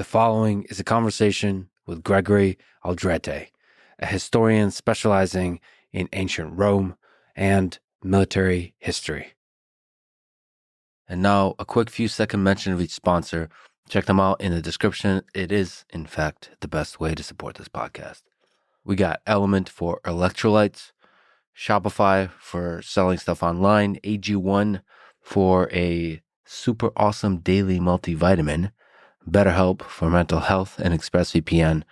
The following is a conversation with Gregory Aldrete, a historian specializing in ancient Rome and military history. And now, a quick few-second mention of each sponsor. Check them out in the description. It is, in fact, the best way to support this podcast. We got LMNT for electrolytes, Shopify for selling stuff online, AG1 for a super awesome daily multivitamin, BetterHelp for mental health, and ExpressVPN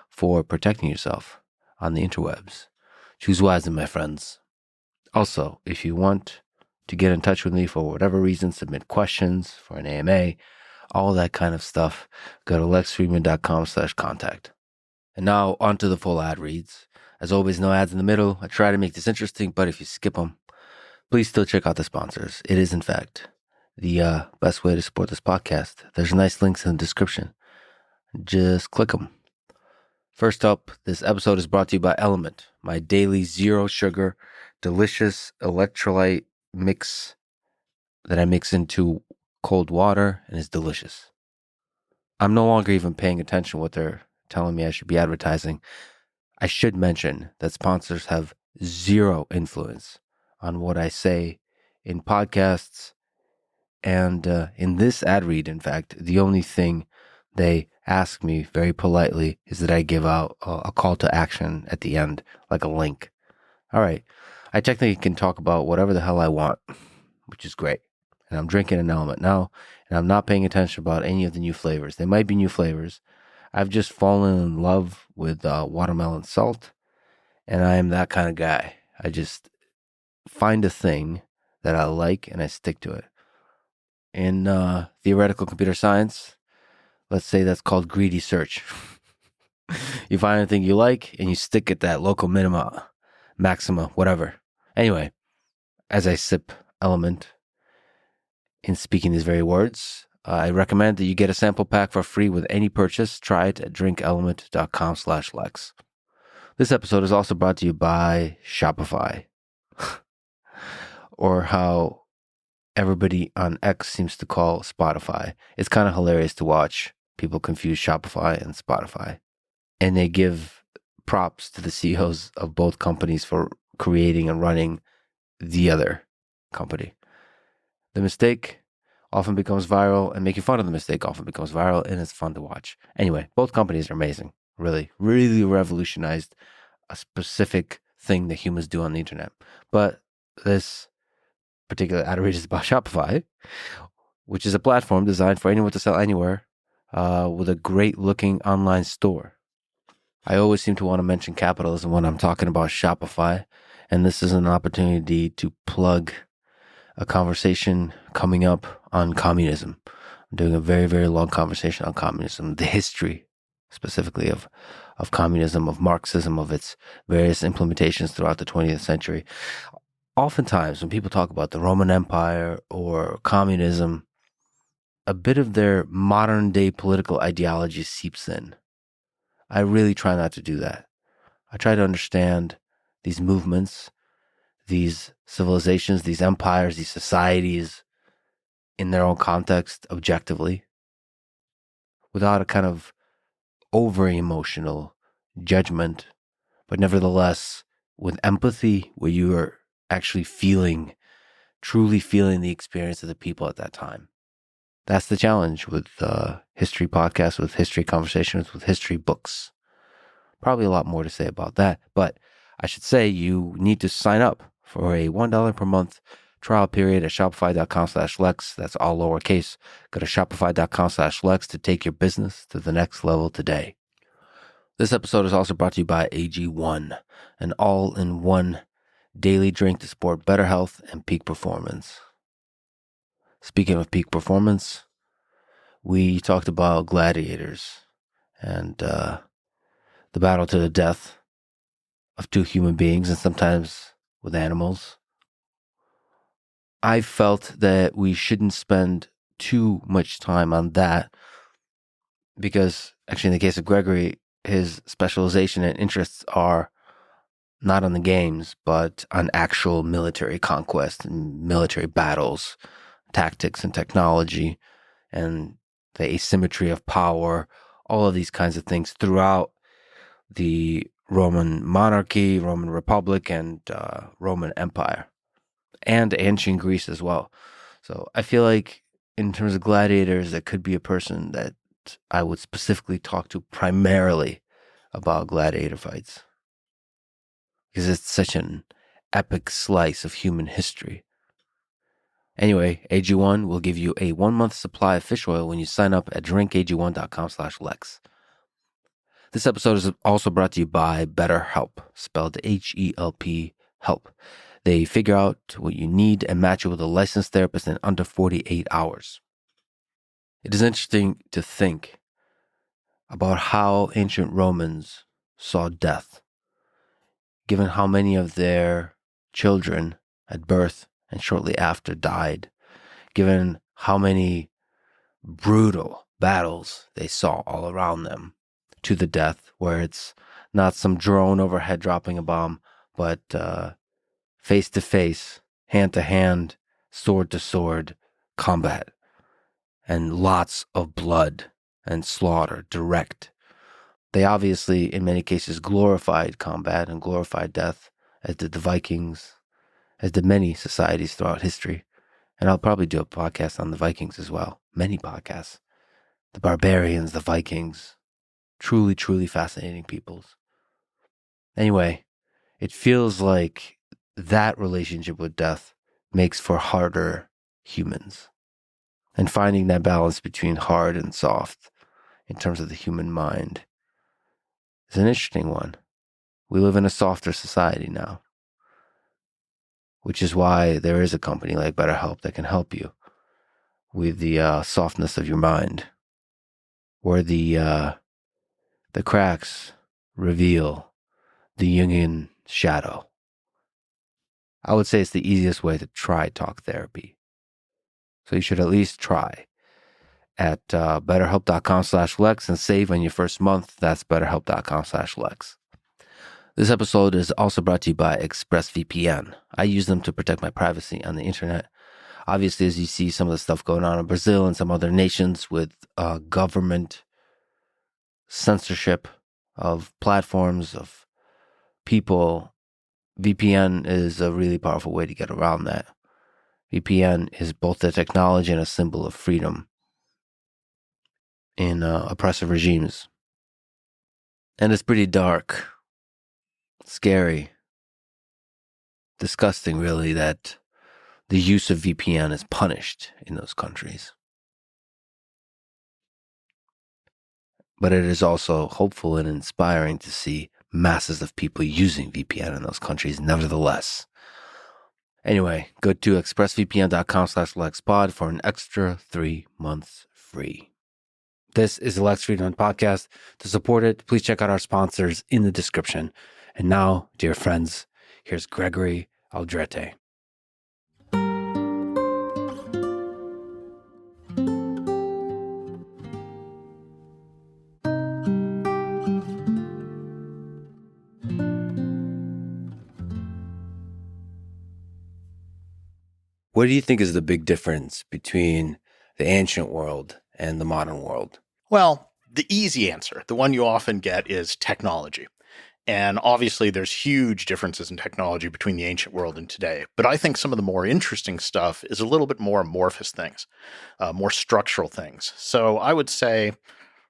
for protecting yourself on the interwebs. Choose wisely, my friends. Also, if you want to get in touch with me for whatever reason, submit questions for an AMA, all that kind of stuff, go to lexfriedman.com/contact. And now onto the full ad reads. As always, no ads in the middle. I try to make this interesting, but if you skip them, please still check out the sponsors. It is, in fact, the best way to support this podcast. There's nice links in the description. Just click them. First up, this episode is brought to you by LMNT, my daily zero sugar, delicious electrolyte mix that I mix into cold water and is delicious. I'm no longer even paying attention to what they're telling me I should be advertising. I should mention that sponsors have zero influence on what I say in podcasts. And in this ad read, in fact, the only thing they ask me very politely is that I give out a call to action at the end, like a link. All right. I technically can talk about whatever the hell I want, which is great. And I'm drinking an element now, and I'm not paying attention about any of the new flavors. They might be new flavors. I've just fallen in love with watermelon salt, and I am that kind of guy. I just find a thing that I like, and I stick to it. In theoretical computer science, let's say that's called greedy search. You find anything you like, and you stick at that local minima, maxima, whatever. Anyway, as I sip LMNT in speaking these very words, I recommend that you get a sample pack for free with any purchase. Try it at drinkelement.com/Lex. This episode is also brought to you by Shopify, or how everybody on X seems to call Spotify. It's kind of hilarious to watch people confuse Shopify and Spotify. And they give props to the CEOs of both companies for creating and running the other company. The mistake often becomes viral, and making fun of the mistake often becomes viral, and it's fun to watch. Anyway, both companies are amazing. Really, really revolutionized a specific thing that humans do on the internet. But this particular ad read is about Shopify, which is a platform designed for anyone to sell anywhere with a great looking online store. I always seem to want to mention capitalism when I'm talking about Shopify, and this is an opportunity to plug a conversation coming up on communism. I'm doing a very, very long conversation on communism, the history specifically of communism, of Marxism, of its various implementations throughout the 20th century. Oftentimes, when people talk about the Roman Empire or communism, a bit of their modern day political ideology seeps in. I really try not to do that. I try to understand these movements, these civilizations, these empires, these societies in their own context objectively, without a kind of over-emotional judgment, but nevertheless with empathy, where you are actually truly feeling the experience of the people at that time. That's the challenge with history podcasts, with history conversations, with history books. Probably a lot more to say about that, but I should say you need to sign up for a $1 per month trial period at shopify.com/Lex. That's all lowercase. Go to shopify.com/Lex to take your business to the next level today. This episode is also brought to you by AG1, an all-in-one daily drink to support better health and peak performance. Speaking of peak performance, we talked about gladiators and the battle to the death of two human beings, and sometimes with animals. I felt that we shouldn't spend too much time on that because, actually, in the case of Gregory, his specialization and interests are not on the games, but on actual military conquest and military battles, tactics and technology, and the asymmetry of power, all of these kinds of things throughout the Roman monarchy, Roman Republic, and Roman Empire, and ancient Greece as well. So I feel like in terms of gladiators, that could be a person that I would specifically talk to primarily about gladiator fights, because it's such an epic slice of human history. Anyway, AG1 will give you a 1-month supply of fish oil when you sign up at drinkag1.com/Lex. This episode is also brought to you by BetterHelp, spelled H-E-L-P, help. They figure out what you need and match you with a licensed therapist in under 48 hours. It is interesting to think about how ancient Romans saw death, given how many of their children at birth and shortly after died, given how many brutal battles they saw all around them to the death, where it's not some drone overhead dropping a bomb, but face to face, hand to hand, sword to sword combat, and lots of blood and slaughter direct. They obviously, in many cases, glorified combat and glorified death, as did the Vikings, as did many societies throughout history. And I'll probably do a podcast on the Vikings as well. Many podcasts. The barbarians, the Vikings. Truly, truly fascinating peoples. Anyway, it feels like that relationship with death makes for harder humans. And finding that balance between hard and soft in terms of the human mind is an interesting one. We live in a softer society now, which is why there is a company like BetterHelp that can help you with the softness of your mind, where the cracks reveal the Jungian shadow. I would say it's the easiest way to try talk therapy. So you should at least try at betterhelp.com/Lex and save on your first month. That's betterhelp.com/Lex. This episode is also brought to you by ExpressVPN. I use them to protect my privacy on the internet. Obviously, as you see some of the stuff going on in Brazil and some other nations with government censorship of platforms, of people, VPN is a really powerful way to get around that. VPN is both a technology and a symbol of freedom in oppressive regimes. And it's pretty dark, scary, disgusting, really, that the use of VPN is punished in those countries. But it is also hopeful and inspiring to see masses of people using VPN in those countries, nevertheless. Anyway, go to expressvpn.com/LexPod for an extra 3 months free. This is the Lex Friedman Podcast. To support it, please check out our sponsors in the description. And now, dear friends, here's Gregory Aldrete. What do you think is the big difference between the ancient world and the modern world? Well, the easy answer, the one you often get, is technology. And obviously, there's huge differences in technology between the ancient world and today. But I think some of the more interesting stuff is a little bit more amorphous things, more structural things. So I would say,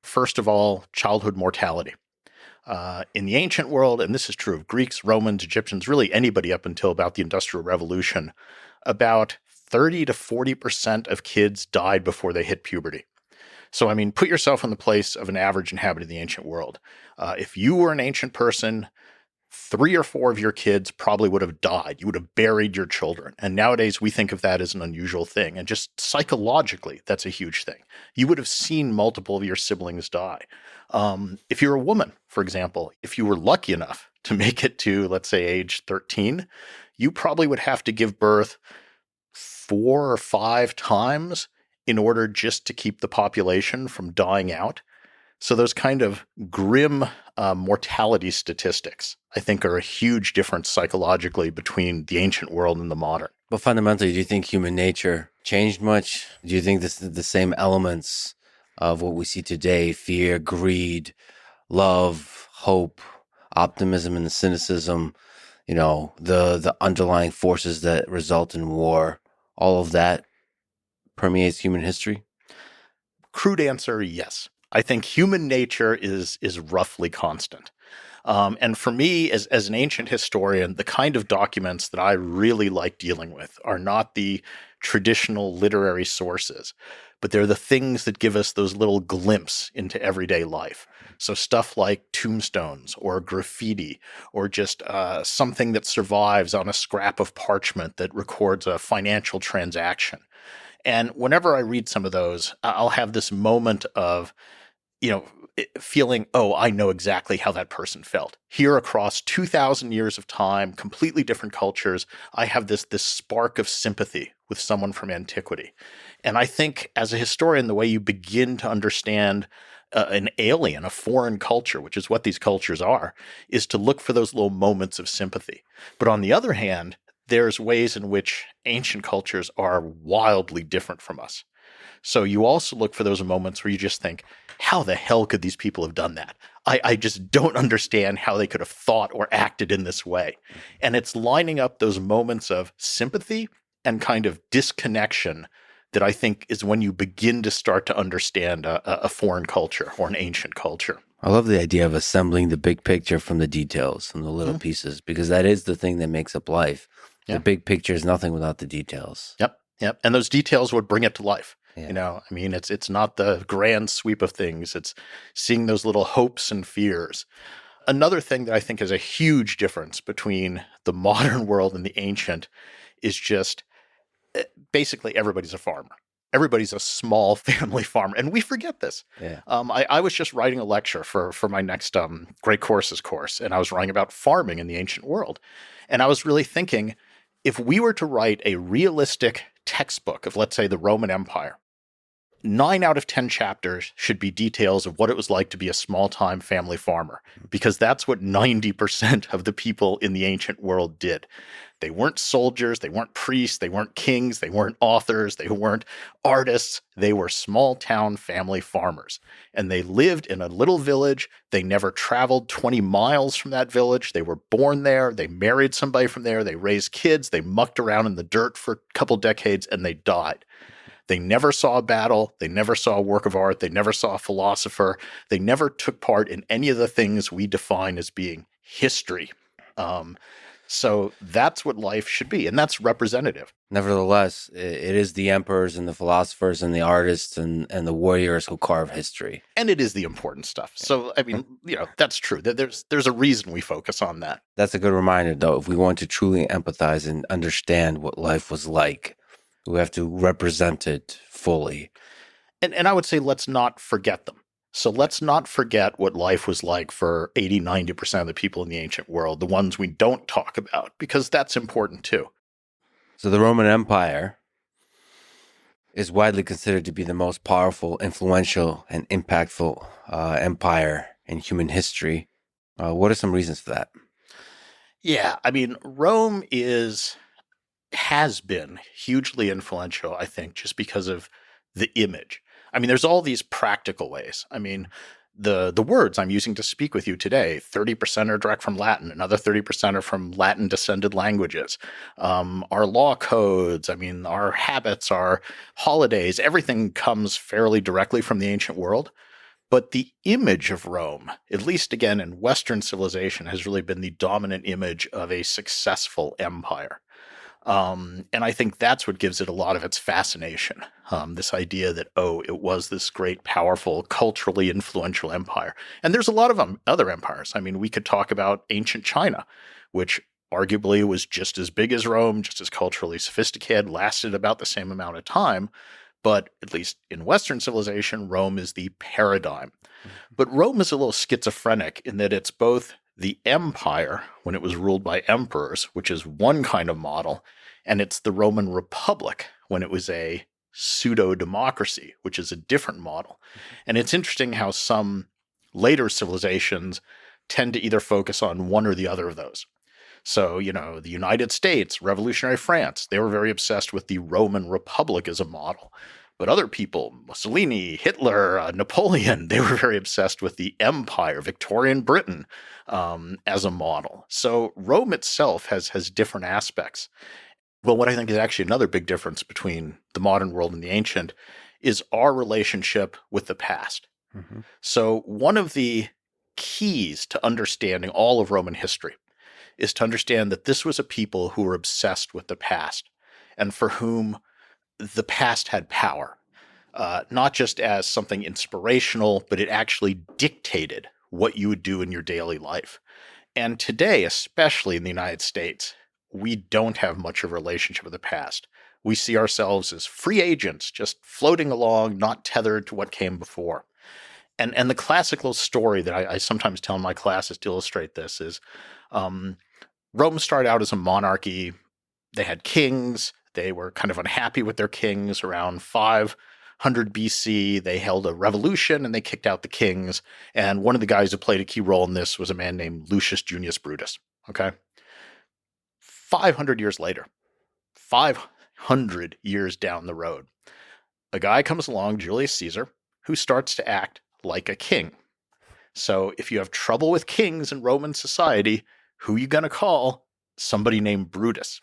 first of all, childhood mortality. In the ancient world, and this is true of Greeks, Romans, Egyptians, really anybody up until about the Industrial Revolution, about 30 to 40% of kids died before they hit puberty. So, I mean, put yourself in the place of an average inhabitant of the ancient world. If you were an ancient person, 3 or 4 of your kids probably would have died. You would have buried your children. And nowadays we think of that as an unusual thing. And just psychologically, that's a huge thing. You would have seen multiple of your siblings die. If you're a woman, for example, if you were lucky enough to make it to, let's say, age 13, you probably would have to give birth 4 or 5 times in order just to keep the population from dying out. So those kind of grim mortality statistics, I think, are a huge difference psychologically between the ancient world and the modern. But fundamentally, do you think human nature changed much? Do you think this is the same elements of what we see today: fear, greed, love, hope, optimism, and the cynicism, the underlying forces that result in war, all of that permeates human history? Crude answer, yes. I think human nature is roughly constant. And for me, as an ancient historian, the kind of documents that I really like dealing with are not the traditional literary sources, but they're the things that give us those little glimpses into everyday life. So stuff like tombstones or graffiti or just something that survives on a scrap of parchment that records a financial transaction. And whenever I read some of those, I'll have this moment of, feeling, oh, I know exactly how that person felt. Here across 2,000 years of time, completely different cultures, I have this spark of sympathy with someone from antiquity. And I think as a historian, the way you begin to understand an alien, a foreign culture, which is what these cultures are, is to look for those little moments of sympathy. But on the other hand, there's ways in which ancient cultures are wildly different from us. So you also look for those moments where you just think, how the hell could these people have done that? I just don't understand how they could have thought or acted in this way. And it's lining up those moments of sympathy and kind of disconnection that I think is when you begin to start to understand a foreign culture or an ancient culture. I love the idea of assembling the big picture from the details, from the little pieces, because that is the thing that makes up life. The big picture is nothing without the details. Yep. And those details would bring it to life. Yeah. It's not the grand sweep of things. It's seeing those little hopes and fears. Another thing that I think is a huge difference between the modern world and the ancient is just basically everybody's a farmer. Everybody's a small family farmer. And we forget this. Yeah. I was just writing a lecture for my next Great Courses course, and I was writing about farming in the ancient world. And I was really thinking, if we were to write a realistic textbook of, let's say, the Roman Empire, 9 out of 10 chapters should be details of what it was like to be a small-time family farmer, because that's what 90% of the people in the ancient world did. They weren't soldiers, they weren't priests, they weren't kings, they weren't authors, they weren't artists. They were small-town family farmers. And they lived in a little village. They never traveled 20 miles from that village. They were born there. They married somebody from there. They raised kids. They mucked around in the dirt for a couple decades, and they died. They never saw a battle. They never saw a work of art. They never saw a philosopher. They never took part in any of the things we define as being history. So that's what life should be, and that's representative. Nevertheless, it is the emperors and the philosophers and the artists and the warriors who carve history. And it is the important stuff. So, that's true. There's a reason we focus on that. That's a good reminder, though. If we want to truly empathize and understand what life was like, we have to represent it fully. And I would say let's not forget them. So let's not forget what life was like for 80, 90% of the people in the ancient world, the ones we don't talk about, because that's important too. So the Roman Empire is widely considered to be the most powerful, influential, and impactful empire in human history. What are some reasons for that? Yeah, Rome has been hugely influential, I think, just because of the image. There's all these practical ways. The words I'm using to speak with you today, 30% are direct from Latin, another 30% are from Latin-descended languages. Our law codes, our habits, our holidays, everything comes fairly directly from the ancient world. But the image of Rome, at least again in Western civilization, has really been the dominant image of a successful empire. And I think that's what gives it a lot of its fascination. This idea that, it was this great, powerful, culturally influential empire. And there's a lot of other empires. We could talk about ancient China, which arguably was just as big as Rome, just as culturally sophisticated, lasted about the same amount of time. But at least in Western civilization, Rome is the paradigm. But Rome is a little schizophrenic in that it's both the empire when it was ruled by emperors, which is one kind of model, and it's the Roman Republic when it was a pseudo-democracy, which is a different model. And it's interesting how some later civilizations tend to either focus on one or the other of those. So, the United States, revolutionary France, they were very obsessed with the Roman Republic as a model. But other people, Mussolini, Hitler, Napoleon, they were very obsessed with the empire, Victorian Britain, as a model. So Rome itself has different aspects. Well, what I think is actually another big difference between the modern world and the ancient is our relationship with the past. Mm-hmm. So one of the keys to understanding all of Roman history is to understand that this was a people who were obsessed with the past and for whom the past had power, not just as something inspirational, but it actually dictated what you would do in your daily life. And today, especially in the United States, we don't have much of a relationship with the past. We see ourselves as free agents, just floating along, not tethered to what came before. And the classical story that I sometimes tell in my classes to illustrate this is Rome started out as a monarchy. They had kings. They were kind of unhappy with their kings. Around 500 BC, they held a revolution and they kicked out the kings. And one of the guys who played a key role in this was a man named Lucius Junius Brutus. Okay. 500 years later, 500 years down the road, a guy comes along, Julius Caesar, who starts to act like a king. So if you have trouble with kings in Roman society, who are you going to call? Somebody named Brutus.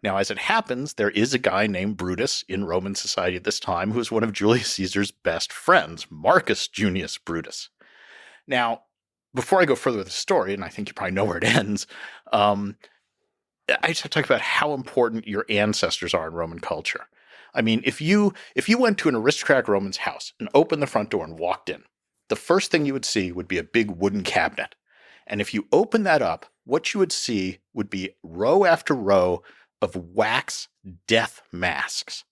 Now, as it happens, there is a guy named Brutus in Roman society at this time who is one of Julius Caesar's best friends, Marcus Junius Brutus. Now, before I go further with the story, and I think you probably know where it ends, I just have to talk about how important your ancestors are in Roman culture. I mean, if you went to an aristocratic Roman's house and opened the front door and walked in, the first thing you would see would be a big wooden cabinet. And if you open that up, what you would see would be row after row of wax death masks.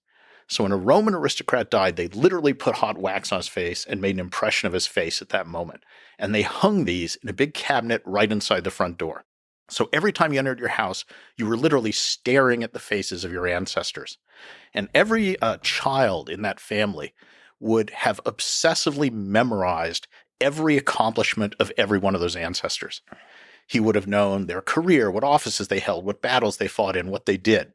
So when a Roman aristocrat died, they literally put hot wax on his face and made an impression of his face at that moment. And they hung these in a big cabinet right inside the front door. So every time you entered your house, you were literally staring at the faces of your ancestors. And every child in that family would have obsessively memorized every accomplishment of every one of those ancestors. He would have known their career, what offices they held, what battles they fought in, what they did.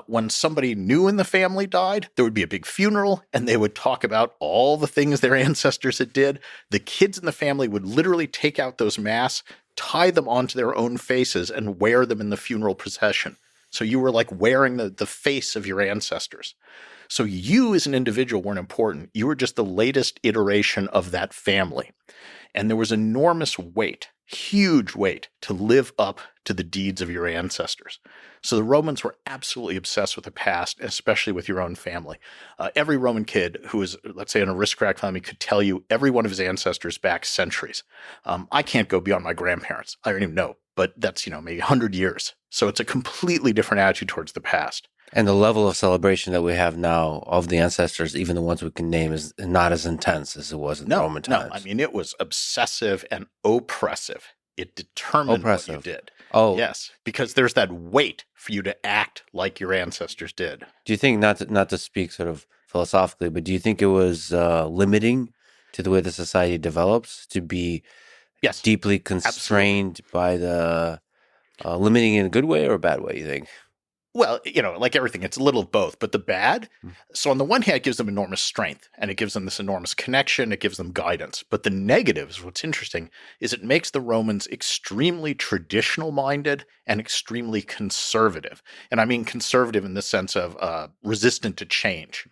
When somebody new in the family died, there would be a big funeral, and they would talk about all the things their ancestors had did. The kids in the family would literally take out those masks, tie them onto their own faces, and wear them in the funeral procession. So you were like wearing the face of your ancestors. So you as an individual weren't important. You were just the latest iteration of that family. And there was enormous weight, huge weight, to live up to the deeds of your ancestors. So the Romans were absolutely obsessed with the past, especially with your own family. Every Roman kid who is, let's say, an aristocratic family could tell you every one of his ancestors back centuries. I can't go beyond my grandparents. I don't even know, but that's, maybe 100 years. So it's a completely different attitude towards the past. And the level of celebration that we have now of the ancestors, even the ones we can name, is not as intense as it was in Roman times. No, I mean, it was obsessive and oppressive. It determined what you did. Oh, yes, because there's that weight for you to act like your ancestors did. Do you think, not to speak sort of philosophically, but do you think it was limiting to the way the society develops to be deeply constrained by the limiting in a good way or a bad way, you think? Well, like everything, it's a little of both, but the bad. So on the one hand, it gives them enormous strength and it gives them this enormous connection. It gives them guidance. But the negatives, what's interesting, is it makes the Romans extremely traditional minded and extremely conservative. And I mean conservative in the sense of resistant to change.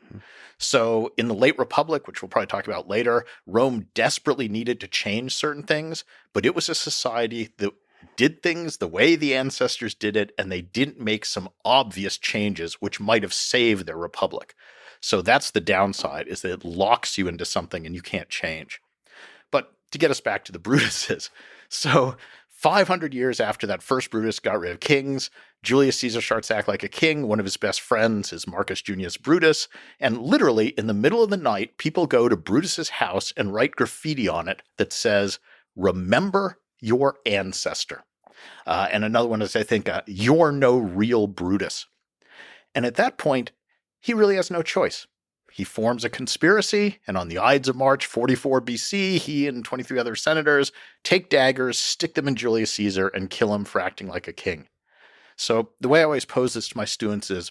So in the late Republic, which we'll probably talk about later, Rome desperately needed to change certain things, but it was a society that did things the way the ancestors did it, and they didn't make some obvious changes which might have saved their republic. So that's the downside, is that it locks you into something and you can't change. But to get us back to the Brutuses, so 500 years after that first Brutus got rid of kings, Julius Caesar starts to act like a king. One of his best friends is Marcus Junius Brutus, and literally in the middle of the night, people go to Brutus's house and write graffiti on it that says, "Remember your ancestor." And another one is, I think, "You're no real Brutus." And at that point, he really has no choice. He forms a conspiracy, and on the Ides of March 44 BC, he and 23 other senators take daggers, stick them in Julius Caesar, and kill him for acting like a king. So the way I always pose this to my students is,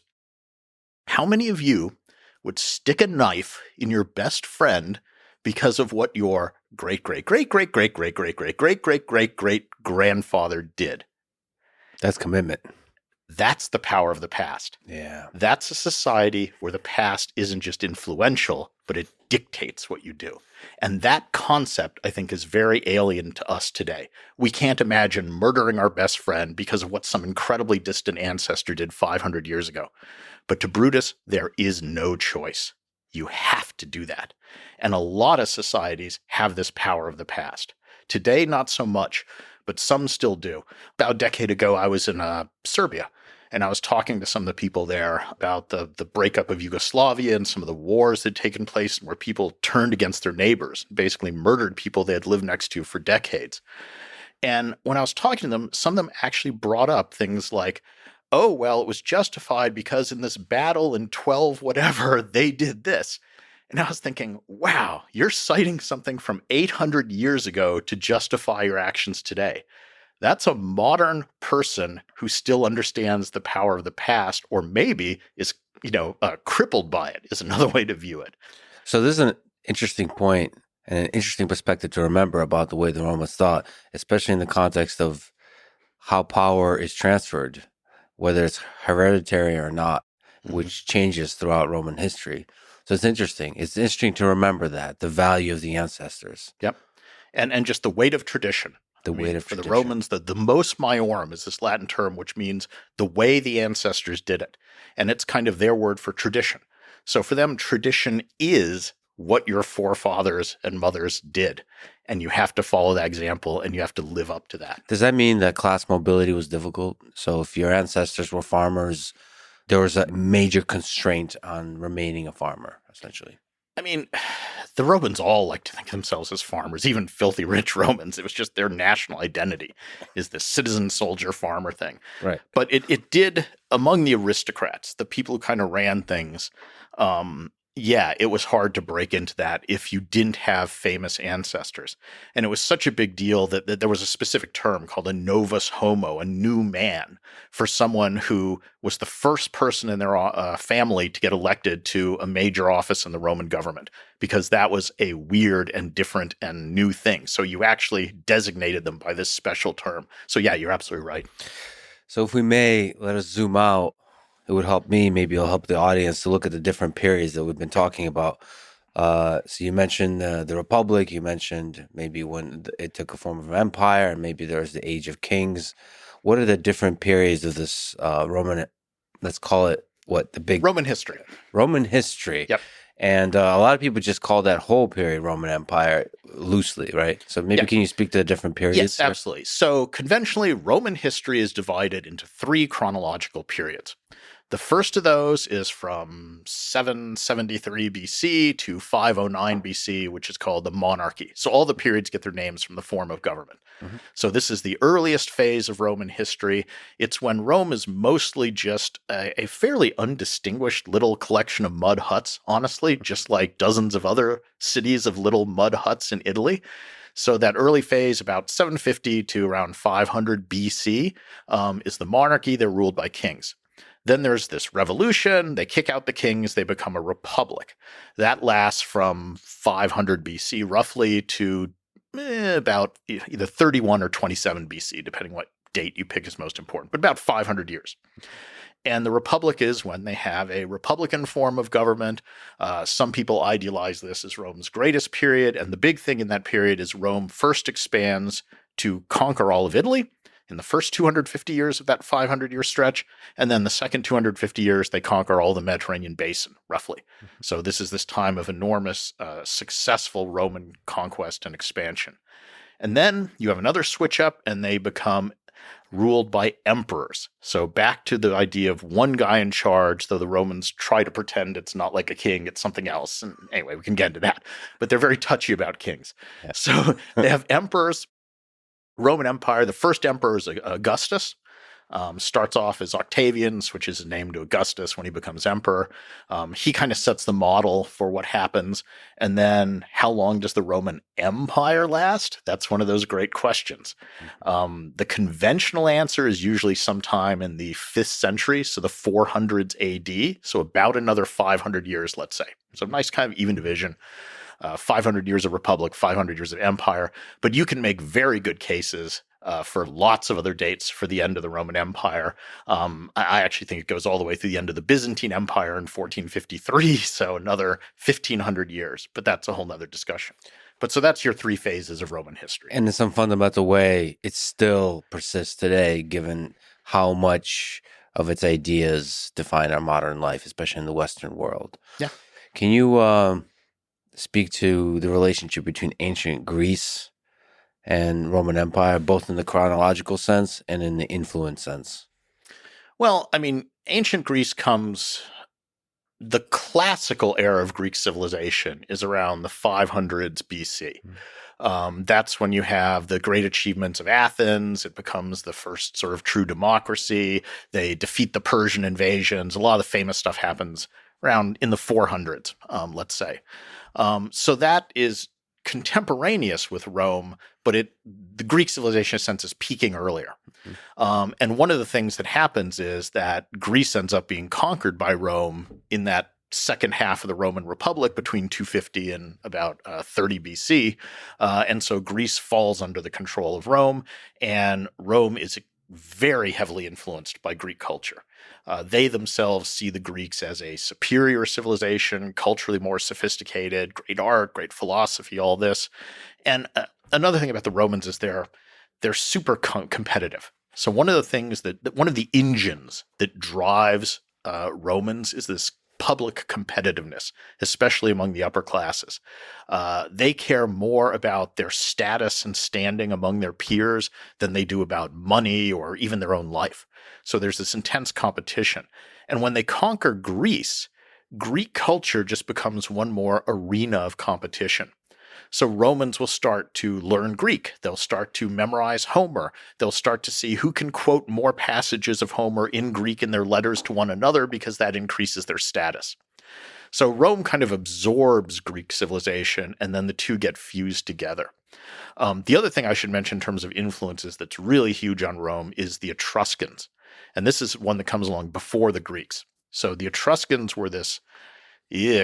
how many of you would stick a knife in your best friend because of what your great-great-great-great-great-great-great-great-great-great-great-grandfather did. That's commitment. That's the power of the past. Yeah. That's a society where the past isn't just influential, but it dictates what you do. And that concept, I think, is very alien to us today. We can't imagine murdering our best friend because of what some incredibly distant ancestor did 500 years ago. But to Brutus, there is no choice. You have to do that. And a lot of societies have this power of the past. Today, not so much, but some still do. About a decade ago, I was in Serbia, and I was talking to some of the people there about the breakup of Yugoslavia and some of the wars that had taken place where people turned against their neighbors, basically murdered people they had lived next to for decades. And when I was talking to them, some of them actually brought up things like, oh, well, it was justified because in this battle in 12 whatever, they did this. And I was thinking, wow, you're citing something from 800 years ago to justify your actions today. That's a modern person who still understands the power of the past, or maybe is, crippled by it, is another way to view it. So this is an interesting point and an interesting perspective to remember about the way the Romans thought, especially in the context of how power is transferred, whether it's hereditary or not, which changes throughout Roman history. So it's interesting. It's interesting to remember that, the value of the ancestors. Yep. And just the weight of tradition. Weight of for tradition. the Romans, the mos maiorum is this Latin term, which means the way the ancestors did it. And it's kind of their word for tradition. So for them, tradition is what your forefathers and mothers did. And you have to follow that example and you have to live up to that. Does that mean that class mobility was difficult? So if your ancestors were farmers, there was a major constraint on remaining a farmer, essentially? I mean, the Romans all like to think of themselves as farmers, even filthy rich Romans. It was just their national identity is this citizen, soldier, farmer thing. Right. But it did, among the aristocrats, the people who kind of ran things, it was hard to break into that if you didn't have famous ancestors. And it was such a big deal that there was a specific term called a novus homo, a new man, for someone who was the first person in their family to get elected to a major office in the Roman government, because that was a weird and different and new thing. So you actually designated them by this special term. So yeah, you're absolutely right. So if we may, let us zoom out. It would help me, maybe it'll help the audience to look at the different periods that we've been talking about. So you mentioned the Republic, you mentioned maybe when it took a form of empire, and maybe there's the Age of Kings. What are the different periods of this Roman, let's call it, the big... Roman history. Roman history. Yep. And a lot of people just call that whole period Roman Empire loosely, right? So maybe Can you speak to the different periods? Yes, absolutely. So conventionally, Roman history is divided into 3 chronological periods. The first of those is from 773 BC to 509 BC, which is called the monarchy. So all the periods get their names from the form of government. Mm-hmm. So this is the earliest phase of Roman history. It's when Rome is mostly just a fairly undistinguished little collection of mud huts, honestly, just like dozens of other cities of little mud huts in Italy. So that early phase, about 750 to around 500 BC, is the monarchy. They're ruled by kings. Then there's this revolution. They kick out the kings. They become a republic. That lasts from 500 BC roughly to about either 31 or 27 BC, depending what date you pick is most important, but about 500 years. And the republic is when they have a republican form of government. Some people idealize this as Rome's greatest period. And the big thing in that period is Rome first expands to conquer all of Italy in the first 250 years of that 500-year stretch. And then the second 250 years, they conquer all the Mediterranean basin, roughly. Mm-hmm. So this is this time of enormous, successful Roman conquest and expansion. And then you have another switch up, and they become ruled by emperors. So back to the idea of one guy in charge, though the Romans try to pretend it's not like a king, it's something else. And anyway, we can get into that. But they're very touchy about kings. Yeah. So they have emperors. Roman Empire, the first emperor is Augustus. Starts off as Octavian, switches his name to Augustus when he becomes emperor. He kind of sets the model for what happens. And then how long does the Roman Empire last? That's one of those great questions. The conventional answer is usually sometime in the 5th century, so the 400s AD, so about another 500 years, let's say. So nice kind of even division. 500 years of republic, 500 years of empire. But you can make very good cases for lots of other dates for the end of the Roman Empire. I actually think it goes all the way through the end of the Byzantine Empire in 1453, so another 1,500 years. But that's a whole nother discussion. But so that's your 3 phases of Roman history. And in some fundamental way, it still persists today, given how much of its ideas define our modern life, especially in the Western world. Yeah. Can you speak to the relationship between ancient Greece and Roman Empire, both in the chronological sense and in the influence sense? Well, I mean, ancient Greece the classical era of Greek civilization is around the 500s BC. That's when you have the great achievements of Athens. It becomes the first sort of true democracy. They defeat the Persian invasions. A lot of the famous stuff happens around in the 400s, let's say. So that is contemporaneous with Rome, but the Greek civilization sense is peaking earlier. And one of the things that happens is that Greece ends up being conquered by Rome in that second half of the Roman Republic between 250 and about 30 BC. And so Greece falls under the control of Rome, and Rome is very heavily influenced by Greek culture. They themselves see the Greeks as a superior civilization, culturally more sophisticated, great art, great philosophy, all this. And another thing about the Romans is they're super competitive. So one of the things one of the engines that drives Romans is this public competitiveness, especially among the upper classes. They care more about their status and standing among their peers than they do about money or even their own life. So there's this intense competition. And when they conquer Greece, Greek culture just becomes one more arena of competition. So Romans will start to learn Greek. They'll start to memorize Homer. They'll start to see who can quote more passages of Homer in Greek in their letters to one another, because that increases their status. So Rome kind of absorbs Greek civilization, and then the two get fused together. The other thing I should mention in terms of influences that's really huge on Rome is the Etruscans. And this is one that comes along before the Greeks. So the Etruscans were this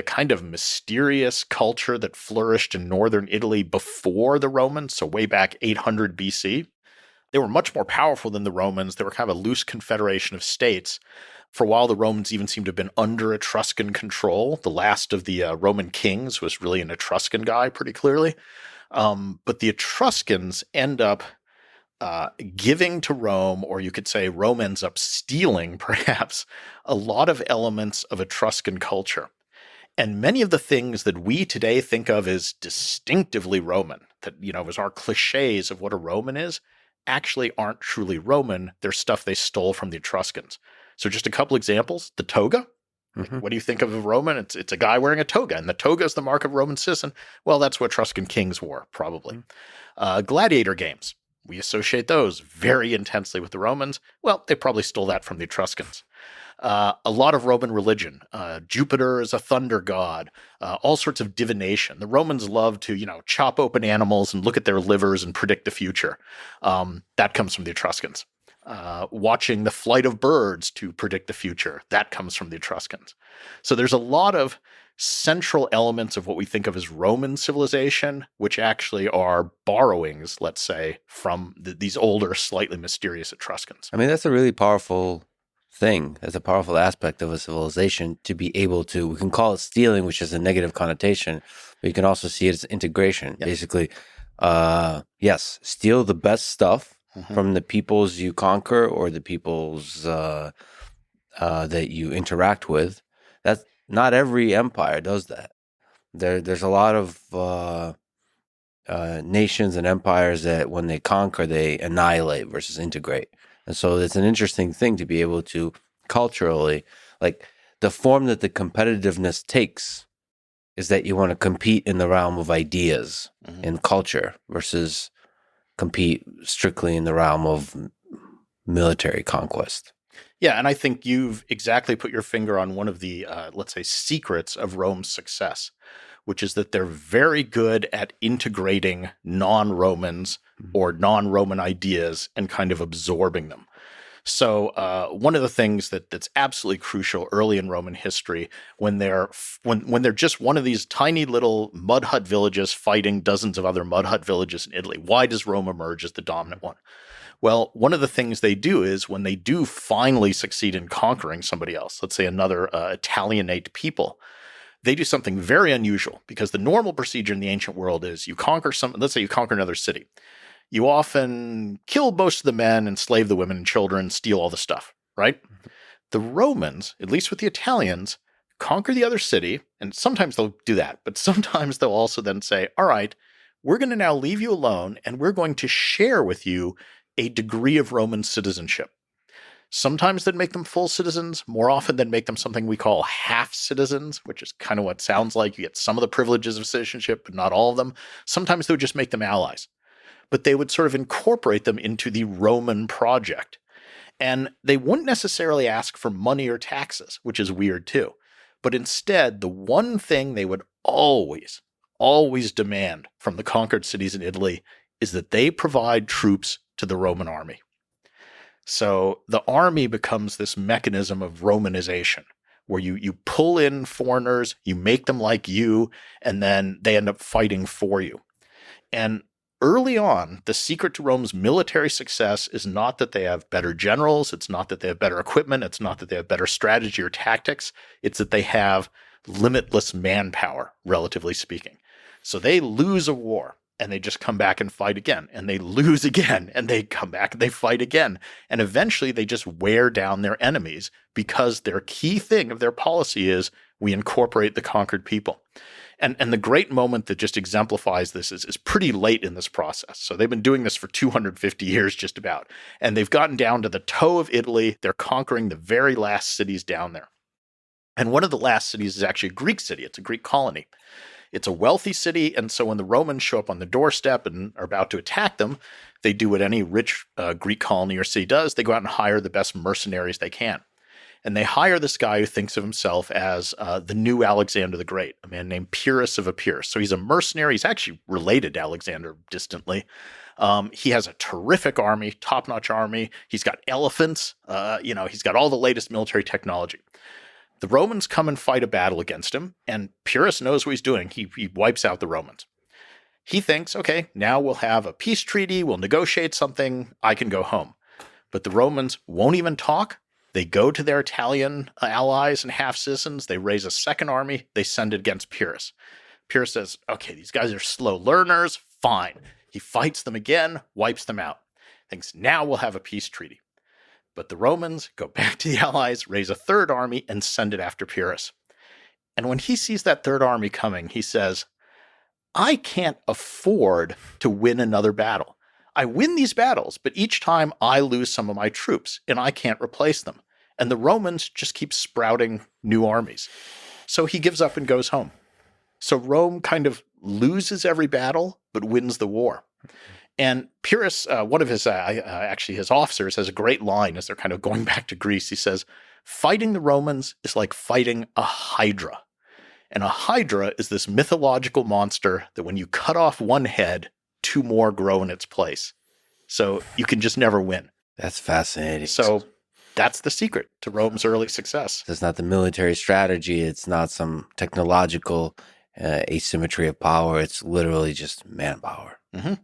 kind of mysterious culture that flourished in northern Italy before the Romans, so way back 800 BC. They were much more powerful than the Romans. They were kind of a loose confederation of states. For a while, the Romans even seemed to have been under Etruscan control. The last of the Roman kings was really an Etruscan guy, pretty clearly. But the Etruscans end up giving to Rome, or you could say Rome ends up stealing, perhaps, a lot of elements of Etruscan culture. And many of the things that we today think of as distinctively Roman, that, as our cliches of what a Roman is, actually aren't truly Roman. They're stuff they stole from the Etruscans. So just a couple examples. The toga. Mm-hmm. What do you think of a Roman? It's a guy wearing a toga, and the toga is the mark of Roman citizen. Well, that's what Etruscan kings wore, probably. Gladiator games. We associate those very intensely with the Romans. Well, they probably stole that from the Etruscans. A lot of Roman religion. Jupiter is a thunder god. All sorts of divination. The Romans love to, chop open animals and look at their livers and predict the future. That comes from the Etruscans. Watching the flight of birds to predict the future. That comes from the Etruscans. So there's a lot of central elements of what we think of as Roman civilization, which actually are borrowings, let's say, from these older, slightly mysterious Etruscans. I mean, that's a really powerful thing. That's a powerful aspect of a civilization, to be able to, we can call it stealing, which is a negative connotation, but you can also see it as integration. Yep. Basically, yes, steal the best stuff from the peoples you conquer or the peoples that you interact with. That's not every empire does that. There's a lot of nations and empires that when they conquer, they annihilate versus integrate. And so it's an interesting thing to be able to culturally, like the form that the competitiveness takes is that you want to compete in the realm of ideas and culture versus compete strictly in the realm of military conquest. Yeah, and I think you've exactly put your finger on one of the, let's say, secrets of Rome's success, which is that they're very good at integrating non-Romans or non-Roman ideas and kind of absorbing them. So one of the things that's absolutely crucial early in Roman history, when they're just one of these tiny little mud hut villages fighting dozens of other mud hut villages in Italy, why does Rome emerge as the dominant one? Well, one of the things they do is when they do finally succeed in conquering somebody else, let's say another Italianate people, they do something very unusual, because the normal procedure in the ancient world is you conquer let's say you conquer another city. You often kill most of the men, enslave the women and children, steal all the stuff, right? The Romans, at least with the Italians, conquer the other city, and sometimes they'll do that, but sometimes they'll also then say, all right, we're going to now leave you alone, and we're going to share with you a degree of Roman citizenship. Sometimes they'd make them full citizens. More often they'd make them something we call half citizens, which is kind of what it sounds like. You get some of the privileges of citizenship, but not all of them. Sometimes they would just make them allies. But they would sort of incorporate them into the Roman project. And they wouldn't necessarily ask for money or taxes, which is weird too. But instead, the one thing they would always demand from the conquered cities in Italy is that they provide troops to the Roman army. So the army becomes this mechanism of Romanization, where you pull in foreigners, you make them like you, and then they end up fighting for you. And early on, the secret to Rome's military success is not that they have better generals, it's not that they have better equipment, it's not that they have better strategy or tactics, it's that they have limitless manpower, relatively speaking. So they lose a war, and they just come back and fight again, and they lose again, and they come back and they fight again. And eventually they just wear down their enemies, because their key thing of their policy is we incorporate the conquered people. And the great moment that just exemplifies this is pretty late in this process. So they've been doing this for 250 years just about, and they've gotten down to the toe of Italy. They're conquering the very last cities down there. And one of the last cities is actually a Greek city. It's a Greek colony. It's a wealthy city, and so when the Romans show up on the doorstep and are about to attack them, they do what any rich Greek colony or city does. They go out and hire the best mercenaries they can. And they hire this guy who thinks of himself as the new Alexander the Great, a man named Pyrrhus of Epirus. So he's a mercenary. He's actually related to Alexander distantly. He has a terrific army, top-notch army. He's got elephants. He's got all the latest military technology. The Romans come and fight a battle against him, and Pyrrhus knows what he's doing. He wipes out the Romans. He thinks, okay, now we'll have a peace treaty, we'll negotiate something, I can go home. But the Romans won't even talk. They go to their Italian allies and half-citizens, they raise a second army, they send it against Pyrrhus. Pyrrhus says, okay, these guys are slow learners, fine. He fights them again, wipes them out. Thinks, now we'll have a peace treaty. But the Romans go back to the allies, raise a third army, and send it after Pyrrhus. And when he sees that third army coming, he says, I can't afford to win another battle. I win these battles, but each time I lose some of my troops, and I can't replace them. And the Romans just keep sprouting new armies. So he gives up and goes home. So Rome kind of loses every battle, but wins the war. And Pyrrhus, one of his his officers, has a great line as they're kind of going back to Greece. He says, fighting the Romans is like fighting a hydra. And a hydra is this mythological monster that when you cut off one head, two more grow in its place. So you can just never win. That's fascinating. So that's the secret to Rome's early success. It's not the military strategy. It's not some technological asymmetry of power. It's literally just manpower. Mm-hmm.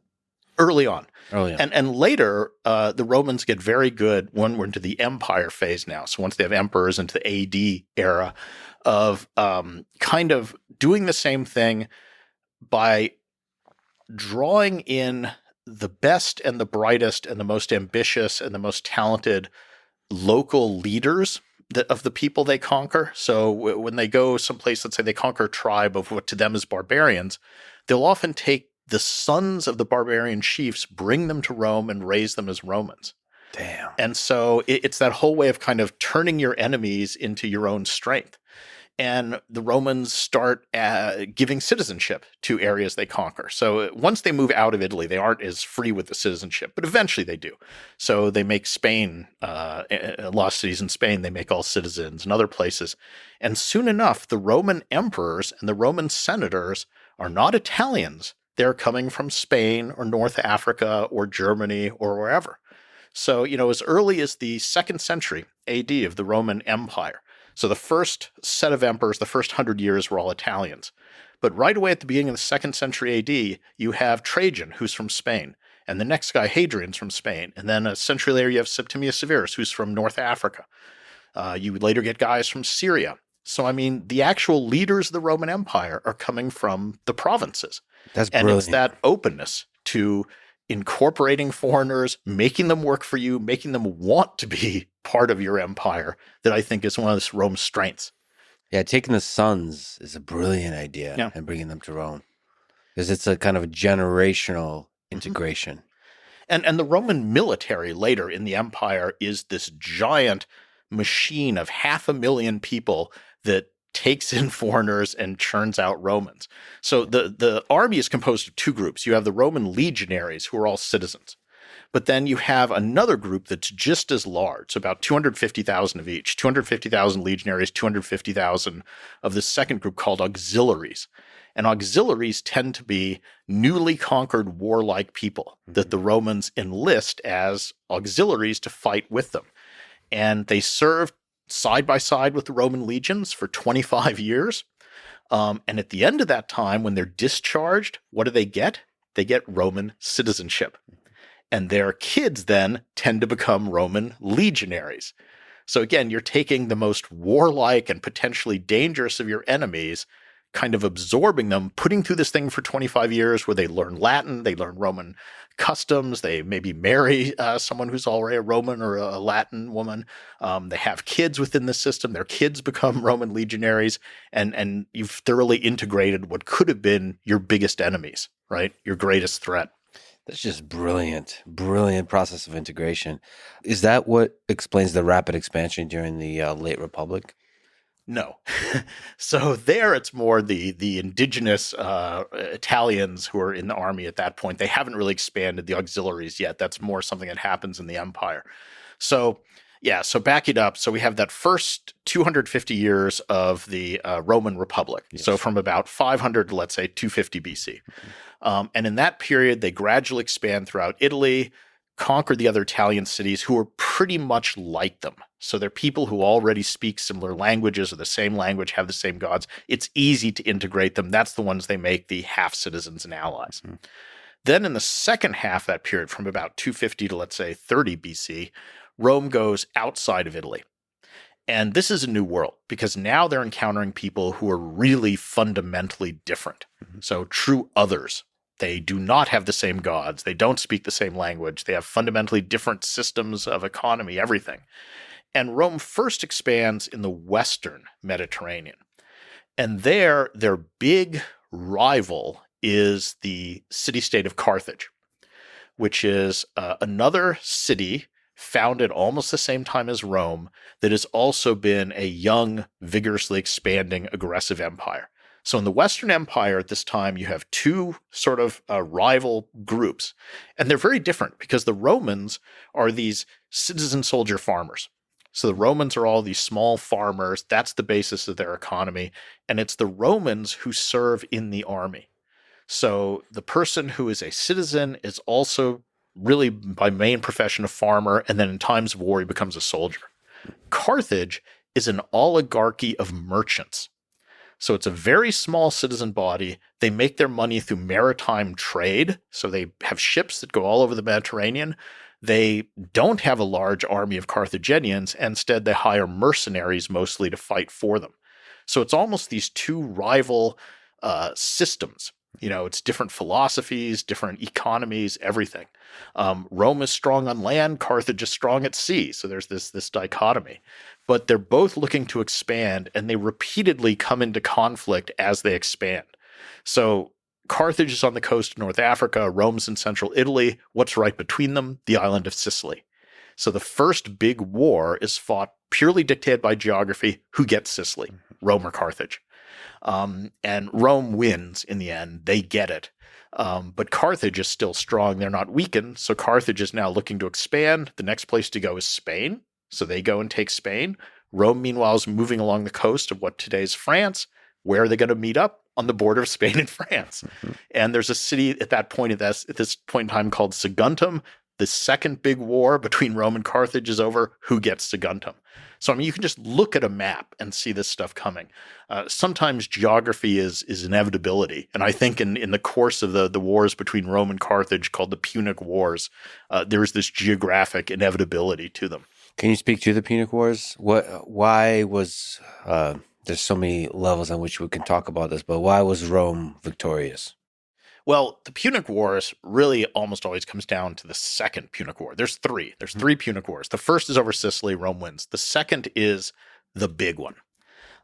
Early on. And later, the Romans get very good when we're into the empire phase now. So once they have emperors into the AD era of kind of doing the same thing by drawing in the best and the brightest and the most ambitious and the most talented local leaders of the people they conquer. So when they go someplace, let's say they conquer a tribe of what to them is barbarians, they'll often take the sons of the barbarian chiefs, bring them to Rome and raise them as Romans. Damn. And so it's that whole way of kind of turning your enemies into your own strength. And the Romans start giving citizenship to areas they conquer. So once they move out of Italy, they aren't as free with the citizenship, but eventually they do. So they make Spain, lost cities in Spain, they make all citizens and other places. And soon enough, the Roman emperors and the Roman senators are not Italians. They're coming from Spain or North Africa or Germany or wherever. So, as early as the 2nd century AD of the Roman Empire. So the first set of emperors, the first 100 years were all Italians. But right away at the beginning of the 2nd century AD, you have Trajan, who's from Spain. And the next guy, Hadrian's from Spain. And then a century later, you have Septimius Severus, who's from North Africa. You later get guys from Syria. So, the actual leaders of the Roman Empire are coming from the provinces. That's and brilliant. It's that openness to incorporating foreigners, making them work for you, making them want to be part of your empire that I think is one of Rome's strengths. Yeah, taking the sons is a brilliant idea and bringing them to Rome because it's a kind of a generational integration. And the Roman military later in the empire is this giant machine of 500,000 people that takes in foreigners and churns out Romans. So the army is composed of two groups. You have the Roman legionaries, who are all citizens. But then you have another group that's just as large, so about 250,000 of each, 250,000 legionaries, 250,000 of the second group called auxiliaries. And auxiliaries tend to be newly conquered warlike people that the Romans enlist as auxiliaries to fight with them. And they serve side by side with the Roman legions for 25 years. And at the end of that time, when they're discharged, what do they get? They get Roman citizenship. And their kids then tend to become Roman legionaries. So again, you're taking the most warlike and potentially dangerous of your enemies, kind of absorbing them, putting through this thing for 25 years where they learn Latin, they learn Roman customs, they maybe marry someone who's already a Roman or a Latin woman. They have kids within the system. Their kids become Roman legionaries, and you've thoroughly integrated what could have been your biggest enemies, right? Your greatest threat. That's just brilliant process of integration. Is that what explains the rapid expansion during the late Republic? No. So there it's more the indigenous Italians who are in the army at that point. They haven't really expanded the auxiliaries yet. That's more something that happens in the empire. So back it up. So we have that first 250 years of the Roman Republic. Yes. So from about 500 to, let's say, 250 BC. And in that period, they gradually expand throughout Italy, conquer the other Italian cities who are pretty much like them. So they're people who already speak similar languages or the same language, have the same gods. It's easy to integrate them. That's the ones they make the half-citizens and allies. Mm-hmm. Then in the second half of that period, from about 250 to, let's say, 30 BC, Rome goes outside of Italy. And this is a new world because now they're encountering people who are really fundamentally different. Mm-hmm. So true others. They do not have the same gods. They don't speak the same language. They have fundamentally different systems of economy, everything. And Rome first expands in the Western Mediterranean. And there, their big rival is the city-state of Carthage, which is another city founded almost the same time as Rome that has also been a young, vigorously expanding, aggressive empire. So in the Western Empire at this time, you have two sort of rival groups. And they're very different because the Romans are these citizen soldier farmers. So the Romans are all these small farmers. That's the basis of their economy. And it's the Romans who serve in the army. So the person who is a citizen is also really by main profession a farmer. And then in times of war, he becomes a soldier. Carthage is an oligarchy of merchants. So it's a very small citizen body. They make their money through maritime trade. So they have ships that go all over the Mediterranean. They don't have a large army of Carthaginians. Instead, they hire mercenaries mostly to fight for them. So it's almost these two rival systems. It's different philosophies, different economies, everything. Rome is strong on land. Carthage is strong at sea. So there's this dichotomy. But they're both looking to expand, and they repeatedly come into conflict as they expand. So Carthage is on the coast of North Africa. Rome's in central Italy. What's right between them? The island of Sicily. So the first big war is fought purely dictated by geography. Who gets Sicily? Rome or Carthage. And Rome wins in the end. They get it. But Carthage is still strong. They're not weakened. So Carthage is now looking to expand. The next place to go is Spain. So they go and take Spain. Rome, meanwhile, is moving along the coast of what today is France. Where are they going to meet up? On the border of Spain and France. Mm-hmm. And there's a city at this point in time called Saguntum. The second big war between Rome and Carthage is over. Who gets Saguntum? So, I mean, you can just look at a map and see this stuff coming. Sometimes geography is inevitability. And I think in the course of the wars between Rome and Carthage called the Punic Wars, there's this geographic inevitability to them. Can you speak to the Punic Wars? Why was there's so many levels on which we can talk about this, but why was Rome victorious? Well, the Punic Wars really almost always comes down to the second Punic War. There's three. There's three Punic Wars. The first is over Sicily. Rome wins. The second is the big one.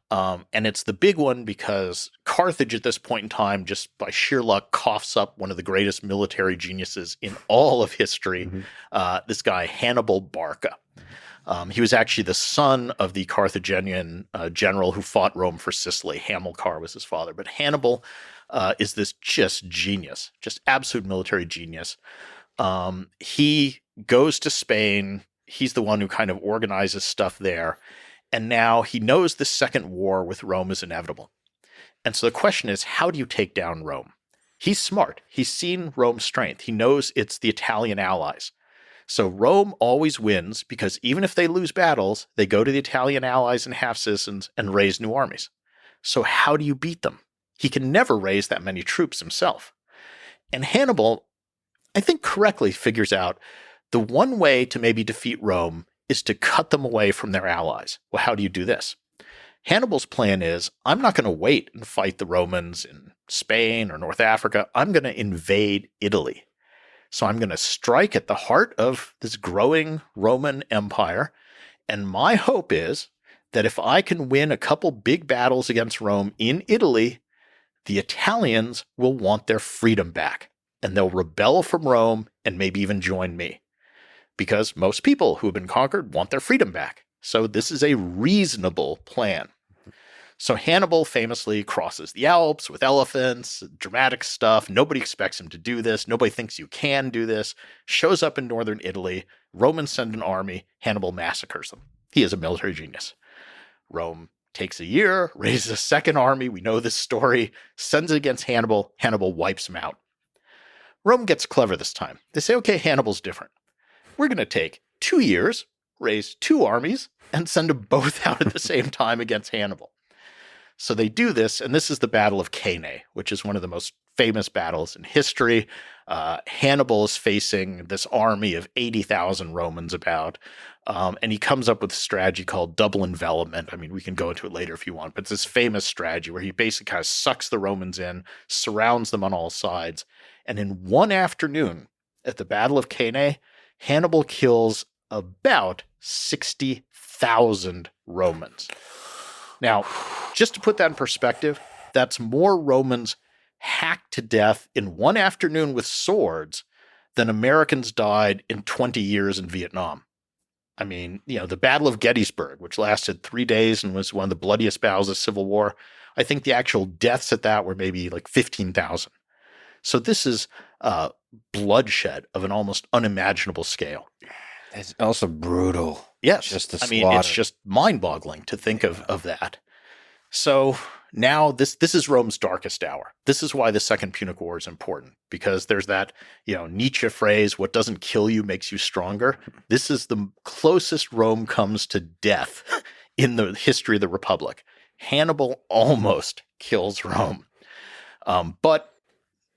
And it's the big one because Carthage at this point in time, just by sheer luck, coughs up one of the greatest military geniuses in all of history, this guy Hannibal Barca. He was actually the son of the Carthaginian general who fought Rome for Sicily. Hamilcar was his father. But Hannibal is this just genius, just absolute military genius. He goes to Spain. He's the one who kind of organizes stuff there. And now he knows the second war with Rome is inevitable. And so the question is, how do you take down Rome? He's smart. He's seen Rome's strength. He knows it's the Italian allies. So Rome always wins because even if they lose battles, they go to the Italian allies and half-citizens and raise new armies. So how do you beat them? He can never raise that many troops himself. And Hannibal, I think correctly figures out the one way to maybe defeat Rome is to cut them away from their allies. Well, how do you do this? Hannibal's plan is, I'm not going to wait and fight the Romans in Spain or North Africa. I'm going to invade Italy. So I'm going to strike at the heart of this growing Roman Empire. And my hope is that if I can win a couple big battles against Rome in Italy, the Italians will want their freedom back. And they'll rebel from Rome and maybe even join me. Because most people who have been conquered want their freedom back. So this is a reasonable plan. So Hannibal famously crosses the Alps with elephants, dramatic stuff. Nobody expects him to do this. Nobody thinks you can do this. Shows up in northern Italy. Romans send an army. Hannibal massacres them. He is a military genius. Rome takes a year, raises a second army. We know this story. Sends it against Hannibal. Hannibal wipes him out. Rome gets clever this time. They say, okay, Hannibal's different. We're going to take 2 years, raise 2 armies, and send them both out at the same time against Hannibal. So they do this, and this is the Battle of Cannae, which is one of the most famous battles in history. Hannibal is facing this army of 80,000 Romans about, and he comes up with a strategy called double envelopment. I mean, we can go into it later if you want, but it's this famous strategy where he basically kind of sucks the Romans in, surrounds them on all sides, and in one afternoon at the Battle of Cannae, Hannibal kills about 60,000 Romans. Now, just to put that in perspective, that's more Romans hacked to death in one afternoon with swords than Americans died in 20 years in Vietnam. I mean, the Battle of Gettysburg, which lasted 3 days and was one of the bloodiest battles of the Civil War, I think the actual deaths at that were maybe like 15,000. So this is bloodshed of an almost unimaginable scale. It's also brutal. Yes. Just the I mean, it's just mind-boggling to think of that. So now this is Rome's darkest hour. This is why the Second Punic War is important, because there's that, Nietzsche phrase, what doesn't kill you makes you stronger. This is the closest Rome comes to death in the history of the Republic. Hannibal almost kills Rome. But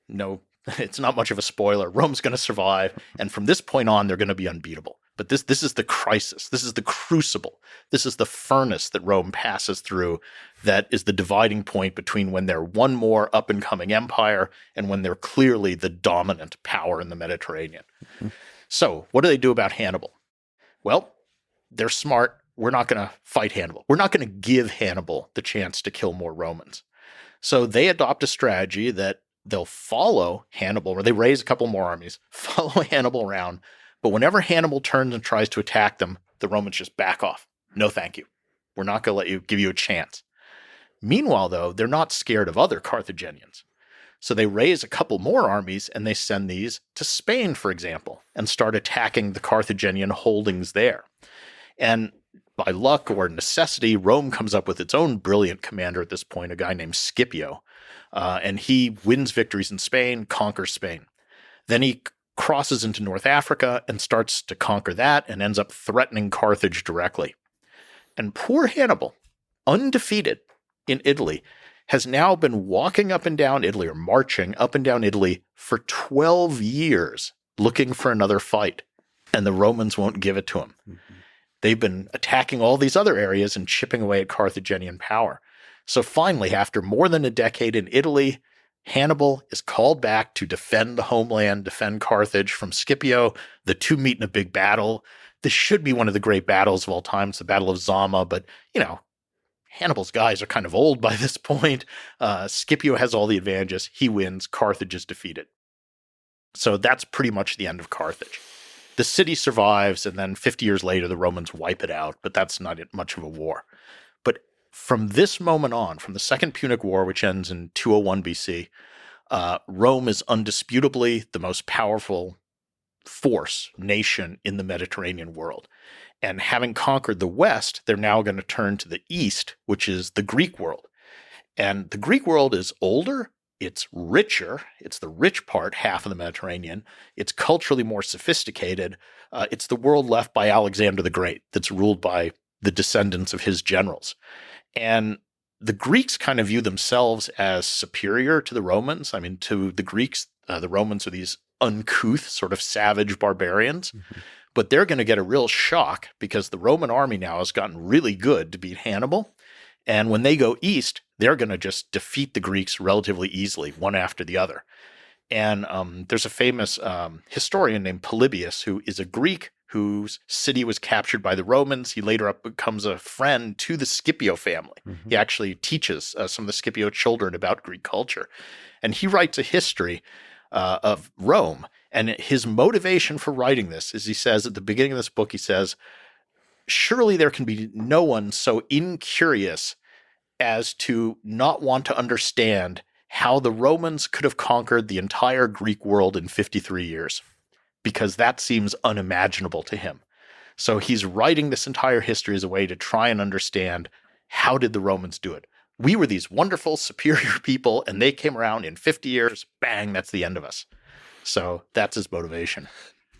no, it's not much of a spoiler. Rome's going to survive. And from this point on, they're going to be unbeatable. But this is the crisis. This is the crucible. This is the furnace that Rome passes through that is the dividing point between when they're one more up-and-coming empire and when they're clearly the dominant power in the Mediterranean. Mm-hmm. So what do they do about Hannibal? Well, they're smart. We're not going to fight Hannibal. We're not going to give Hannibal the chance to kill more Romans. So they adopt a strategy that they'll follow Hannibal, or they raise a couple more armies, follow Hannibal around. But whenever Hannibal turns and tries to attack them, the Romans just back off. No, thank you. We're not going to give you a chance. Meanwhile, though, they're not scared of other Carthaginians. So they raise a couple more armies and they send these to Spain, for example, and start attacking the Carthaginian holdings there. And by luck or necessity, Rome comes up with its own brilliant commander at this point, a guy named Scipio. And he wins victories in Spain, conquers Spain. Then he crosses into North Africa and starts to conquer that and ends up threatening Carthage directly. And poor Hannibal, undefeated in Italy, has now been walking up and down Italy, or marching up and down Italy, for 12 years looking for another fight. And the Romans won't give it to him. Mm-hmm. They've been attacking all these other areas and chipping away at Carthaginian power. So finally, after more than a decade in Italy, Hannibal is called back to defend the homeland, defend Carthage from Scipio. The two meet in a big battle. This should be one of the great battles of all time. It's the Battle of Zama, but, Hannibal's guys are kind of old by this point. Scipio has all the advantages. He wins. Carthage is defeated. So that's pretty much the end of Carthage. The city survives, and then 50 years later, the Romans wipe it out, but that's not much of a war. But from this moment on, from the Second Punic War, which ends in 201 BC, Rome is undisputably the most powerful nation in the Mediterranean world. And having conquered the West, they're now going to turn to the East, which is the Greek world. And the Greek world is older, it's richer, it's the rich part, half of the Mediterranean, it's culturally more sophisticated, it's the world left by Alexander the Great that's ruled by the descendants of his generals. And the Greeks kind of view themselves as superior to the Romans. I mean, to the Greeks, the Romans are these uncouth, sort of savage barbarians. Mm-hmm. But they're going to get a real shock because the Roman army now has gotten really good to beat Hannibal. And when they go east, they're going to just defeat the Greeks relatively easily, one after the other. And there's a famous historian named Polybius, who is a Greek whose city was captured by the Romans. He later becomes a friend to the Scipio family. Mm-hmm. He actually teaches some of the Scipio children about Greek culture. And he writes a history of Rome. And his motivation for writing this is, he says at the beginning of this book, he says, surely there can be no one so incurious as to not want to understand how the Romans could have conquered the entire Greek world in 53 years, because that seems unimaginable to him. So he's writing this entire history as a way to try and understand, how did the Romans do it? We were these wonderful, superior people, and they came around in 50 years, bang, that's the end of us. So that's his motivation.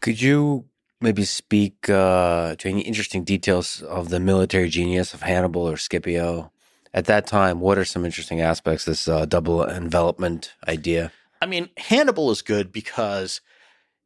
Could you maybe speak to any interesting details of the military genius of Hannibal or Scipio? At that time, what are some interesting aspects of this double envelopment idea? I mean, Hannibal is good because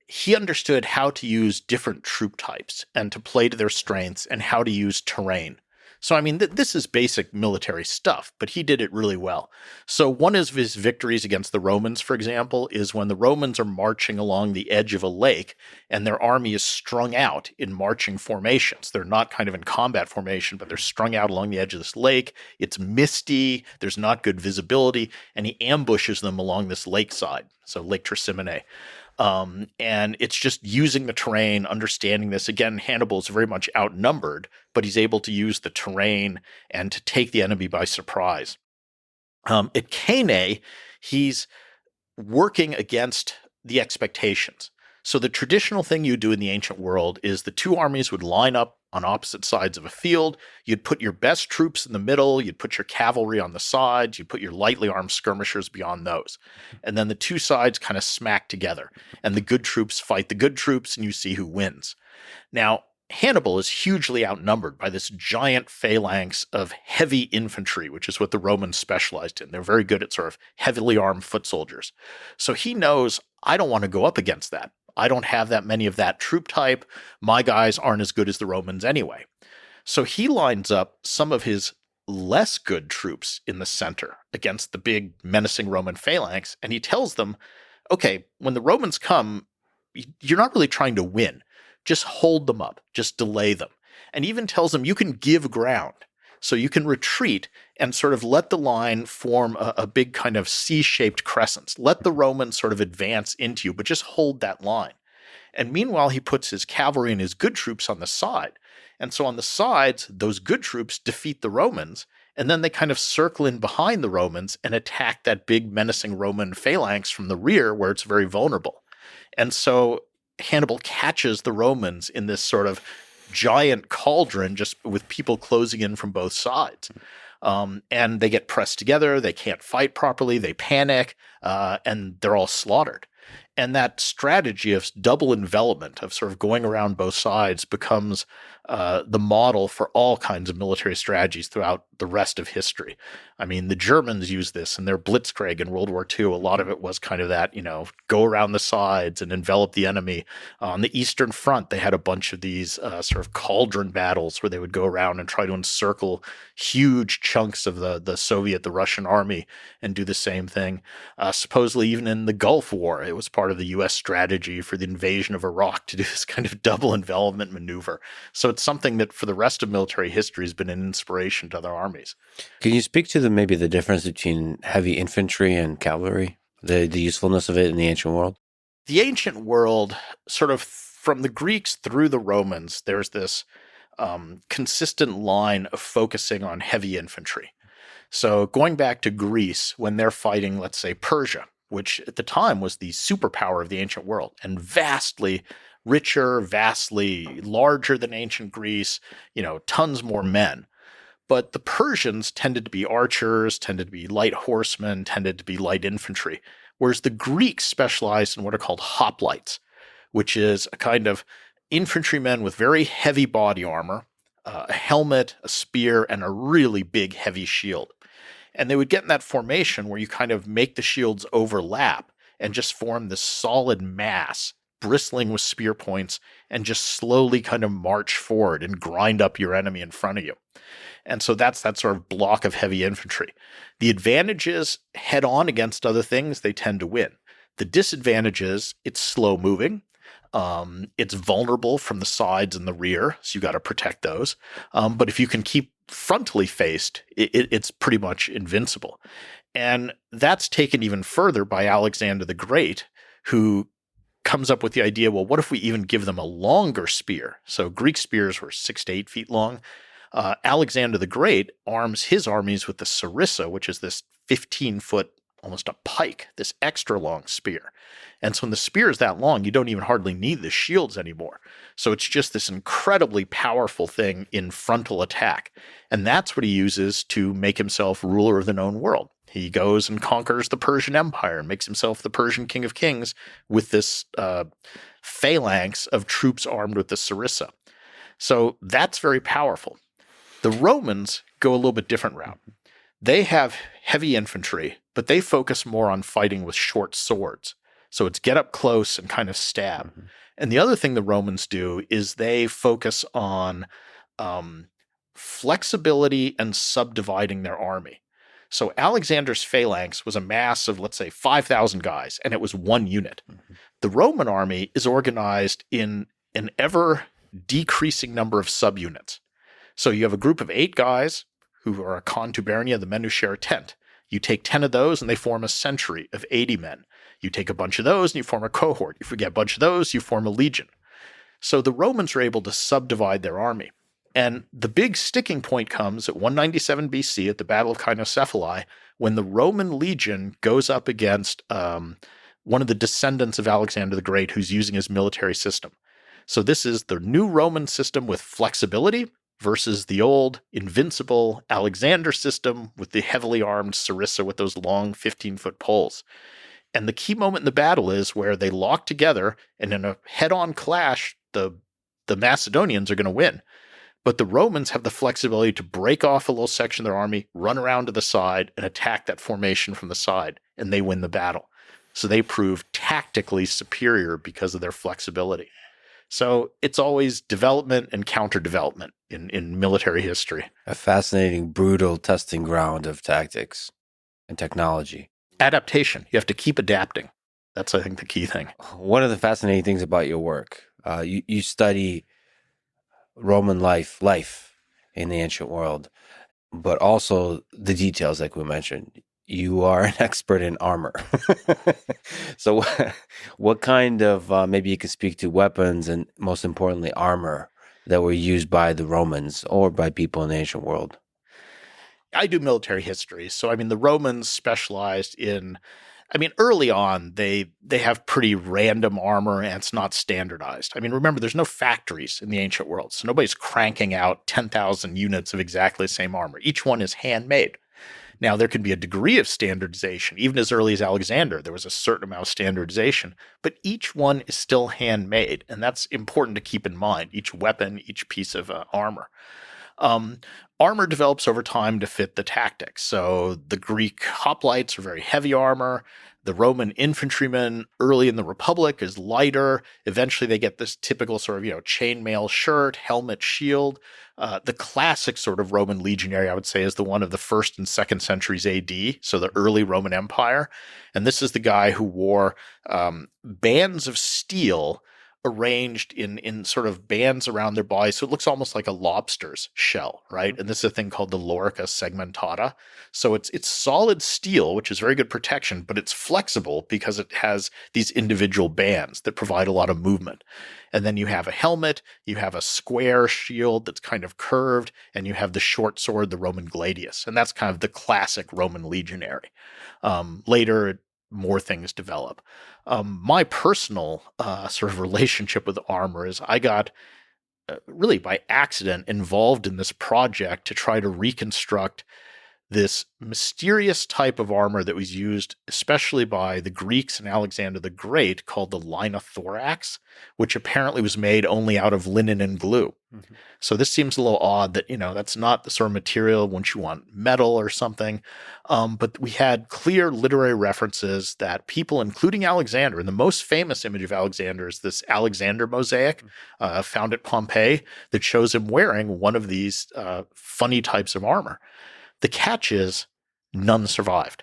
he understood how to use different troop types and to play to their strengths and how to use terrain. So, I mean, this is basic military stuff, but he did it really well. So one of his victories against the Romans, for example, is when the Romans are marching along the edge of a lake and their army is strung out in marching formations. They're not kind of in combat formation, but they're strung out along the edge of this lake. It's misty, there's not good visibility, and he ambushes them along this lakeside, so Lake Trasimene. And it's just using the terrain, understanding this. Again, Hannibal is very much outnumbered, but he's able to use the terrain and to take the enemy by surprise. At Cannae, he's working against the expectations. So the traditional thing you do in the ancient world is the two armies would line up on opposite sides of a field. You'd put your best troops in the middle. You'd put your cavalry on the sides. You'd put your lightly armed skirmishers beyond those. And then the two sides kind of smack together. And the good troops fight the good troops, and you see who wins. Now, Hannibal is hugely outnumbered by this giant phalanx of heavy infantry, which is what the Romans specialized in. They're very good at sort of heavily armed foot soldiers. So he knows, I don't want to go up against that. I don't have that many of that troop type. My guys aren't as good as the Romans anyway. So he lines up some of his less good troops in the center against the big menacing Roman phalanx, and he tells them, okay, when the Romans come, you're not really trying to win. Just hold them up. Just delay them. And even tells them you can give ground. So you can retreat and sort of let the line form a big kind of C-shaped crescent. Let the Romans sort of advance into you, but just hold that line. And meanwhile, he puts his cavalry and his good troops on the side. And so on the sides, those good troops defeat the Romans. And then they kind of circle in behind the Romans and attack that big menacing Roman phalanx from the rear where it's very vulnerable. And so Hannibal catches the Romans in this sort of giant cauldron just with people closing in from both sides. And they get pressed together. They can't fight properly. They panic, and they're all slaughtered. And that strategy of double envelopment, of sort of going around both sides, becomes the model for all kinds of military strategies throughout the rest of history. I mean, the Germans used this in their Blitzkrieg in World War II. A lot of it was kind of that, go around the sides and envelop the enemy. On the Eastern Front, they had a bunch of these sort of cauldron battles where they would go around and try to encircle huge chunks of the Russian army and do the same thing. Supposedly, even in the Gulf War, it was part of the U.S. strategy for the invasion of Iraq to do this kind of double envelopment maneuver. So it's something that for the rest of military history has been an inspiration to other armies. Can you speak to maybe the difference between heavy infantry and cavalry, the usefulness of it in the ancient world? The ancient world, sort of from the Greeks through the Romans, there's this consistent line of focusing on heavy infantry. So going back to Greece, when they're fighting, let's say, Persia, which at the time was the superpower of the ancient world and vastly richer, vastly larger than ancient Greece, tons more men. But the Persians tended to be archers, tended to be light horsemen, tended to be light infantry, whereas the Greeks specialized in what are called hoplites, which is a kind of infantrymen with very heavy body armor, a helmet, a spear, and a really big, heavy shield. And they would get in that formation where you kind of make the shields overlap and just form this solid mass bristling with spear points and just slowly kind of march forward and grind up your enemy in front of you. And so that's that sort of block of heavy infantry. The advantages head on against other things, they tend to win. The disadvantages, it's slow moving. It's vulnerable from the sides and the rear, so you got to protect those. But if you can keep frontally faced, it's pretty much invincible. And that's taken even further by Alexander the Great, who comes up with the idea, well, what if we even give them a longer spear? So Greek spears were 6 to 8 feet long. Alexander the Great arms his armies with the sarissa, which is this 15-foot, almost a pike, this extra long spear. And so when the spear is that long, you don't even hardly need the shields anymore. So it's just this incredibly powerful thing in frontal attack. And that's what he uses to make himself ruler of the known world. He goes and conquers the Persian Empire and makes himself the Persian King of Kings with this phalanx of troops armed with the sarissa. So that's very powerful. The Romans go a little bit different route. They have heavy infantry, but they focus more on fighting with short swords. So it's get up close and kind of stab. Mm-hmm. And the other thing the Romans do is they focus on flexibility and subdividing their army. So Alexander's phalanx was a mass of, let's say, 5,000 guys, and it was one unit. Mm-hmm. The Roman army is organized in an ever decreasing number of subunits. So you have a group of 8 guys who are a contubernia, the men who share a tent. You take 10 of those and they form a century of 80 men. You take a bunch of those and you form a cohort. If you get a bunch of those, you form a legion. So the Romans are able to subdivide their army. And the big sticking point comes at 197 BC at the Battle of Cynocephalae, when the Roman legion goes up against one of the descendants of Alexander the Great who's using his military system. So this is the new Roman system with flexibility versus the old invincible Alexander system with the heavily armed sarissa with those long 15-foot poles. And the key moment in the battle is where they lock together, and in a head-on clash, the Macedonians are going to win. But the Romans have the flexibility to break off a little section of their army, run around to the side, and attack that formation from the side, and they win the battle. So they prove tactically superior because of their flexibility. So it's always development and counter-development in military history. A fascinating, brutal testing ground of tactics and technology. Adaptation. You have to keep adapting. That's, I think, the key thing. One of the fascinating things about your work, you study Roman life in the ancient world, but also the details, like we mentioned. You are an expert in armor. So what kind of, maybe you could speak to weapons and most importantly, armor that were used by the Romans or by people in the ancient world? I do military history. So, I mean, the Romans specialized in, early on, they have pretty random armor and it's not standardized. I mean, remember, there's no factories in the ancient world. So nobody's cranking out 10,000 units of exactly the same armor. Each one is handmade. Now, there can be a degree of standardization. Even as early as Alexander, there was a certain amount of standardization, but each one is still handmade. And that's important to keep in mind, each weapon, each piece of armor. Armor develops over time to fit the tactics. So the Greek hoplites are very heavy armor. The Roman infantrymen early in the Republic is lighter. Eventually they get this typical sort of, chainmail shirt, helmet, shield. The classic sort of Roman legionary, I would say, is the one of the 1st and 2nd centuries AD, so the early Roman Empire. And this is the guy who wore bands of steel arranged in sort of bands around their body. So it looks almost like a lobster's shell, right? And this is a thing called the lorica segmentata. So it's solid steel, which is very good protection, but it's flexible because it has these individual bands that provide a lot of movement. And then you have a helmet, you have a square shield that's kind of curved, and you have the short sword, the Roman gladius. And that's kind of the classic Roman legionary. Later, more things develop. My personal sort of relationship with armor is I got really by accident involved in this project to try to reconstruct this mysterious type of armor that was used especially by the Greeks and Alexander the Great called the linothorax, which apparently was made only out of linen and glue. Mm-hmm. So this seems a little odd that, that's not the sort of material once you want metal or something. But we had clear literary references that people, including Alexander, and the most famous image of Alexander is this Alexander mosaic found at Pompeii that shows him wearing one of these funny types of armor. The catch is none survived.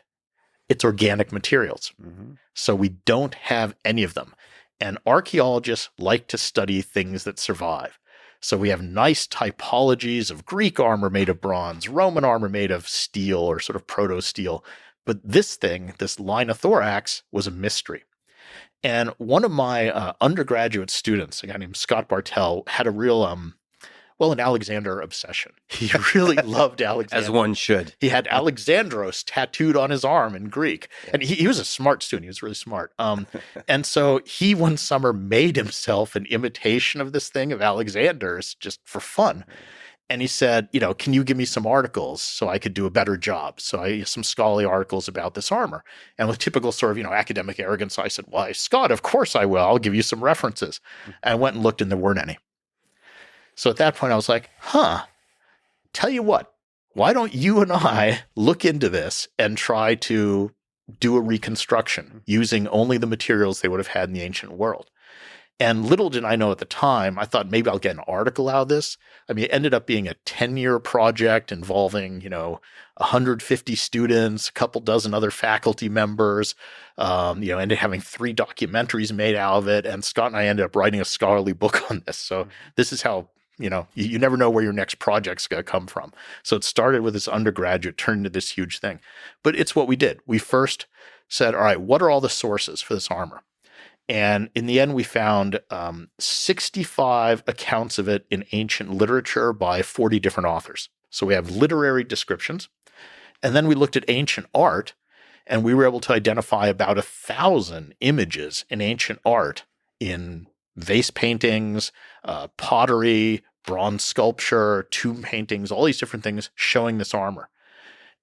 It's organic materials. Mm-hmm. So we don't have any of them. And archaeologists like to study things that survive. So we have nice typologies of Greek armor made of bronze, Roman armor made of steel or sort of proto-steel. But this thing, this linothorax, was a mystery. And one of my undergraduate students, a guy named Scott Bartell, had a real an Alexander obsession. He really loved Alexander. As one should. He had Alexandros tattooed on his arm in Greek. And he was a smart student. He was really smart. And so he one summer made himself an imitation of this thing of Alexander's just for fun. And he said, can you give me some articles so I could do a better job? So I some scholarly articles about this armor. And with typical sort of, academic arrogance, I said, why, Scott, of course I will. I'll give you some references. And I went and looked and there weren't any. So at that point, I was like, tell you what, why don't you and I look into this and try to do a reconstruction using only the materials they would have had in the ancient world? And little did I know at the time, I thought maybe I'll get an article out of this. It ended up being a 10-year project involving, 150 students, a couple dozen other faculty members, ended up having 3 documentaries made out of it. And Scott and I ended up writing a scholarly book on this. So this is how, you never know where your next project's going to come from. So it started with this undergraduate, turned into this huge thing. But it's what we did. We first said, all right, what are all the sources for this armor? And in the end, we found 65 accounts of it in ancient literature by 40 different authors. So we have literary descriptions. And then we looked at ancient art, and we were able to identify about 1,000 images in ancient art in vase paintings, pottery, bronze sculpture, tomb paintings, all these different things showing this armor.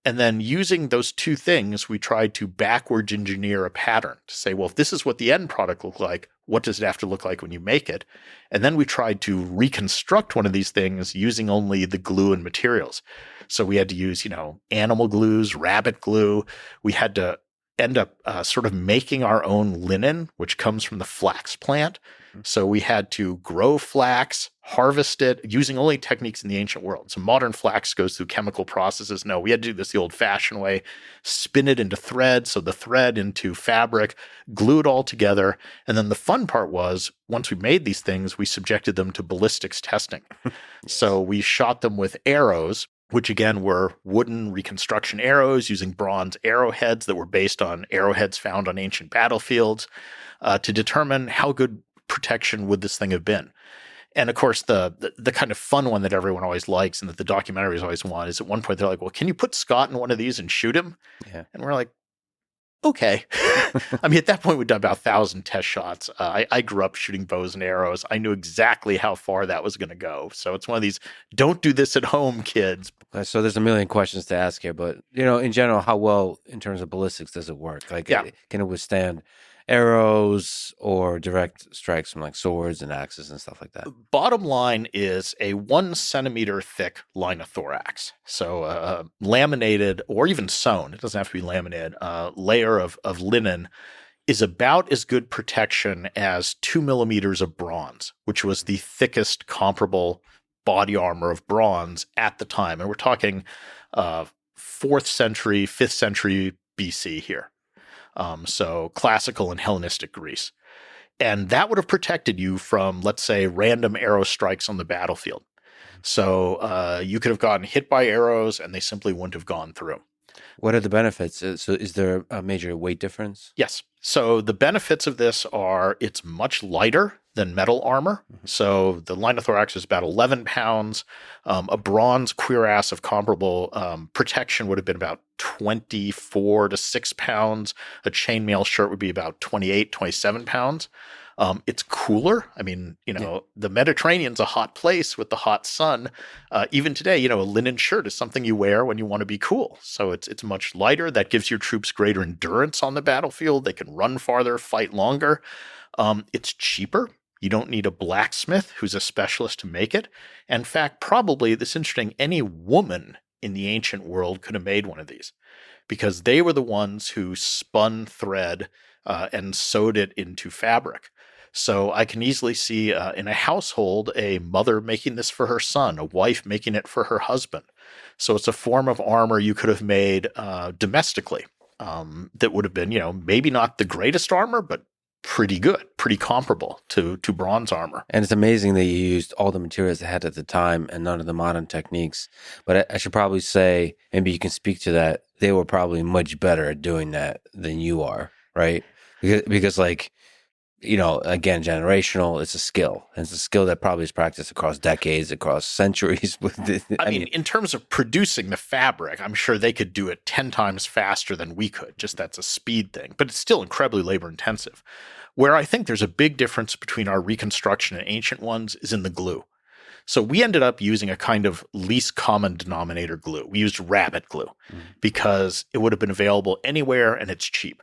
And then using those 2 things, we tried to backwards engineer a pattern to say, well, if this is what the end product looked like, what does it have to look like when you make it? And then we tried to reconstruct one of these things using only the glue and materials. So we had to use, animal glues, rabbit glue. We had to end up sort of making our own linen, which comes from the flax plant. So we had to grow flax, harvest it using only techniques in the ancient world. So modern flax goes through chemical processes. No, we had to do this the old-fashioned way, spin it into thread, so the thread into fabric, glue it all together. And then the fun part was, once we made these things, we subjected them to ballistics testing. Yes. So we shot them with arrows, which again were wooden reconstruction arrows using bronze arrowheads that were based on arrowheads found on ancient battlefields to determine how good protection would this thing have been. And of course, the kind of fun one that everyone always likes and that the documentaries always want is at one point they're like, well, can you put Scott in one of these and shoot him? Yeah. And we're like, okay. I mean, at that point, we'd done about 1,000 test shots. I grew up shooting bows and arrows. I knew exactly how far that was going to go. So it's one of these, don't do this at home, kids. So there's a million questions to ask here, but in general, how well in terms of ballistics does it work? Like, can it withstand arrows or direct strikes from like swords and axes and stuff like that? Bottom line is a 1 centimeter thick linothorax. So laminated or even sewn, it doesn't have to be laminated, layer of linen is about as good protection as 2 millimeters of bronze, which was the thickest comparable body armor of bronze at the time. And we're talking 4th century, 5th century BC here. So classical and Hellenistic Greece. And that would have protected you from, let's say, random arrow strikes on the battlefield. So you could have gotten hit by arrows and they simply wouldn't have gone through. What are the benefits? So is there a major weight difference? Yes. So the benefits of this are it's much lighter than metal armor. Mm-hmm. So the linothorax is about 11 pounds. A bronze cuirass of comparable protection would have been about 24 to 6 pounds. A chainmail shirt would be about 28, 27 pounds. It's cooler. I mean, the Mediterranean's a hot place with the hot sun. Even today, a linen shirt is something you wear when you want to be cool. So it's much lighter. That gives your troops greater endurance on the battlefield. They can run farther, fight longer. It's cheaper. You don't need a blacksmith who's a specialist to make it. In fact, probably, this is interesting, any woman in the ancient world could have made one of these because they were the ones who spun thread and sewed it into fabric. So I can easily see in a household, a mother making this for her son, a wife making it for her husband. So it's a form of armor you could have made domestically that would have been, maybe not the greatest armor, but pretty good, pretty comparable to bronze armor. And it's amazing that you used all the materials they had at the time and none of the modern techniques. But I should probably say, maybe you can speak to that, they were probably much better at doing that than you are, right? Because again, generational, it's a skill. And it's a skill that probably is practiced across decades, across centuries. I mean, in terms of producing the fabric, I'm sure they could do it 10 times faster than we could. Just that's a speed thing. But it's still incredibly labor intensive. Where I think there's a big difference between our reconstruction and ancient ones is in the glue. So we ended up using a kind of least common denominator glue. We used rabbit glue because it would have been available anywhere and it's cheap.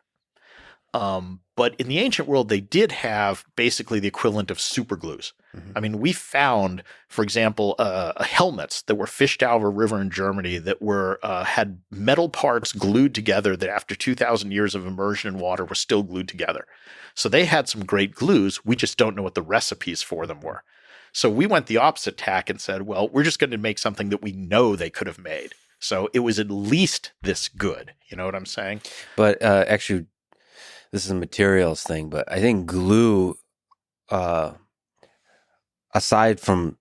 But in the ancient world, they did have basically the equivalent of super glues. Mm-hmm. I mean, we found, for example, helmets that were fished out of a river in Germany that were had metal parts glued together that after 2,000 years of immersion in water were still glued together. So they had some great glues. We just don't know what the recipes for them were. So we went the opposite tack and said, well, we're just going to make something that we know they could have made. So it was at least this good. You know what I'm saying? But actually, this is a materials thing, but I think glue, aside from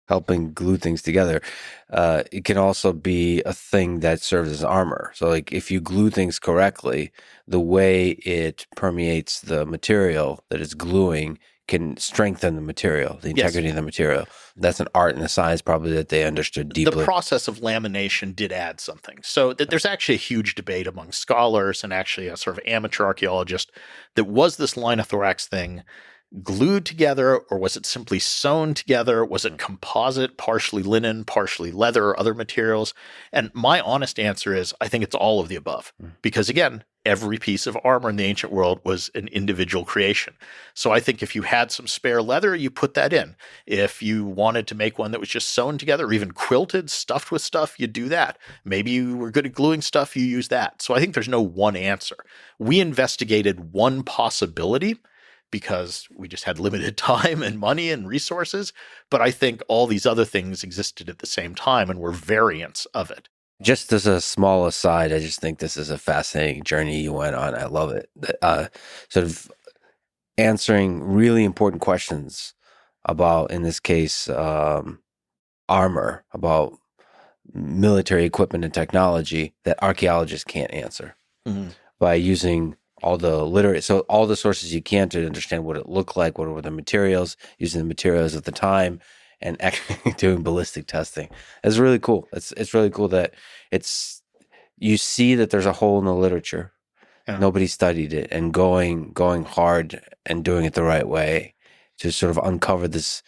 helping glue things together, it can also be a thing that serves as armor. So like if you glue things correctly, the way it permeates the material that it's gluing can strengthen the material, the integrity of the material. That's an art and a science probably that they understood deeply. The process of lamination did add something. So there's actually a huge debate among scholars and actually a sort of amateur archaeologist that was this linothorax thing glued together or was it simply sewn together? Was it composite, partially linen, partially leather or other materials? And my honest answer is I think it's all of the above. Because again, every piece of armor in the ancient world was an individual creation. So I think if you had some spare leather, you put that in. If you wanted to make one that was just sewn together or even quilted, stuffed with stuff, you do that. Maybe you were good at gluing stuff, you use that. So I think there's no one answer. We investigated one possibility because we just had limited time and money and resources. But I think all these other things existed at the same time and were variants of it. Just as a small aside, I just think this is a fascinating journey you went on. I love it. Sort of answering really important questions about, in this case, armor, about military equipment and technology that archaeologists can't answer by using all the literate, so all the sources you can to understand what it looked like, what were the materials, using the materials at the time, and actually doing ballistic testing. It's really cool. It's really cool that you see that there's a hole in the literature. Yeah. Nobody studied it, and going hard and doing it the right way to sort of uncover this.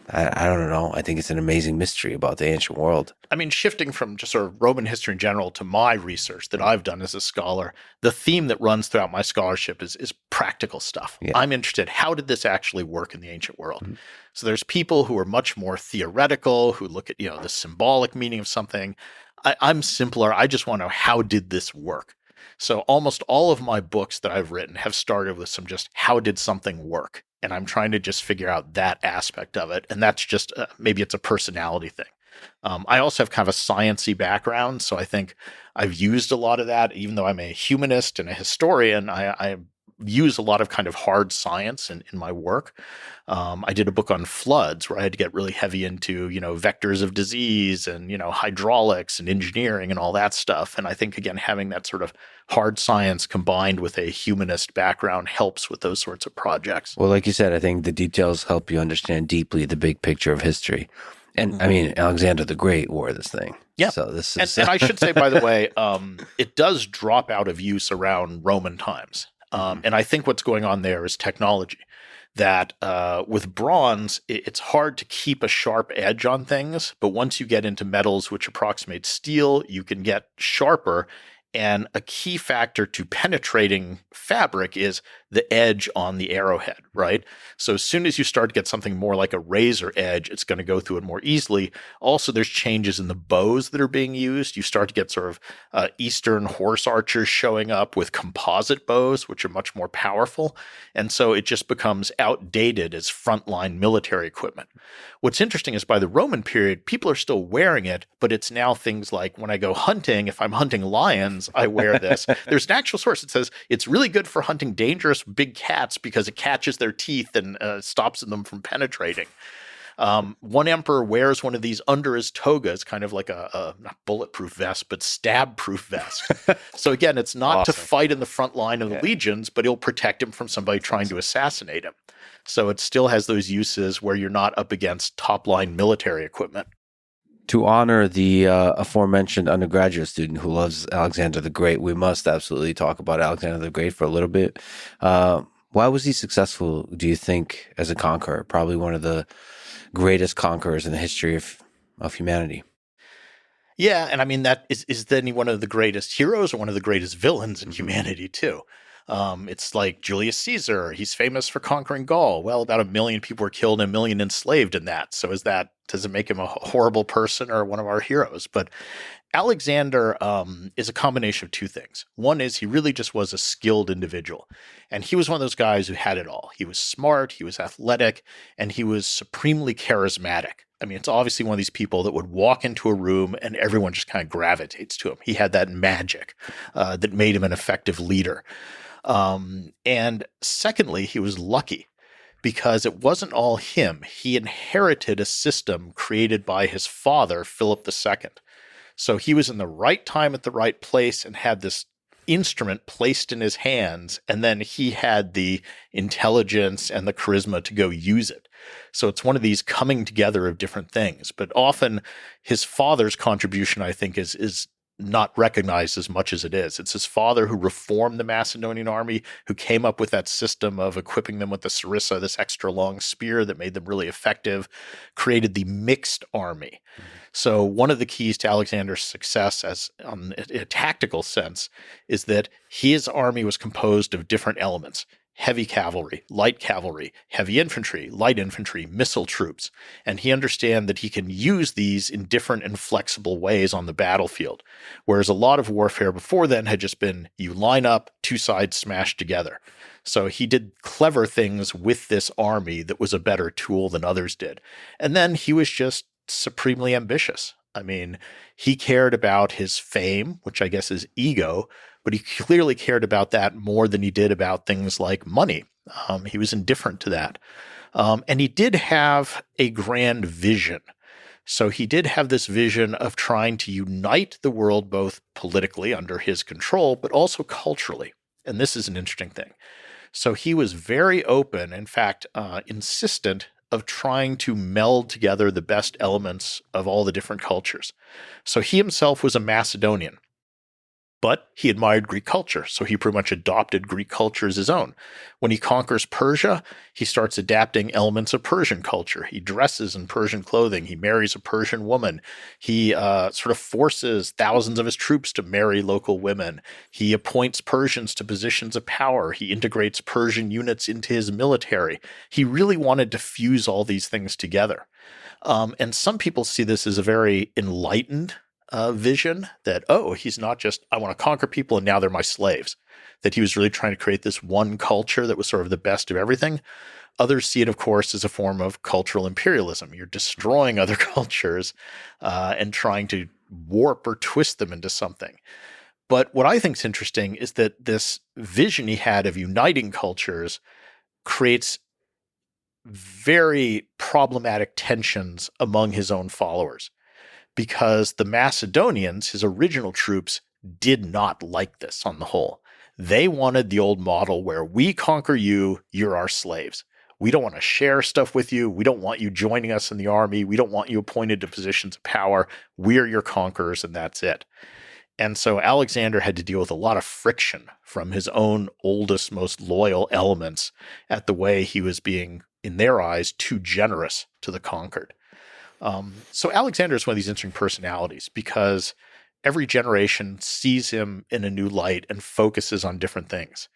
I don't know. I think it's an amazing mystery about the ancient world. I mean, shifting from just sort of Roman history in general to my research that I've done as a scholar, the theme that runs throughout my scholarship is practical stuff. Yeah. I'm interested, how did this actually work in the ancient world? Mm-hmm. So there's people who are much more theoretical, who look at, the symbolic meaning of something. I'm simpler. I just want to know, how did this work? So almost all of my books that I've written have started with some just, how did something work? And I'm trying to just figure out that aspect of it. And that's just, maybe it's a personality thing. I also have kind of a sciencey background. So I think I've used a lot of that, even though I'm a humanist and a historian, I use a lot of kind of hard science in my work. I did a book on floods where I had to get really heavy into, vectors of disease and, hydraulics and engineering and all that stuff. And I think, again, having that sort of hard science combined with a humanist background helps with those sorts of projects. Well, like you said, I think the details help you understand deeply the big picture of history. And I mean, Alexander the Great wore this thing. Yeah. So this is, and I should say, by the way, it does drop out of use around Roman times. And I think what's going on there is technology. That with bronze, it's hard to keep a sharp edge on things. But once you get into metals which approximate steel, you can get sharper. And a key factor to penetrating fabric is the edge on the arrowhead, right? So as soon as you start to get something more like a razor edge, it's going to go through it more easily. Also, there's changes in the bows that are being used. You start to get sort of Eastern horse archers showing up with composite bows, which are much more powerful. And so it just becomes outdated as frontline military equipment. What's interesting is by the Roman period, people are still wearing it, but it's now things like when I go hunting, if I'm hunting lions, I wear this. There's an actual source that says it's really good for hunting dangerous big cats because it catches their teeth and stops them from penetrating. One emperor wears one of these under his toga. It's kind of like a not bulletproof vest, but stab-proof vest. So again, it's not to fight in the front line of the legions, but it'll protect him from somebody trying to assassinate him. So it still has those uses where you're not up against top-line military equipment. To honor the aforementioned undergraduate student who loves Alexander the Great, we must absolutely talk about Alexander the Great for a little bit. Why was he successful, do you think, as a conqueror? Probably one of the greatest conquerors in the history of humanity. Yeah, and I mean, that is then one of the greatest heroes or one of the greatest villains in humanity, too. It's like Julius Caesar. He's famous for conquering Gaul. Well, about 1 million people were killed and 1 million enslaved in that. So does it make him a horrible person or one of our heroes? But Alexander is a combination of two things. One is he really just was a skilled individual. And he was one of those guys who had it all. He was smart, he was athletic, and he was supremely charismatic. I mean, it's obviously one of these people that would walk into a room and everyone just kind of gravitates to him. He had that magic that made him an effective leader. And secondly, he was lucky because it wasn't all him. He inherited a system created by his father, Philip II. So he was in the right time at the right place and had this instrument placed in his hands, and then he had the intelligence and the charisma to go use it. So it's one of these coming together of different things. But often his father's contribution, I think, is not recognized as much as it is. It's his father who reformed the Macedonian army, who came up with that system of equipping them with the sarissa, this extra long spear that made them really effective, created the mixed army. So one of the keys to Alexander's success as in a tactical sense is that his army was composed of different elements: heavy cavalry, heavy infantry, light infantry, missile troops. And he understands that he can use these in different and flexible ways on the battlefield. Whereas a lot of warfare before then had just been, you line up, two sides smashed together. So he did clever things with this army that was a better tool than others did. And then he was just supremely ambitious. I mean, he cared about his fame, which I guess is ego, but he clearly cared about that more than he did about things like money. He was indifferent to that. And he did have a grand vision. So he did have this vision of trying to unite the world both politically under his control, but also culturally. And this is an interesting thing. So he was very open, in fact, insistent of trying to meld together the best elements of all the different cultures. So he himself was a Macedonian, but he admired Greek culture, so he pretty much adopted Greek culture as his own. When he conquers Persia, he starts adapting elements of Persian culture. He dresses in Persian clothing. He marries a Persian woman. He sort of forces thousands of his troops to marry local women. He appoints Persians to positions of power. He integrates Persian units into his military. He really wanted to fuse all these things together. And some people see this as a very enlightened vision that, oh, he's not just, I want to conquer people and now they're my slaves. That he was really trying to create this one culture that was sort of the best of everything. Others see it, of course, as a form of cultural imperialism. You're destroying other cultures and trying to warp or twist them into something. But what I think is interesting is that this vision he had of uniting cultures creates very problematic tensions among his own followers. Because the Macedonians, his original troops, did not like this on the whole. They wanted the old model where we conquer you, you're our slaves. We don't want to share stuff with you. We don't want you joining us in the army. We don't want you appointed to positions of power. We're your conquerors, and that's it. And so Alexander had to deal with a lot of friction from his own oldest, most loyal elements at the way he was being, in their eyes, too generous to the conquered. So Alexander is one of these interesting personalities because every generation sees him in a new light and focuses on different things.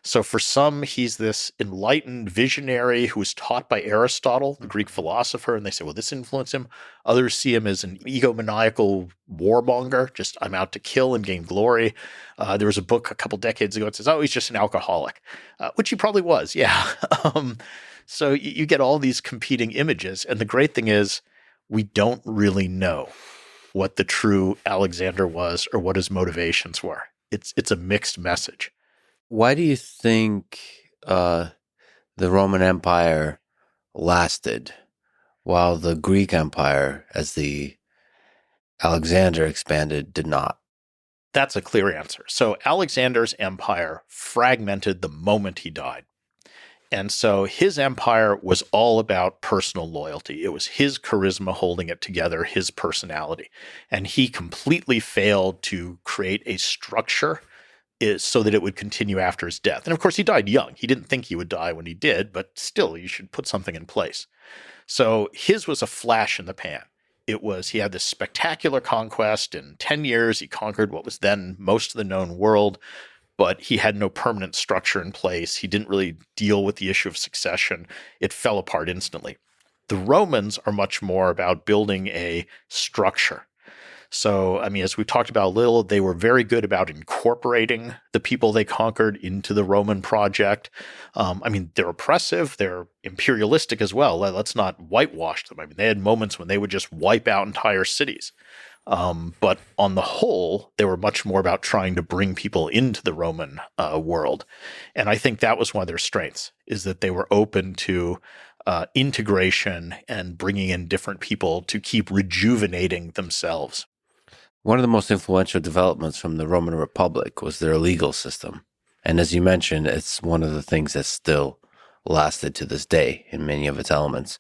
So for some, he's this enlightened visionary who was taught by Aristotle, the Greek philosopher, and they say, well, this influenced him. Others see him as an egomaniacal warmonger, just I'm out to kill and gain glory. There was a book a couple decades ago that says, oh, he's just an alcoholic, which he probably was, yeah. So you get all these competing images. And the great thing is, we don't really know what the true Alexander was or what his motivations were. It's a mixed message. Why do you think the Roman Empire lasted while the Greek Empire, as the Alexander expanded, did not? That's a clear answer. So Alexander's empire fragmented the moment he died. And so his empire was all about personal loyalty. It was his charisma holding it together, his personality. And he completely failed to create a structure so that it would continue after his death. And of course, he died young. He didn't think he would die when he did, but still, you should put something in place. So his was a flash in the pan. He had this spectacular conquest. In 10 years, he conquered what was then most of the known world. But he had no permanent structure in place. He didn't really deal with the issue of succession. It fell apart instantly. The Romans are much more about building a structure. So, I mean, as we talked about a little, they were very good about incorporating the people they conquered into the Roman project. I mean, they're oppressive. They're imperialistic as well. Let's not whitewash them. I mean, they had moments when they would just wipe out entire cities. But on the whole, they were much more about trying to bring people into the Roman world. And I think that was one of their strengths, is that they were open to integration and bringing in different people to keep rejuvenating themselves. One of the most influential developments from the Roman Republic was their legal system. And as you mentioned, it's one of the things that still lasted to this day in many of its elements.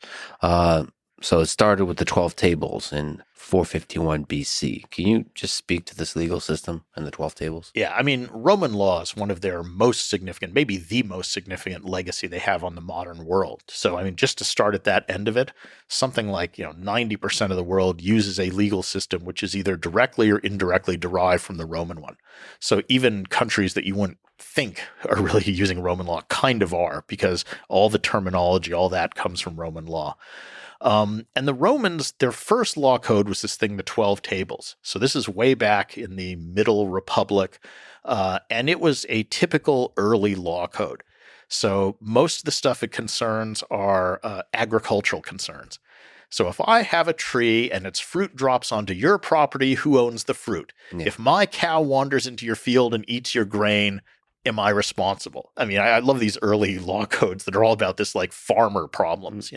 So it started with the 12 tables in 451 BC. Can you just speak to this legal system and the 12 tables? Yeah, I mean, Roman law is one of their most significant, maybe the most significant legacy they have on the modern world. So, I mean, just to start at that end of it, something like, 90% of the world uses a legal system which is either directly or indirectly derived from the Roman one. So even countries that you wouldn't think are really using Roman law kind of are, because all the terminology, all that comes from Roman law. And the Romans, their first law code was this thing, the 12 tables. So this is way back in the Middle Republic, and it was a typical early law code. So most of the stuff it concerns are agricultural concerns. So if I have a tree and its fruit drops onto your property, who owns the fruit? Yeah. If my cow wanders into your field and eats your grain, am I responsible? I mean, I love these early law codes that are all about this like farmer problems,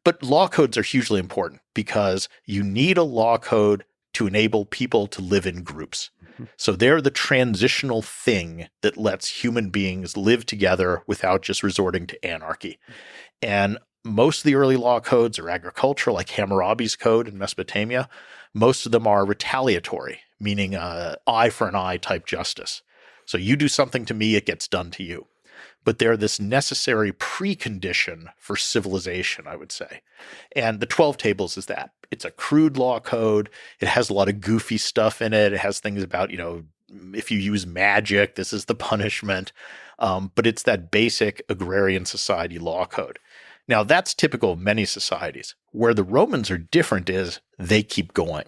But law codes are hugely important because you need a law code to enable people to live in groups. So they're the transitional thing that lets human beings live together without just resorting to anarchy. And most of the early law codes are agricultural, like Hammurabi's code in Mesopotamia. Most of them are retaliatory, meaning eye for an eye type justice. So you do something to me, it gets done to you. But they're this necessary precondition for civilization, I would say. And the 12 Tables is that. It's a crude law code. It has a lot of goofy stuff in it. It has things about, if you use magic, this is the punishment. But it's that basic agrarian society law code. Now, that's typical of many societies. Where the Romans are different is they keep going.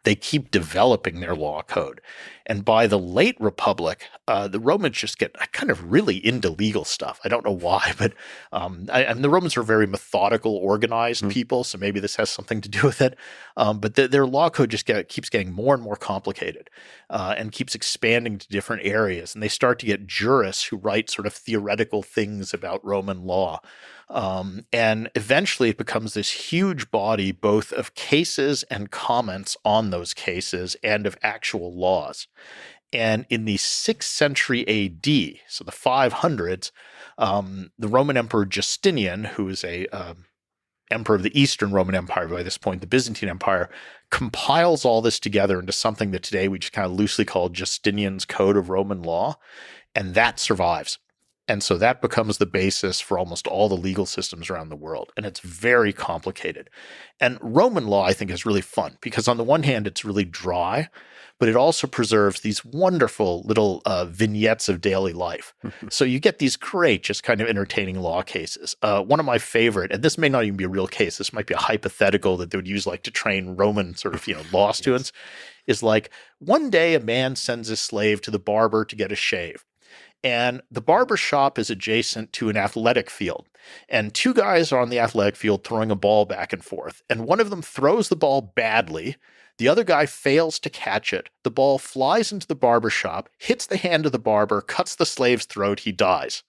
They keep developing their law code. And by the late Republic, the Romans just get kind of really into legal stuff. I don't know why, but the Romans are very methodical, organized people, so maybe this has something to do with it. But their law code just keeps getting more and more complicated and keeps expanding to different areas. And they start to get jurists who write sort of theoretical things about Roman law. And eventually it becomes this huge body both of cases and comments on those cases and of actual laws. And in the 6th century AD, so the 500s, the Roman Emperor Justinian, who is a emperor of the Eastern Roman Empire, by this point, the Byzantine Empire, compiles all this together into something that today we just kind of loosely call Justinian's Code of Roman Law, and that survives. And so that becomes the basis for almost all the legal systems around the world. And it's very complicated. And Roman law, I think, is really fun because on the one hand, it's really dry, but it also preserves these wonderful little vignettes of daily life. So you get these great, just kind of entertaining law cases. One of my favorite, and this may not even be a real case, this might be a hypothetical that they would use like to train Roman sort of, law students, is like one day a man sends his slave to the barber to get a shave. And the barber shop is adjacent to an athletic field. And two guys are on the athletic field throwing a ball back and forth. And one of them throws the ball badly. The other guy fails to catch it. The ball flies into the barber shop, hits the hand of the barber, cuts the slave's throat. He dies.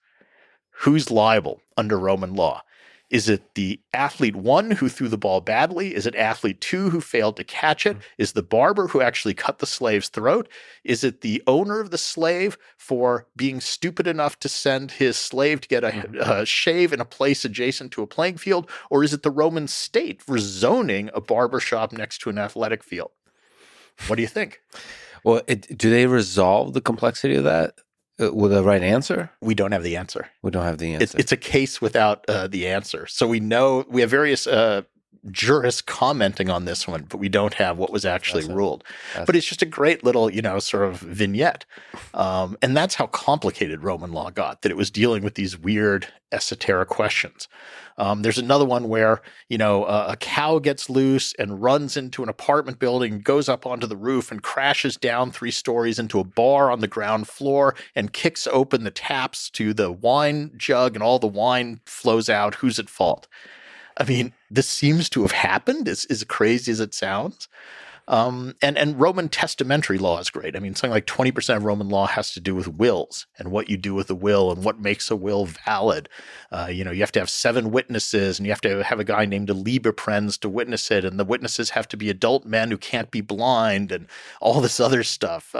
Who's liable under Roman law? Is it the athlete 1 who threw the ball badly? Is it athlete 2 who failed to catch it? Is the barber who actually cut the slave's throat? Is it the owner of the slave for being stupid enough to send his slave to get a shave in a place adjacent to a playing field? Or is it the Roman state for zoning a barber shop next to an athletic field? What do you think? Well, do they resolve the complexity of that with a right answer? We don't have the answer. We don't have the answer. It's a case without the answer. So we have various jurists commenting on this one, but we don't have what was actually ruled. But it's just a great little, sort of vignette. And that's how complicated Roman law got, that it was dealing with these weird esoteric questions. There's another one where, a cow gets loose and runs into an apartment building, goes up onto the roof and crashes down 3 stories into a bar on the ground floor and kicks open the taps to the wine jug and all the wine flows out. Who's at fault? I mean, this seems to have happened, as crazy as it sounds. And Roman testamentary law is great. I mean, something like 20% of Roman law has to do with wills and what you do with a will and what makes a will valid. You have to have 7 witnesses and you have to have a guy named a Liebeprens to witness it. And the witnesses have to be adult men who can't be blind and all this other stuff.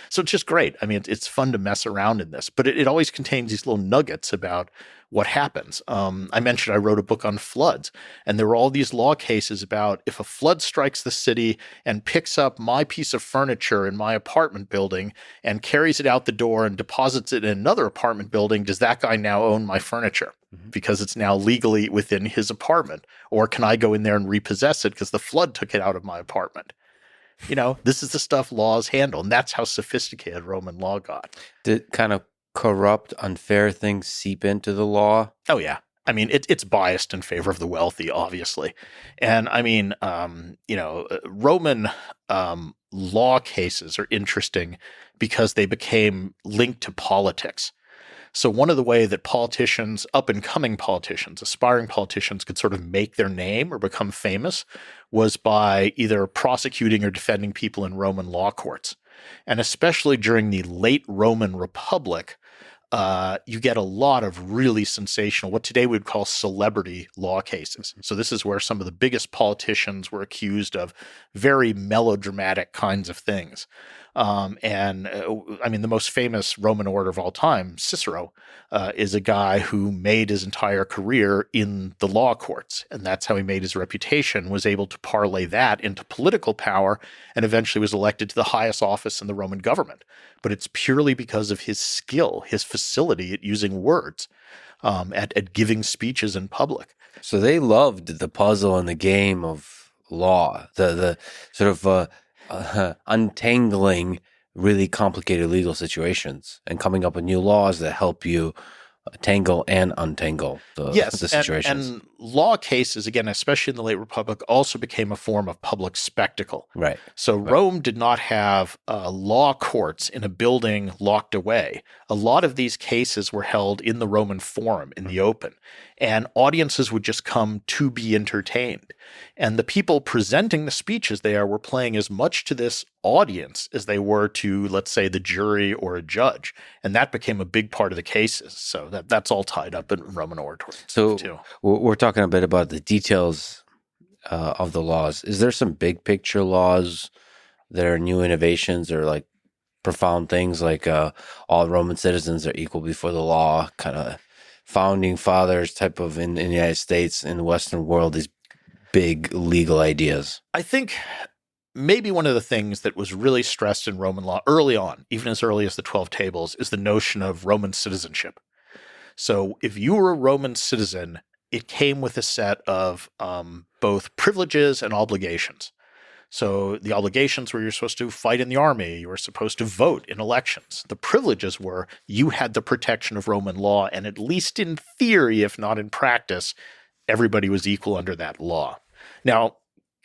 So it's just great. I mean, it's fun to mess around in this, but it always contains these little nuggets about what happens. I mentioned I wrote a book on floods, and there were all these law cases about if a flood strikes the city and picks up my piece of furniture in my apartment building and carries it out the door and deposits it in another apartment building, does that guy now own my furniture because it's now legally within his apartment? Or can I go in there and repossess it because the flood took it out of my apartment? This is the stuff laws handle, and that's how sophisticated Roman law got. Did kind of corrupt, unfair things seep into the law? Oh, yeah. I mean, it's biased in favor of the wealthy, obviously. And I mean, Roman law cases are interesting because they became linked to politics. So one of the ways that politicians, up-and-coming politicians, aspiring politicians could sort of make their name or become famous was by either prosecuting or defending people in Roman law courts. And especially during the late Roman Republic, you get a lot of really sensational, what today we would call celebrity law cases. So this is where some of the biggest politicians were accused of very melodramatic kinds of things. I mean, the most famous Roman orator of all time, Cicero, is a guy who made his entire career in the law courts. And that's how he made his reputation, was able to parlay that into political power, and eventually was elected to the highest office in the Roman government. But it's purely because of his skill, his facility at using words, at giving speeches in public. So they loved the puzzle and the game of law, the sort of untangling really complicated legal situations and coming up with new laws that help you tangle and untangle the situations. And law cases, again, especially in the late Republic, also became a form of public spectacle. Right. So Rome did not have law courts in a building locked away. A lot of these cases were held in the Roman Forum, in the open, and audiences would just come to be entertained. And the people presenting the speeches there were playing as much to this audience as they were to, let's say, the jury or a judge. And that became a big part of the cases. So that's all tied up in Roman oratory. So too. We're talking a bit about the details of the laws. Is there some big picture laws that are new innovations or like profound things like all Roman citizens are equal before the law, kind of founding fathers type of in the United States, in the Western world, these big legal ideas? I think maybe one of the things that was really stressed in Roman law early on, even as early as the 12 Tables, is the notion of Roman citizenship. So if you were a Roman citizen, it came with a set of both privileges and obligations. So the obligations were you're supposed to fight in the army, you were supposed to vote in elections. The privileges were you had the protection of Roman law, and at least in theory, if not in practice, everybody was equal under that law. Now,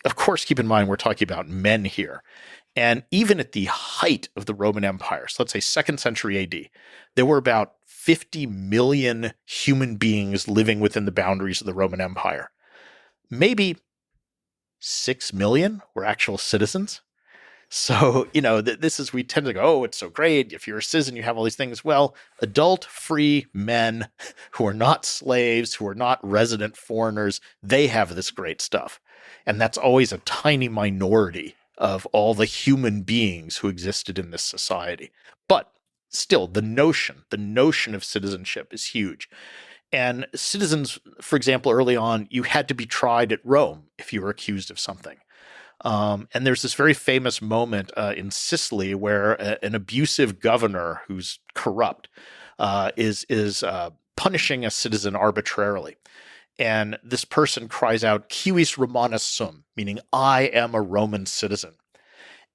of course, keep in mind we're talking about men here. And even at the height of the Roman Empire, so let's say 2nd century AD, there were about 50 million human beings living within the boundaries of the Roman Empire. Maybe 6 million were actual citizens. So, this is, we tend to go, oh, it's so great. If you're a citizen, you have all these things. Well, adult free men who are not slaves, who are not resident foreigners, they have this great stuff. And that's always a tiny minority of all the human beings who existed in this society. But still, the notion of citizenship is huge. And citizens, for example, early on, you had to be tried at Rome if you were accused of something. And there's this very famous moment in Sicily where an abusive governor who's corrupt is punishing a citizen arbitrarily. And this person cries out, "Civis Romanus sum," meaning I am a Roman citizen.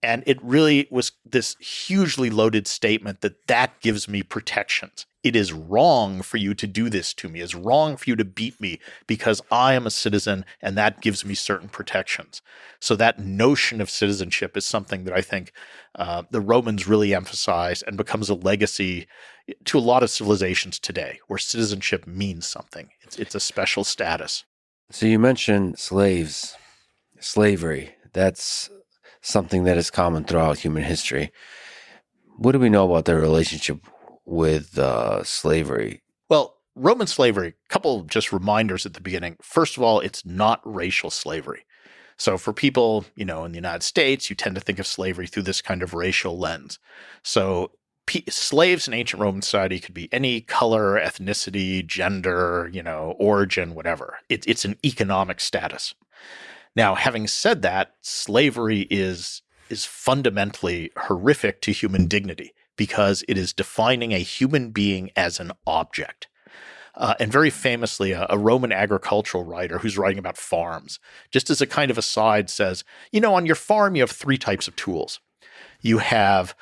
And it really was this hugely loaded statement that gives me protections. It is wrong for you to do this to me. It's wrong for you to beat me because I am a citizen, and that gives me certain protections. So that notion of citizenship is something that I think the Romans really emphasized and becomes a legacy to a lot of civilizations today, where citizenship means something. It's a special status. So you mentioned slavery. That's something that is common throughout human history. What do we know about their relationship with slavery? Well, Roman slavery, a couple just reminders at the beginning. First of all, it's not racial slavery. So for people, in the United States, you tend to think of slavery through this kind of racial lens. So slaves in ancient Roman society could be any color, ethnicity, gender, origin, whatever. It's an economic status. Now, having said that, slavery is fundamentally horrific to human dignity because it is defining a human being as an object. And very famously, a Roman agricultural writer who's writing about farms, just as a kind of aside, says, on your farm, you have 3 types of tools. You have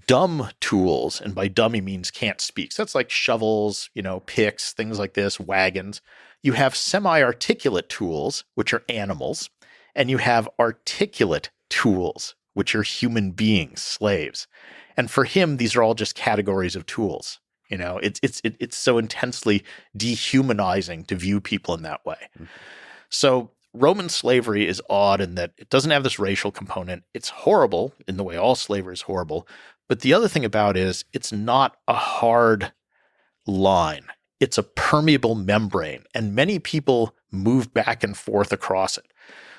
dumb tools, and by dumb he means can't speak. So that's like shovels, picks, things like this, wagons. You have semi-articulate tools, which are animals, and you have articulate tools, which are human beings, slaves. And for him, these are all just categories of tools. It's so intensely dehumanizing to view people in that way. Mm-hmm. So Roman slavery is odd in that it doesn't have this racial component. It's horrible in the way all slavery is horrible. But the other thing about it is it's not a hard line. It's a permeable membrane, and many people move back and forth across it.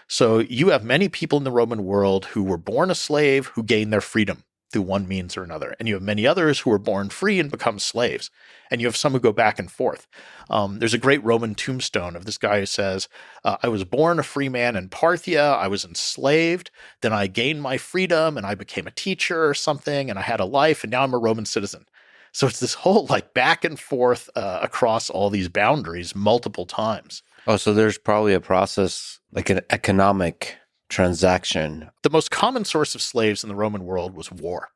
So you have many people in the Roman world who were born a slave who gained their freedom. through one means or another. And you have many others who are born free and become slaves. And you have some who go back and forth. There's a great Roman tombstone of this guy who says, I was born a free man in Parthia. I was enslaved. Then I gained my freedom and I became a teacher or something. And I had a life. And now I'm a Roman citizen. So it's this whole like back and forth across all these boundaries multiple times. Oh, so there's probably a process, like an economic transaction. The most common source of slaves in the Roman world was war.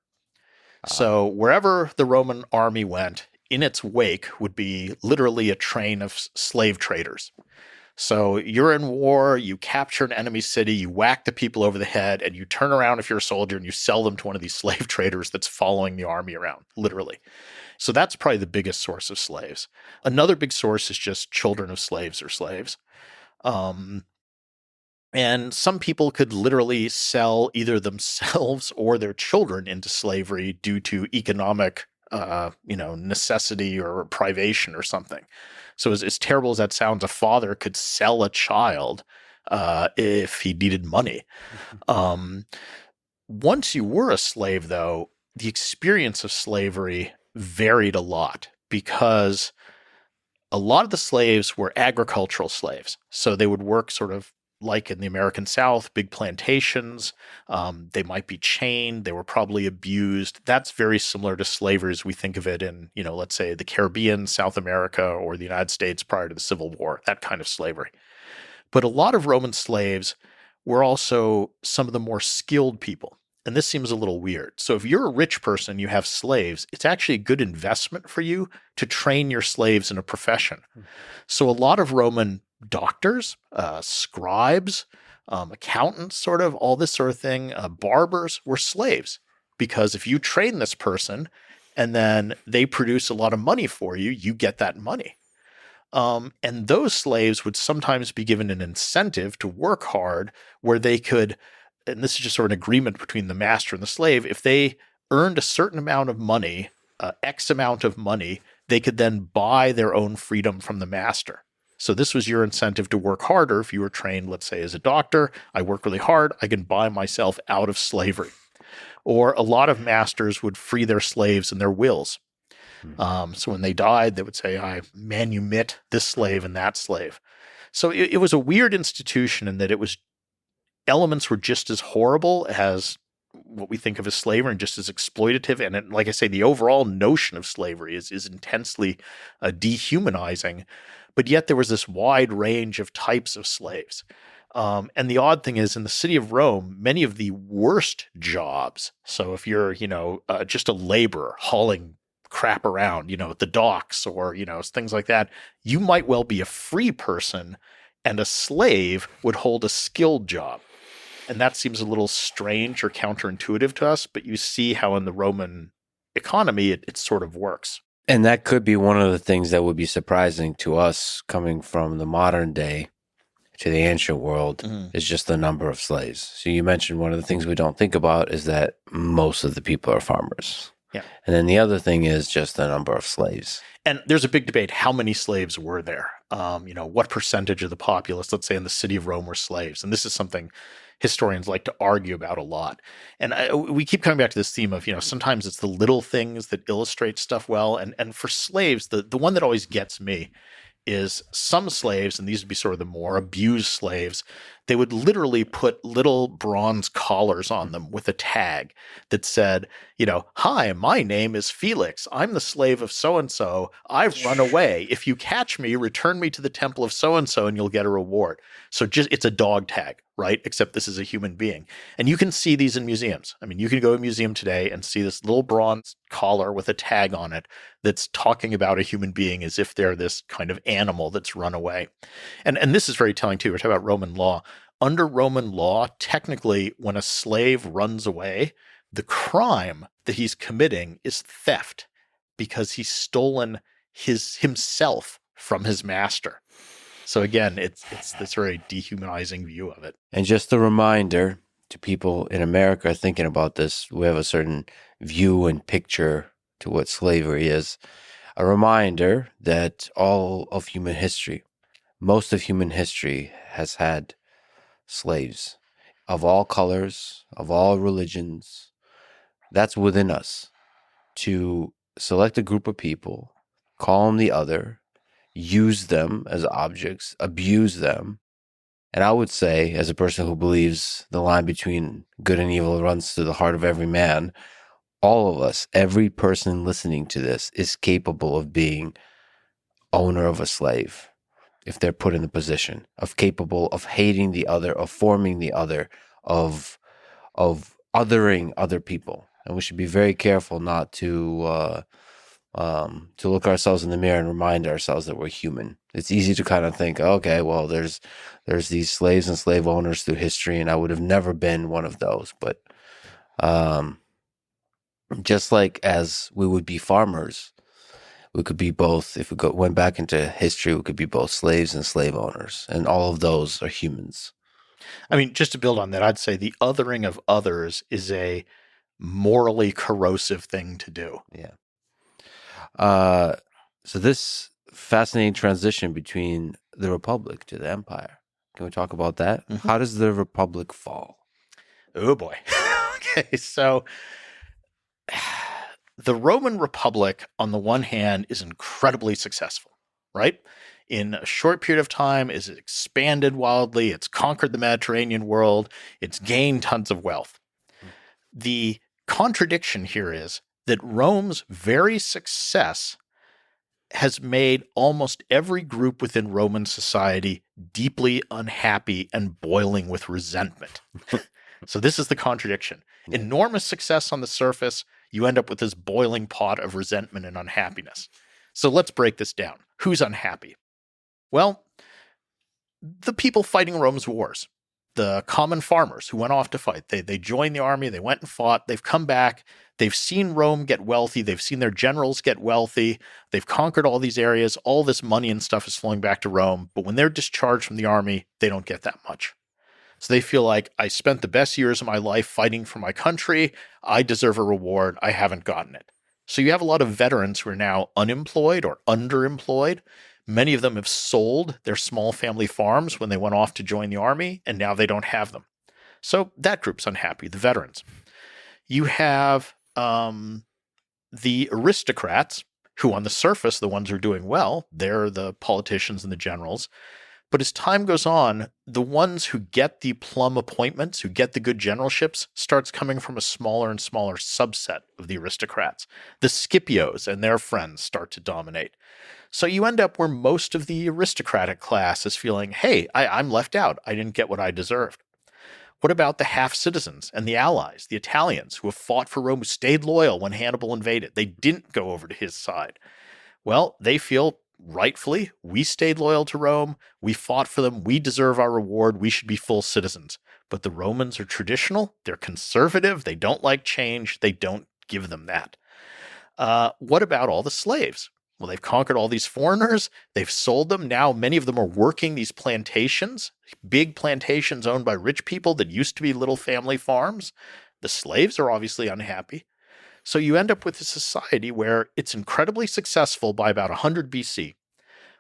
So wherever the Roman army went, in its wake would be literally a train of slave traders. So you're in war, you capture an enemy city, you whack the people over the head, and you turn around if you're a soldier and you sell them to one of these slave traders that's following the army around, literally. So that's probably the biggest source of slaves. Another big source is just children of slaves or slaves. And some people could literally sell either themselves or their children into slavery due to economic necessity or privation or something. So as terrible as that sounds, a father could sell a child if he needed money. Once you were a slave, though, the experience of slavery varied a lot because a lot of the slaves were agricultural slaves. So they would work sort of like in the American South, big plantations. They might be chained. They were probably abused. That's very similar to slavery as we think of it in, let's say the Caribbean, South America, or the United States prior to the Civil War, that kind of slavery. But a lot of Roman slaves were also some of the more skilled people. And this seems a little weird. So if you're a rich person, you have slaves, it's actually a good investment for you to train your slaves in a profession. So a lot of Roman doctors, scribes, accountants, sort of all this sort of thing, barbers were slaves. Because if you train this person and then they produce a lot of money for you, you get that money. And those slaves would sometimes be given an incentive to work hard where they could, and this is just sort of an agreement between the master and the slave, if they earned a certain amount of money, X amount of money, they could then buy their own freedom from the master. So this was your incentive to work harder. If you were trained, let's say, as a doctor, I work really hard, I can buy myself out of slavery. Or a lot of masters would free their slaves in their wills. So when they died, they would say, I manumit this slave and that slave. So it was a weird institution in that elements were just as horrible as what we think of as slavery and just as exploitative. And like I say, the overall notion of slavery is intensely dehumanizing. But yet there was this wide range of types of slaves. And the odd thing is, in the city of Rome, many of the worst jobs, so if you're, just a laborer hauling crap around, at the docks or, things like that, you might well be a free person and a slave would hold a skilled job. And that seems a little strange or counterintuitive to us, but you see how in the Roman economy, it sort of works. And that could be one of the things that would be surprising to us coming from the modern day to the ancient world is just the number of slaves. So you mentioned one of the things we don't think about is that most of the people are farmers. Yeah. And then the other thing is just the number of slaves. And there's a big debate. How many slaves were there? What percentage of the populace, let's say in the city of Rome, were slaves? And this is something historians like to argue about a lot. And we keep coming back to this theme of, sometimes it's the little things that illustrate stuff well. And for slaves, the one that always gets me is some slaves, and these would be sort of the more abused slaves, they would literally put little bronze collars on them with a tag that said, hi, my name is Felix. I'm the slave of so-and-so. I've run away. If you catch me, return me to the temple of so-and-so and you'll get a reward. So it's a dog tag, right? Except this is a human being. And you can see these in museums. I mean, you can go to a museum today and see this little bronze collar with a tag on it that's talking about a human being as if they're this kind of animal that's run away. And this is very telling too. We're talking about Roman law. Under Roman law, technically, when a slave runs away, the crime that he's committing is theft because he's stolen himself from his master. So again, it's this very dehumanizing view of it. And just a reminder to people in America thinking about this, we have a certain view and picture to what slavery is. A reminder that all of human history, most of human history has had slaves of all colors, of all religions, That's within us to select a group of people, call them the other, use them as objects, abuse them. And I would say, as a person who believes the line between good and evil runs through the heart of every man, all of us, every person listening to this is capable of being owner of a slave if they're put in the position, of capable of hating the other, of forming the other, of othering other people. And we should be very careful not to look ourselves in the mirror and remind ourselves that we're human. It's easy to kind of think, okay, well, there's these slaves and slave owners through history, and I would have never been one of those. But just like as we would be farmers, we could be both. If we went back into history, we could be both slaves and slave owners, and all of those are humans. I mean, just to build on that, I'd say the othering of others is a morally corrosive thing to do. Yeah. So this fascinating transition between the Republic to the Empire. Can we talk about that? Mm-hmm. How does the Republic fall? Oh boy. Okay, so the Roman Republic, on the one hand, is incredibly successful, right? In a short period of time, it's expanded wildly. It's conquered the Mediterranean world. It's gained tons of wealth. The contradiction here is that Rome's very success has made almost every group within Roman society deeply unhappy and boiling with resentment. So this is the contradiction. Enormous success on the surface, you end up with this boiling pot of resentment and unhappiness. So let's break this down. Who's unhappy? Well, the people fighting Rome's wars, the common farmers who went off to fight. They joined the army, they went and fought, they've come back, they've seen Rome get wealthy, they've seen their generals get wealthy, they've conquered all these areas, all this money and stuff is flowing back to Rome, but when they're discharged from the army, they don't get that much. So they feel like, I spent the best years of my life fighting for my country, I deserve a reward, I haven't gotten it. So you have a lot of veterans who are now unemployed or underemployed. Many of them have sold their small family farms when they went off to join the army, and now they don't have them. So that group's unhappy, the veterans. You have the aristocrats, who on the surface, the ones who are doing well, they're the politicians and the generals. But as time goes on, the ones who get the plum appointments, who get the good generalships, starts coming from a smaller and smaller subset of the aristocrats. The Scipios and their friends start to dominate. So you end up where most of the aristocratic class is feeling, hey, I'm left out. I didn't get what I deserved. What about the half-citizens and the allies, the Italians, who have fought for Rome, who stayed loyal when Hannibal invaded? They didn't go over to his side. Well, they feel, rightfully, we stayed loyal to Rome, we fought for them, we deserve our reward, we should be full citizens. But the Romans are traditional, they're conservative, they don't like change, they don't give them that. What about all the slaves? Well, they've conquered all these foreigners, they've sold them, now many of them are working these plantations, big plantations owned by rich people that used to be little family farms. The slaves are obviously unhappy. So you end up with a society where it's incredibly successful by about 100 BC,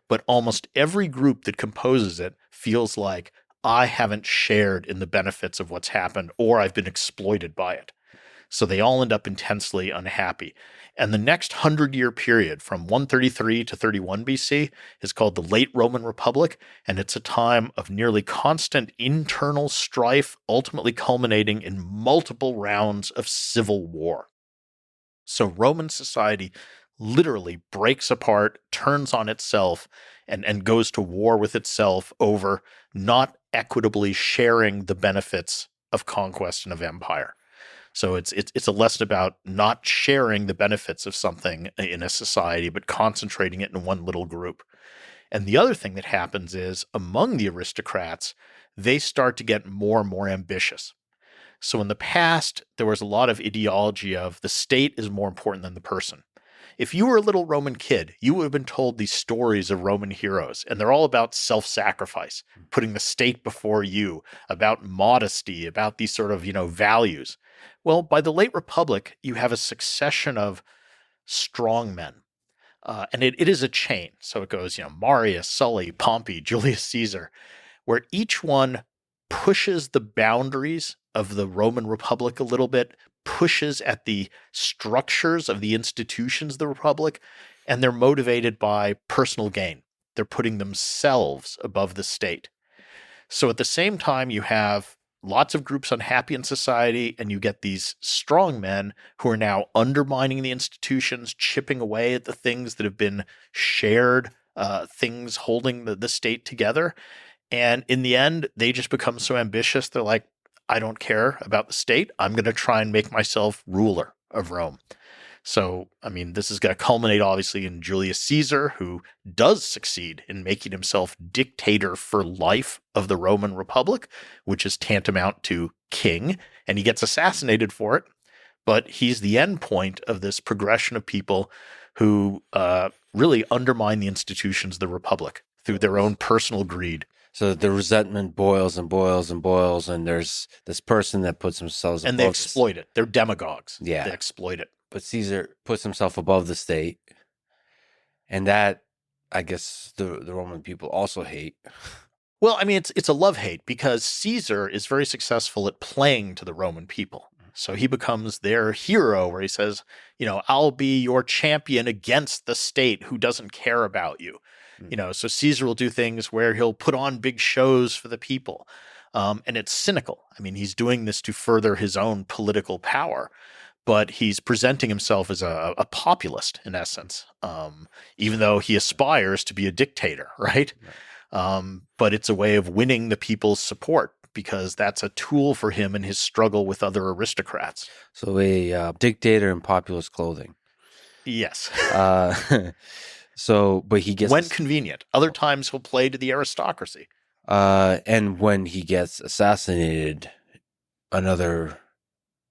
but almost every group that composes it feels like, I haven't shared in the benefits of what's happened, or I've been exploited by it. So they all end up intensely unhappy. And the next 100-year period from 133 to 31 BC is called the Late Roman Republic, and it's a time of nearly constant internal strife, ultimately culminating in multiple rounds of civil war. So Roman society literally breaks apart, turns on itself, and goes to war with itself over not equitably sharing the benefits of conquest and of empire. So it's a lesson about not sharing the benefits of something in a society, but concentrating it in one little group. And the other thing that happens is, among the aristocrats, they start to get more and more ambitious. So in the past, there was a lot of ideology of the state is more important than the person. If you were a little Roman kid, you would have been told these stories of Roman heroes, and they're all about self-sacrifice, putting the state before you, about modesty, about these sort of, values. Well, by the late Republic, you have a succession of strong men. And it is a chain. So it goes, Marius, Sully, Pompey, Julius Caesar, where each one pushes the boundaries of the Roman Republic a little bit, pushes at the structures of the institutions of the Republic, and they're motivated by personal gain. They're putting themselves above the state. So at the same time, you have lots of groups unhappy in society, and you get these strong men who are now undermining the institutions, chipping away at the things that have been shared, things holding the state together. And in the end, they just become so ambitious. They're like, I don't care about the state. I'm going to try and make myself ruler of Rome. So, I mean, this is going to culminate obviously in Julius Caesar, who does succeed in making himself dictator for life of the Roman Republic, which is tantamount to king, and he gets assassinated for it. But he's the end point of this progression of people who really undermine the institutions of the Republic through their own personal greed. So the resentment boils and boils and boils, and there's this person that puts themselves and they exploit it. They're demagogues. Yeah. They exploit it. But Caesar puts himself above the state, and that, I guess, the Roman people also hate. Well, I mean, it's a love-hate because Caesar is very successful at playing to the Roman people. So he becomes their hero where he says, I'll be your champion against the state who doesn't care about you. So Caesar will do things where he'll put on big shows for the people. And it's cynical. I mean, he's doing this to further his own political power, but he's presenting himself as a populist in essence, even though he aspires to be a dictator, right? But it's a way of winning the people's support because that's a tool for him in his struggle with other aristocrats. So a dictator in populist clothing. Yes. But he gets... When convenient. Other times he'll play to the aristocracy. And when he gets assassinated, another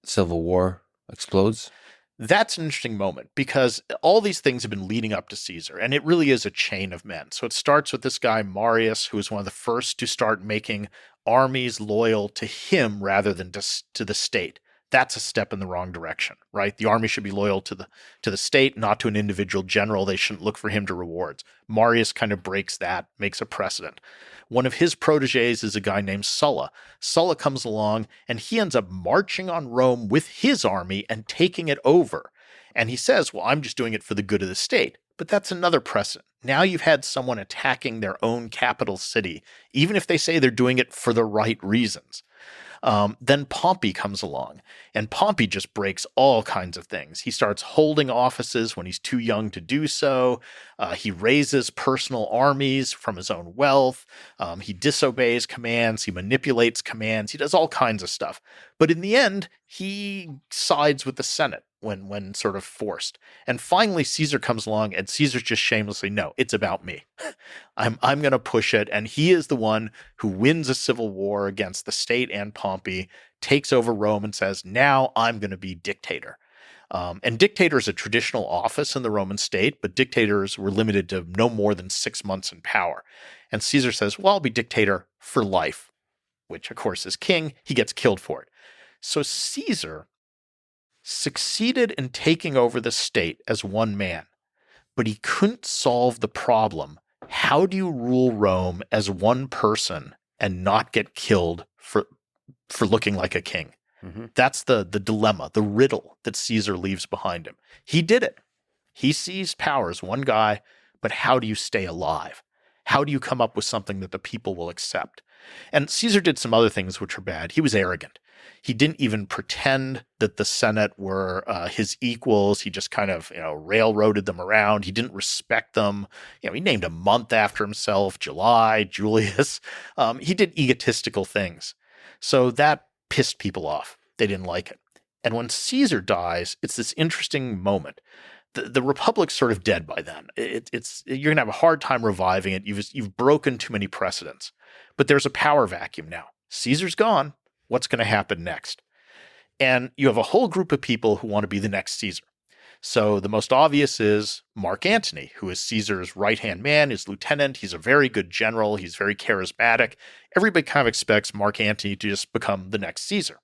civil war explodes. That's an interesting moment because all these things have been leading up to Caesar, and it really is a chain of men. So it starts with this guy, Marius, who was one of the first to start making armies loyal to him rather than to the state. That's a step in the wrong direction, right? The army should be loyal to the state, not to an individual general. They shouldn't look for him to rewards. Marius kind of breaks that, makes a precedent. One of his proteges is a guy named Sulla. Sulla comes along and he ends up marching on Rome with his army and taking it over. And he says, well, I'm just doing it for the good of the state. But that's another precedent. Now you've had someone attacking their own capital city, even if they say they're doing it for the right reasons. Then Pompey comes along, and Pompey just breaks all kinds of things. He starts holding offices when he's too young to do so. He raises personal armies from his own wealth. He disobeys commands. He manipulates commands. He does all kinds of stuff. But in the end, he sides with the Senate when sort of forced. And finally, Caesar comes along, and Caesar's just shamelessly, no, it's about me. I'm going to push it. And he is the one who wins a civil war against the state and Pompey, takes over Rome and says, now I'm going to be dictator. And dictator is a traditional office in the Roman state, but dictators were limited to no more than 6 months in power. And Caesar says, well, I'll be dictator for life, which of course is king. He gets killed for it. So Caesar succeeded in taking over the state as one man, but he couldn't solve the problem. How do you rule Rome as one person and not get killed for looking like a king? Mm-hmm. That's the dilemma, the riddle that Caesar leaves behind him. He did it. He seized power as one guy, but how do you stay alive? How do you come up with something that the people will accept? And Caesar did some other things which are bad. He was arrogant. He didn't even pretend that the Senate were his equals. He just kind of, railroaded them around. He didn't respect them. He named a month after himself, July, Julius. He did egotistical things. So that pissed people off. They didn't like it. And when Caesar dies, it's this interesting moment. The Republic's sort of dead by then. You're gonna have a hard time reviving it. You've broken too many precedents. But there's a power vacuum now. Caesar's gone. What's going to happen next? And you have a whole group of people who want to be the next Caesar. So the most obvious is Mark Antony, who is Caesar's right-hand man, his lieutenant. He's a very good general. He's very charismatic. Everybody kind of expects Mark Antony to just become the next Caesar.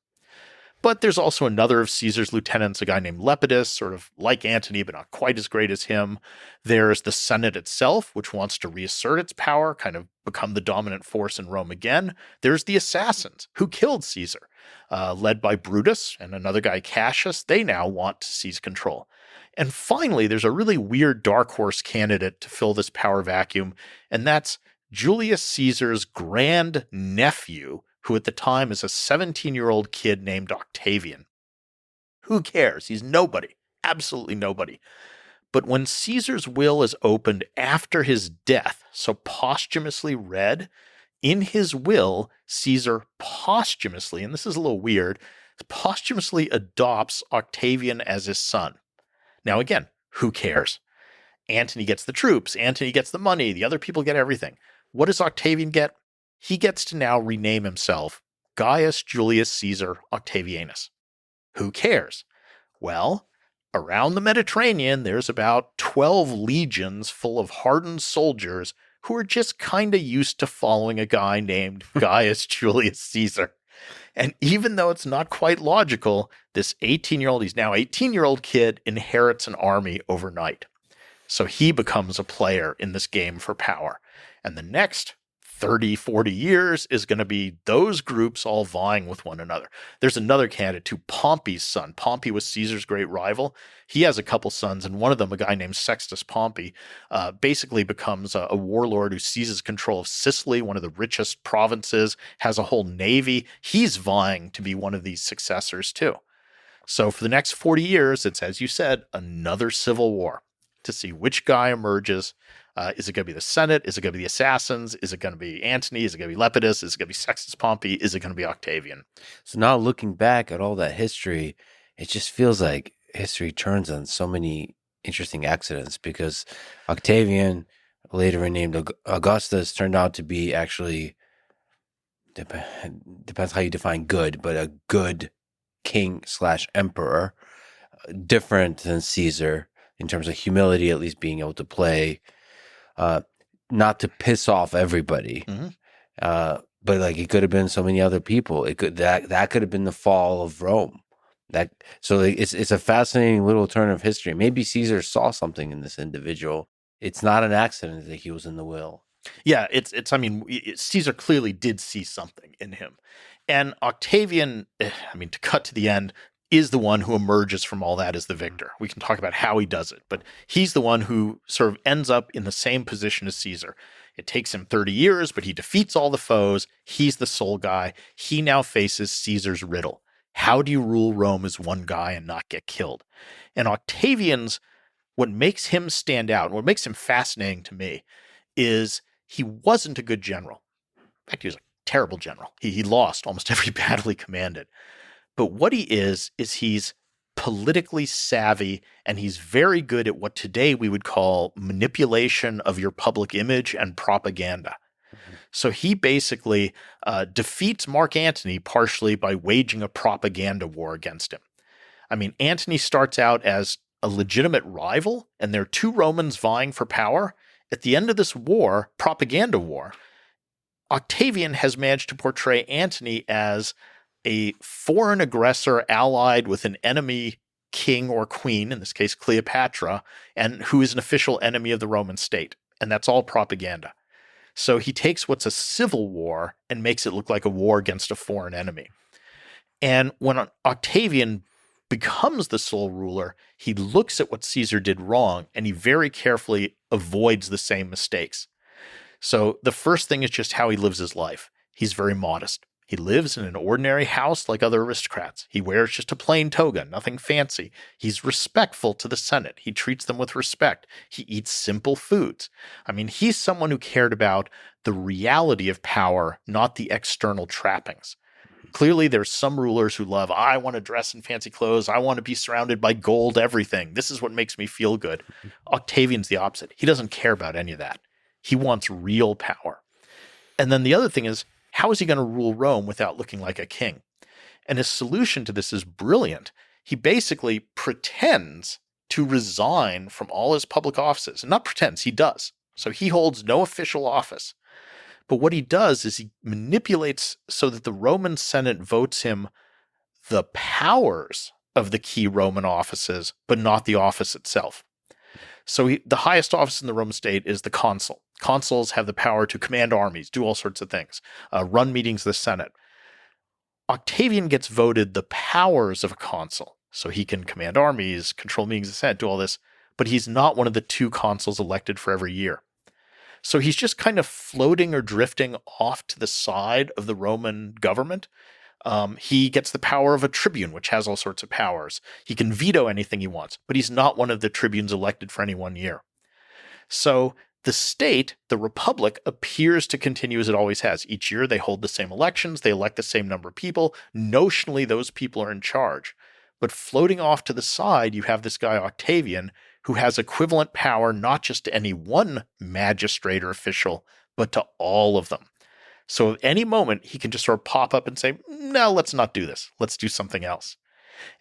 But there's also another of Caesar's lieutenants, a guy named Lepidus, sort of like Antony, but not quite as great as him. There's the Senate itself, which wants to reassert its power, kind of become the dominant force in Rome again. There's the assassins who killed Caesar. led by Brutus and another guy, Cassius. They now want to seize control. And finally, there's a really weird dark horse candidate to fill this power vacuum, and that's Julius Caesar's grand nephew, who at the time is a 17-year-old kid named Octavian. Who cares? He's nobody. Absolutely nobody. But when Caesar's will is opened after his death, so posthumously read, in his will, Caesar posthumously, and this is a little weird, posthumously adopts Octavian as his son. Now again, who cares? Antony gets the troops, Antony gets the money, the other people get everything. What does Octavian get? He gets to now rename himself Gaius Julius Caesar Octavianus. Who cares? Well, around the Mediterranean, there's about 12 legions full of hardened soldiers who are just kind of used to following a guy named Gaius Julius Caesar. And even though it's not quite logical, this 18-year-old, he's now 18-year-old kid, inherits an army overnight. So he becomes a player in this game for power. And the next 30, 40 years is going to be those groups all vying with one another. There's another candidate too, Pompey's son. Pompey was Caesar's great rival. He has a couple sons, and one of them, a guy named Sextus Pompey, basically becomes a warlord who seizes control of Sicily, one of the richest provinces, has a whole navy. He's vying to be one of these successors too. So for the next 40 years, it's, as you said, another civil war to see which guy emerges. Is it going to be the Senate? Is it going to be the assassins? Is it going to be Antony? Is it going to be Lepidus? Is it going to be Sextus Pompey? Is it going to be Octavian? So now looking back at all that history, it just feels like history turns on so many interesting accidents, because Octavian, later renamed Augustus, turned out to be actually, depends how you define good, but a good king/emperor, different than Caesar in terms of humility, at least being able to play, not to piss off everybody. Mm-hmm. But like, it could have been so many other people. It could that could have been the fall of Rome. So it's a fascinating little turn of history. Maybe Caesar saw something in this individual. It's not an accident that he was in the will. Yeah, Caesar clearly did see something in him. And Octavian, to cut to the end, is the one who emerges from all that as the victor. We can talk about how he does it, but he's the one who sort of ends up in the same position as Caesar. It takes him 30 years, but he defeats all the foes. He's the sole guy. He now faces Caesar's riddle. How do you rule Rome as one guy and not get killed? And Octavian's, what makes him stand out, and what makes him fascinating to me, is he wasn't a good general. In fact, he was a terrible general. He lost almost every battle he commanded. But what he is he's politically savvy, and he's very good at what today we would call manipulation of your public image and propaganda. Mm-hmm. So he basically defeats Mark Antony partially by waging a propaganda war against him. Antony starts out as a legitimate rival, and there are two Romans vying for power. At the end of this war, propaganda war, Octavian has managed to portray Antony as a foreign aggressor allied with an enemy king or queen, in this case Cleopatra, and who is an official enemy of the Roman state. And that's all propaganda. So he takes what's a civil war and makes it look like a war against a foreign enemy. And when Octavian becomes the sole ruler, he looks at what Caesar did wrong, and he very carefully avoids the same mistakes. So the first thing is just how he lives his life. He's very modest. He lives in an ordinary house like other aristocrats. He wears just a plain toga, nothing fancy. He's respectful to the Senate. He treats them with respect. He eats simple foods. He's someone who cared about the reality of power, not the external trappings. Clearly, there's some rulers who love, I want to dress in fancy clothes. I want to be surrounded by gold, everything. This is what makes me feel good. Octavian's the opposite. He doesn't care about any of that. He wants real power. And then the other thing is, how is he going to rule Rome without looking like a king? And his solution to this is brilliant. He basically pretends to resign from all his public offices. And not pretends, he does. So he holds no official office. But what he does is he manipulates so that the Roman Senate votes him the powers of the key Roman offices, but not the office itself. So the highest office in the Roman state is the consul. Consuls have the power to command armies, do all sorts of things, run meetings of the Senate. Octavian gets voted the powers of a consul. So he can command armies, control meetings of the Senate, do all this, but he's not one of the 2 consuls elected for every year. So he's just kind of floating or drifting off to the side of the Roman government. He gets the power of a tribune, which has all sorts of powers. He can veto anything he wants, but he's not one of the tribunes elected for any one year. So the state, the republic, appears to continue as it always has. Each year they hold the same elections, they elect the same number of people. Notionally, those people are in charge. But floating off to the side, you have this guy Octavian, who has equivalent power not just to any one magistrate or official, but to all of them. So at any moment, he can just sort of pop up and say, no, let's not do this. Let's do something else.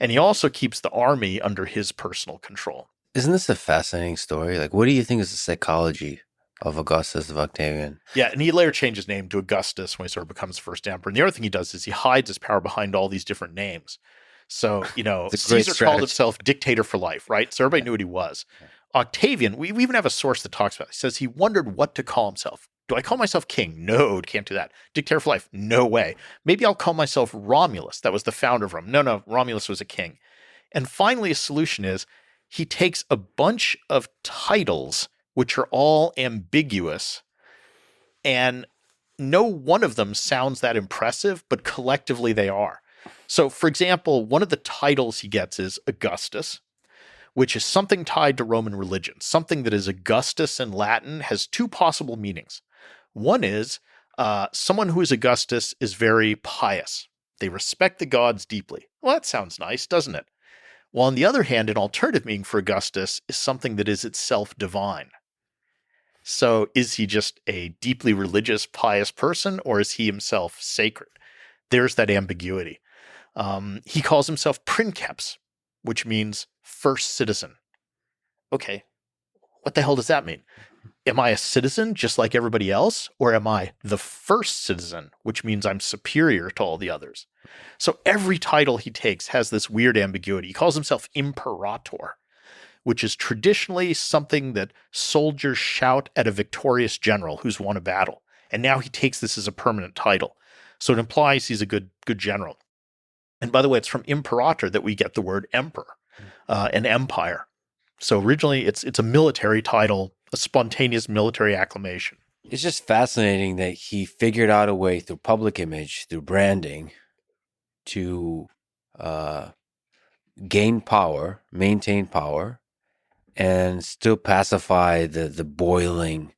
And he also keeps the army under his personal control. Isn't this a fascinating story? Like, what do you think is the psychology of Augustus, of Octavian? Yeah, and he later changed his name to Augustus when he sort of becomes the first emperor. And the other thing he does is he hides his power behind all these different names. So, Caesar called himself dictator for life, right? So everybody knew what he was. Octavian, we even have a source that talks about it. He says he wondered what to call himself. Do I call myself king? No, can't do that. Dictator for life? No way. Maybe I'll call myself Romulus. That was the founder of Rome. No, Romulus was a king. And finally, a solution is he takes a bunch of titles, which are all ambiguous, and no one of them sounds that impressive, but collectively they are. So, for example, one of the titles he gets is Augustus, which is something tied to Roman religion. Something that is Augustus in Latin has 2 possible meanings. One is someone who is Augustus is very pious. They respect the gods deeply. Well, that sounds nice, doesn't it? While on the other hand, an alternative meaning for Augustus is something that is itself divine. So is he just a deeply religious, pious person, or is he himself sacred? There's that ambiguity. He calls himself princeps, which means first citizen. Okay, what the hell does that mean? Am I a citizen just like everybody else? Or am I the first citizen, which means I'm superior to all the others? So every title he takes has this weird ambiguity. He calls himself imperator, which is traditionally something that soldiers shout at a victorious general who's won a battle. And now he takes this as a permanent title. So it implies he's a good general. And by the way, it's from imperator that we get the word emperor, an empire. So originally it's a military title, a spontaneous military acclamation. It's just fascinating that he figured out a way through public image, through branding, to gain power, maintain power, and still pacify the boiling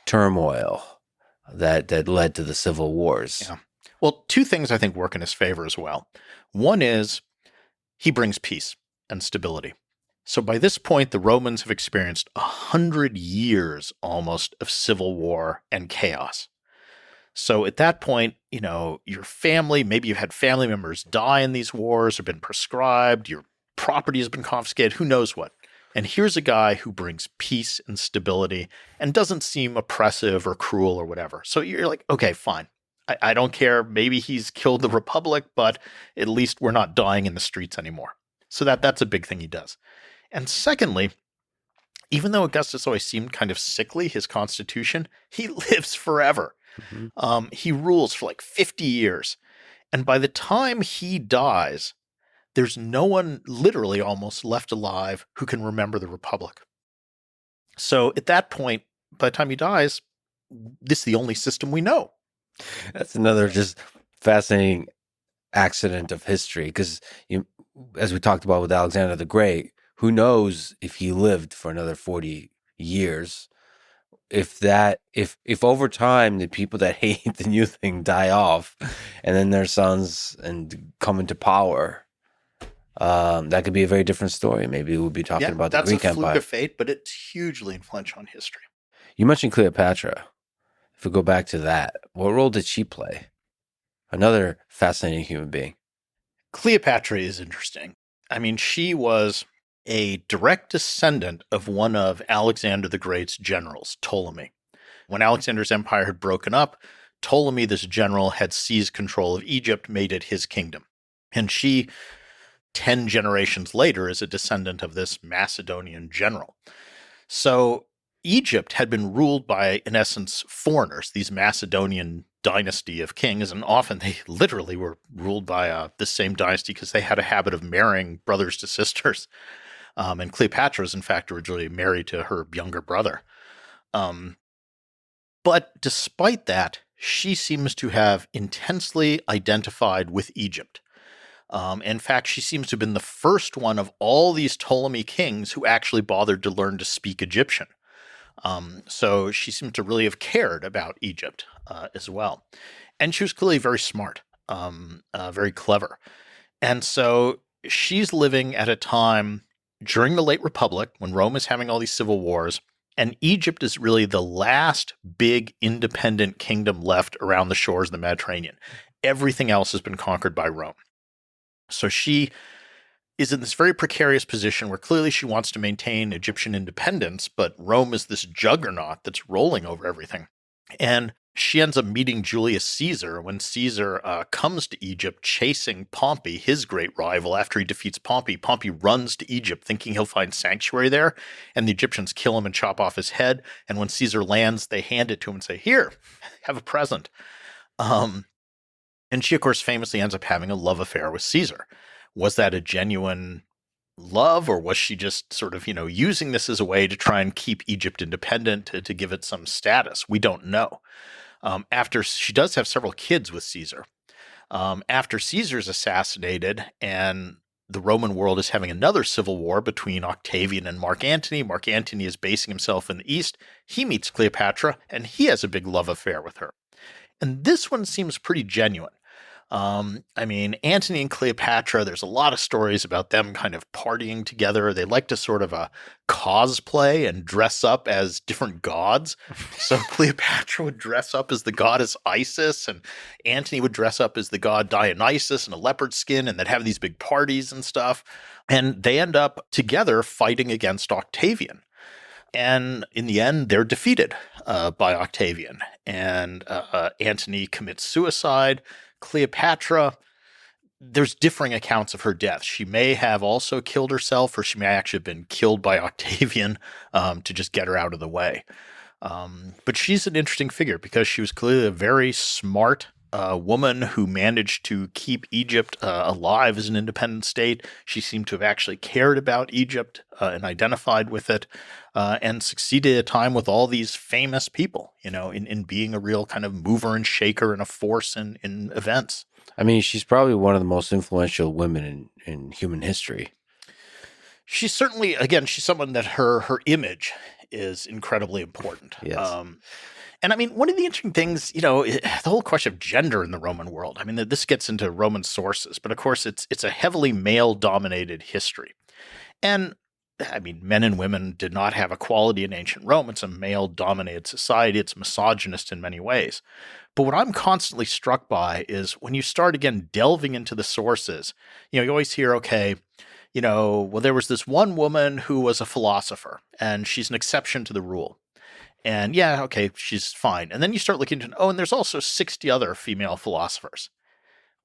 turmoil that led to the civil wars. Yeah. Well, 2 things I think work in his favor as well. One is he brings peace and stability. So by this point, the Romans have experienced 100 years almost of civil war and chaos. So at that point, your family, maybe you've had family members die in these wars or been proscribed, your property has been confiscated, who knows what. And here's a guy who brings peace and stability and doesn't seem oppressive or cruel or whatever. So you're like, okay, fine. I don't care. Maybe he's killed the Republic, but at least we're not dying in the streets anymore. So that's a big thing he does. And secondly, even though Augustus always seemed kind of sickly, his constitution, he lives forever. Mm-hmm. He rules for like 50 years. And by the time he dies, there's no one literally almost left alive who can remember the Republic. So at that point, by the time he dies, this is the only system we know. That's another just fascinating accident of history, because as we talked about with Alexander the Great, who knows if he lived for another 40 years? If over time the people that hate the new thing die off, and then their sons and come into power, that could be a very different story. Maybe we'll be talking about the Greek Empire. That's a fluke of fate, but it's hugely influential on history. You mentioned Cleopatra. If we go back to that, what role did she play? Another fascinating human being. Cleopatra is interesting. I mean, she was a direct descendant of one of Alexander the Great's generals, Ptolemy. When Alexander's empire had broken up, Ptolemy, this general, had seized control of Egypt, made it his kingdom. And she, 10 generations later, is a descendant of this Macedonian general. So Egypt had been ruled by, in essence, foreigners, these Macedonian dynasty of kings, and often they literally were ruled by this same dynasty because they had a habit of marrying brothers to sisters. And Cleopatra was, in fact, originally married to her younger brother. But despite that, she seems to have intensely identified with Egypt. In fact, she seems to have been the first one of all these Ptolemy kings who actually bothered to learn to speak Egyptian. So she seems to really have cared about Egypt as well. And she was clearly very smart, very clever. And so she's living at a time during the late Republic when Rome is having all these civil wars, and Egypt is really the last big independent kingdom left around the shores of the Mediterranean. Everything else has been conquered by Rome. So she is in this very precarious position where clearly she wants to maintain Egyptian independence, but Rome is this juggernaut that's rolling over everything. And she ends up meeting Julius Caesar when Caesar comes to Egypt chasing Pompey, his great rival. After he defeats Pompey, Pompey runs to Egypt thinking he'll find sanctuary there, and the Egyptians kill him and chop off his head. And when Caesar lands, they hand it to him and say, "Here, have a present." And she, of course, famously ends up having a love affair with Caesar. Was that a genuine love, or was she just sort of, using this as a way to try and keep Egypt independent, to give it some status? We don't know. After she does have several kids with Caesar. After Caesar's assassinated and the Roman world is having another civil war between Octavian and Mark Antony. Mark Antony is basing himself in the East. He meets Cleopatra, and he has a big love affair with her. And this one seems pretty genuine. Antony and Cleopatra, there's a lot of stories about them kind of partying together. They like to sort of cosplay and dress up as different gods. So Cleopatra would dress up as the goddess Isis, and Antony would dress up as the god Dionysus in a leopard skin, and they'd have these big parties and stuff. And they end up together fighting against Octavian. And in the end, they're defeated by Octavian. And Antony commits suicide. Cleopatra, there's differing accounts of her death. She may have also killed herself, or she may actually have been killed by Octavian to just get her out of the way. But she's an interesting figure because she was clearly a very smart woman who managed to keep Egypt alive as an independent state. She seemed to have actually cared about Egypt and identified with it, and succeeded at a time with all these famous people, in being a real kind of mover and shaker and a force in events. I mean, she's probably one of the most influential women in human history. She's certainly, again, she's someone that her image is incredibly important. Yes. And one of the interesting things, the whole question of gender in the Roman world, this gets into Roman sources, but of course it's a heavily male-dominated history. And men and women did not have equality in ancient Rome. It's a male-dominated society. It's misogynist in many ways. But what I'm constantly struck by is when you start, again, delving into the sources, you always hear, okay, there was this one woman who was a philosopher, and she's an exception to the rule. And yeah, okay, she's fine. And then you start looking into, and there's also 60 other female philosophers.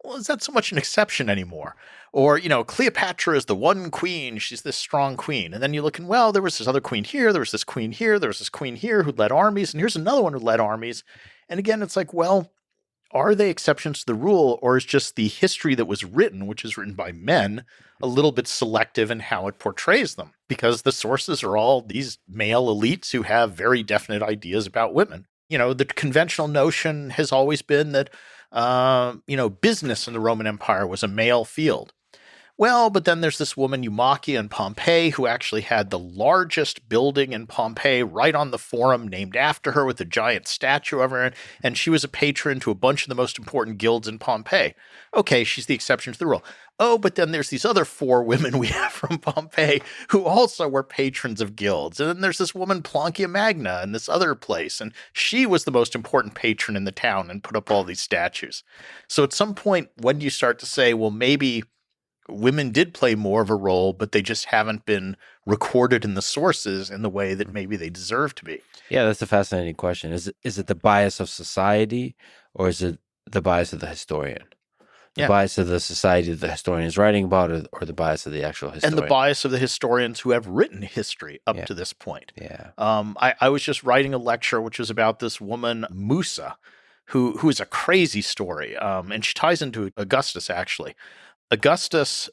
Well, is that so much an exception anymore? Or, Cleopatra is the one queen. She's this strong queen. And then you look and, there was this other queen here. There was this queen here. There was this queen here who led armies. And here's another one who led armies. And again, it's like, are they exceptions to the rule? Or is just the history that was written, which is written by men, a little bit selective in how it portrays them? Because the sources are all these male elites who have very definite ideas about women. The conventional notion has always been that business in the Roman Empire was a male field. Well, but then there's this woman, Eumachia in Pompeii, who actually had the largest building in Pompeii right on the Forum named after her with a giant statue of her, and she was a patron to a bunch of the most important guilds in Pompeii. Okay, she's the exception to the rule. Oh, but then there's these other 4 women we have from Pompeii who also were patrons of guilds. And then there's this woman, Plancia Magna, in this other place, and she was the most important patron in the town and put up all these statues. So at some point, when do you start to say, well, maybe women did play more of a role, but they just haven't been recorded in the sources in the way that maybe they deserve to be? Yeah, that's a fascinating question. Is it the bias of society, or is it the bias of the historian? The bias of the society that the historian is writing about, or the bias of the actual historian? And the bias of the historians who have written history up to this point. Yeah. I was just writing a lecture which was about this woman, Musa, who is a crazy story. And she ties into Augustus, actually. Augustus,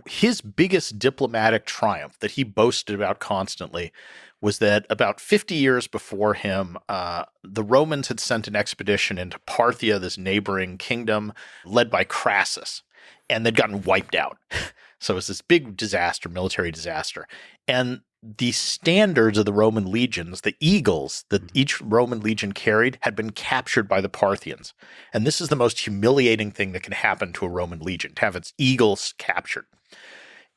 his biggest diplomatic triumph that he boasted about constantly was that about 50 years before him, the Romans had sent an expedition into Parthia, this neighboring kingdom, led by Crassus, and they'd gotten wiped out. So it was this big disaster, military disaster. And the standards of the Roman legions, the eagles that each Roman legion carried, had been captured by the Parthians. And this is the most humiliating thing that can happen to a Roman legion, to have its eagles captured.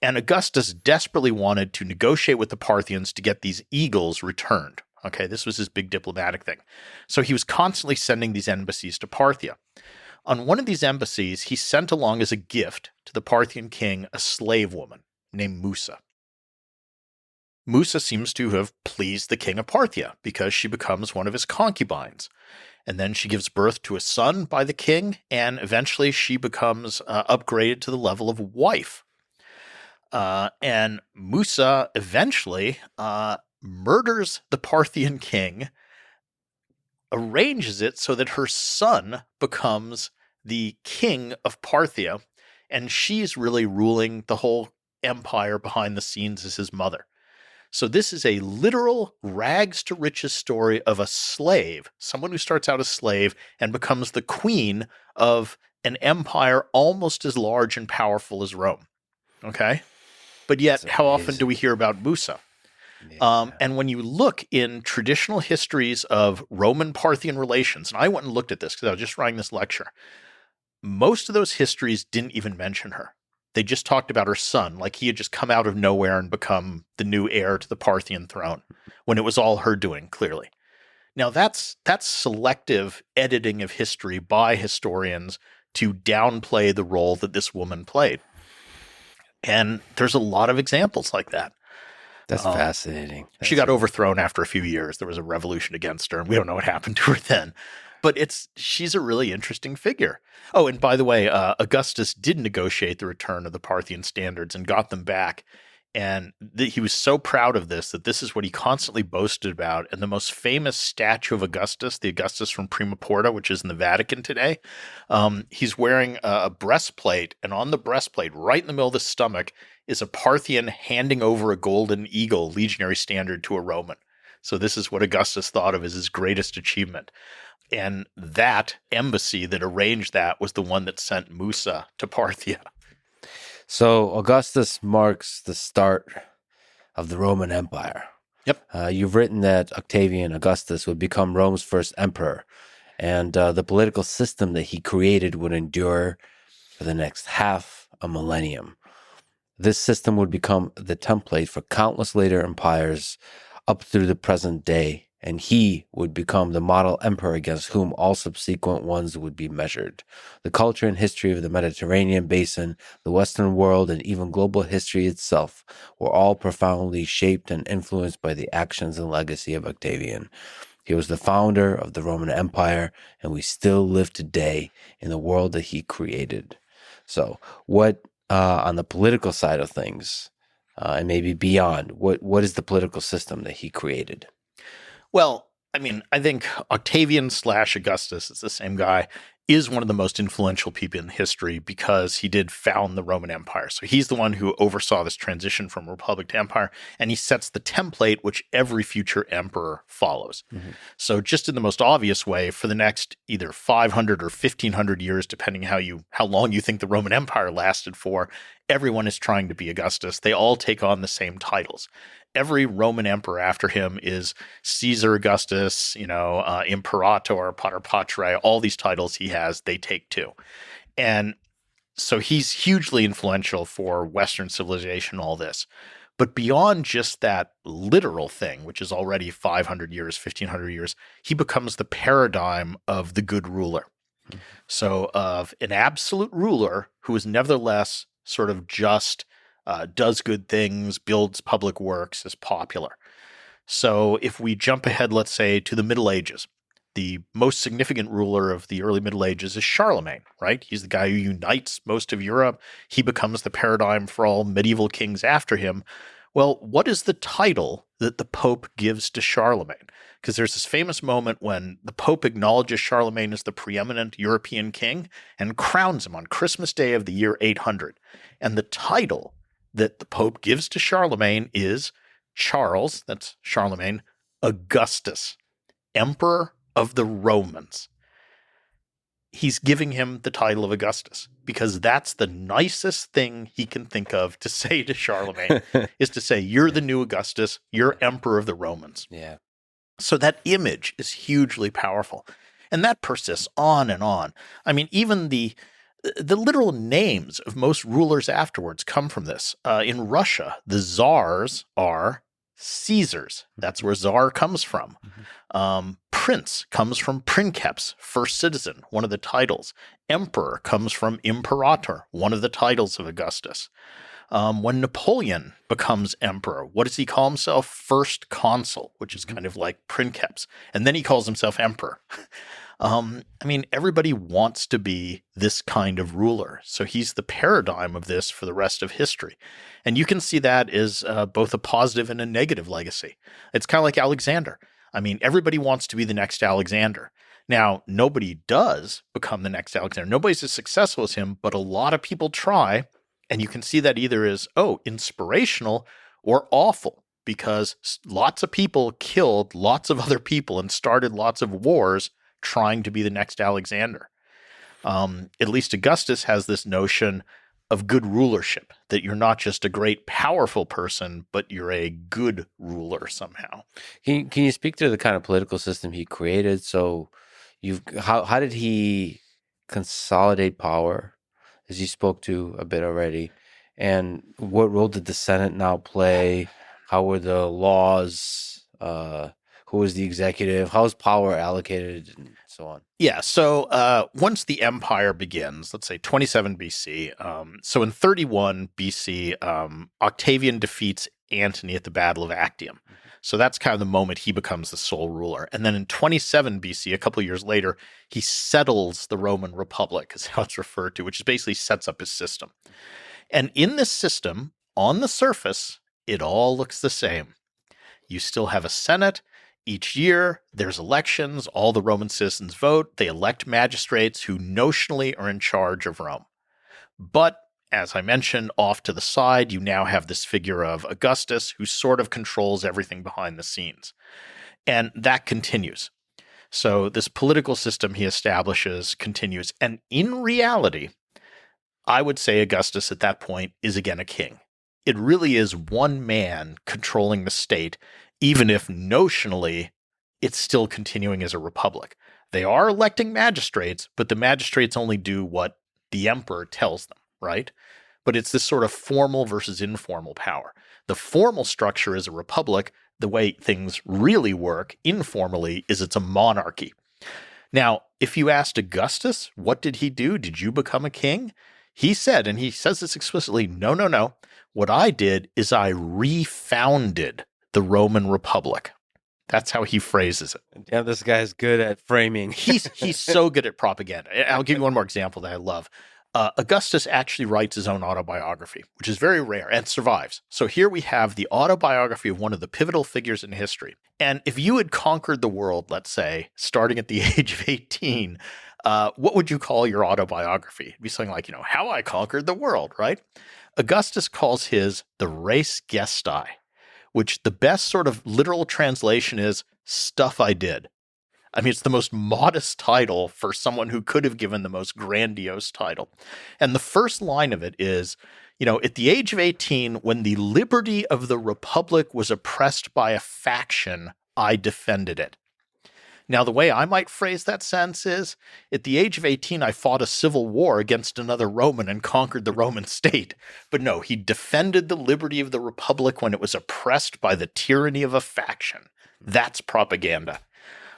And Augustus desperately wanted to negotiate with the Parthians to get these eagles returned. Okay, this was his big diplomatic thing. So he was constantly sending these embassies to Parthia. On one of these embassies, he sent along as a gift to the Parthian king a slave woman named Musa. Musa seems to have pleased the king of Parthia because she becomes one of his concubines. And then she gives birth to a son by the king, and eventually she becomes upgraded to the level of wife. And Musa eventually murders the Parthian king, arranges it so that her son becomes the king of Parthia, and she's really ruling the whole empire behind the scenes as his mother. So this is a literal rags to riches story of a slave, someone who starts out a slave and becomes the queen of an empire almost as large and powerful as Rome. Okay? But yet, how often do we hear about Musa? Yeah. And when you look in traditional histories of Roman-Parthian relations, and I went and looked at this because I was just writing this lecture, most of those histories didn't even mention her. They just talked about her son, like he had just come out of nowhere and become the new heir to the Parthian throne, when it was all her doing, clearly. Now, that's selective editing of history by historians to downplay the role that this woman played. And there's a lot of examples like that. That's fascinating. She got overthrown after a few years. There was a revolution against her, and we don't know what happened to her then. But she's a really interesting figure. Oh, and by the way, Augustus did negotiate the return of the Parthian standards and got them back. And he was so proud of this that this is what he constantly boasted about. And the most famous statue of Augustus, the Augustus from Prima Porta, which is in the Vatican today, he's wearing a breastplate. And on the breastplate, right in the middle of the stomach, is a Parthian handing over a golden eagle legionary standard to a Roman. So this is what Augustus thought of as his greatest achievement. And that embassy that arranged that was the one that sent Musa to Parthia. So Augustus marks the start of the Roman Empire. Yep. You've written that Octavian Augustus would become Rome's first emperor, and the political system that he created would endure for the next half a millennium. This system would become the template for countless later empires up through the present day, and he would become the model emperor against whom all subsequent ones would be measured. The culture and history of the Mediterranean basin, the Western world, and even global history itself were all profoundly shaped and influenced by the actions and legacy of Octavian. He was the founder of the Roman Empire, and we still live today in the world that he created. So what, on the political side of things, and maybe beyond, what is the political system that he created? Well, I mean, I think Octavian / Augustus, is the same guy, is one of the most influential people in history because he did found the Roman Empire. So he's the one who oversaw this transition from republic to empire, and he sets the template which every future emperor follows. Mm-hmm. So just in the most obvious way, for the next either 500 or 1500 years, depending how long you think the Roman Empire lasted for, everyone is trying to be Augustus. They all take on the same titles. Every Roman emperor after him is Caesar Augustus, Imperator, Pater Patriae, all these titles he has, they take too. And so he's hugely influential for Western civilization, all this. But beyond just that literal thing, which is already 500 years, 1500 years, he becomes the paradigm of the good ruler. Mm-hmm. So of an absolute ruler who is nevertheless sort of just, does good things, builds public works, is popular. So if we jump ahead, let's say, to the Middle Ages, the most significant ruler of the early Middle Ages is Charlemagne, right? He's the guy who unites most of Europe. He becomes the paradigm for all medieval kings after him. Well, what is the title that the Pope gives to Charlemagne? Because there's this famous moment when the Pope acknowledges Charlemagne as the preeminent European king and crowns him on Christmas Day of the year 800. And the title that the Pope gives to Charlemagne is Charles, that's Charlemagne, Augustus, Emperor of the Romans. He's giving him the title of Augustus because that's the nicest thing he can think of to say to Charlemagne is to say, you're the new Augustus, you're Emperor of the Romans. Yeah. So that image is hugely powerful. And that persists on and on. I mean, even the literal names of most rulers afterwards come from this. In Russia, the czars are Caesars. That's where czar comes from. Prince comes from princeps, first citizen, one of the titles. Emperor comes from imperator, one of the titles of Augustus. When Napoleon becomes emperor, what does he call himself? First consul, which is kind of like princeps. And then he calls himself emperor. I mean, everybody wants to be this kind of ruler. So he's the paradigm of this for the rest of history. And you can see that as both a positive and a negative legacy. It's kind of like Alexander. I mean, everybody wants to be the next Alexander. Now, nobody does become the next Alexander. Nobody's as successful as him, but a lot of people try. And you can see that either as, inspirational or awful, because lots of people killed lots of other people and started lots of wars trying to be the next Alexander. At least Augustus has this notion of good rulership, that you're not just a great, powerful person, but you're a good ruler somehow. Can you speak to the kind of political system he created? So how did he consolidate power, as you spoke to a bit already? And what role did the Senate now play? How were the laws? Who was the executive? How was power allocated, and so on? Yeah, so once the empire begins, let's say 27 BC, so in 31 BC, Octavian defeats Antony at the Battle of Actium. So that's kind of the moment he becomes the sole ruler. And then in 27 BC, a couple of years later, he settles the Roman Republic, is how it's referred to, which basically sets up his system. And in this system, on the surface, it all looks the same. You still have a Senate. Each year, there's elections. All the Roman citizens vote. They elect magistrates who notionally are in charge of Rome. But, as I mentioned, off to the side, you now have this figure of Augustus who sort of controls everything behind the scenes. And that continues. So this political system he establishes continues. And in reality, I would say Augustus at that point is again a king. It really is one man controlling the state, even if notionally it's still continuing as a republic. They are electing magistrates, but the magistrates only do what the emperor tells them, right? But it's this sort of formal versus informal power. The formal structure is a republic. The way things really work informally is it's a monarchy. Now, if you asked Augustus, what did he do? Did you become a king? He said, and he says this explicitly, no. What I did is I refounded the Roman Republic. That's how he phrases it. Damn, this guy's good at framing. He's so good at propaganda. I'll give you one more example that I love. Augustus actually writes his own autobiography, which is very rare and survives. So here we have the autobiography of one of the pivotal figures in history. And if you had conquered the world, let's say, starting at the age of 18, what would you call your autobiography? It'd be something like, How I Conquered the World, right? Augustus calls his the Res Gestae, which the best sort of literal translation is stuff I did. I mean, it's the most modest title for someone who could have given the most grandiose title. And the first line of it is, at the age of 18, when the liberty of the republic was oppressed by a faction, I defended it. Now, the way I might phrase that sentence is, at the age of 18, I fought a civil war against another Roman and conquered the Roman state. But no, he defended the liberty of the republic when it was oppressed by the tyranny of a faction. That's propaganda.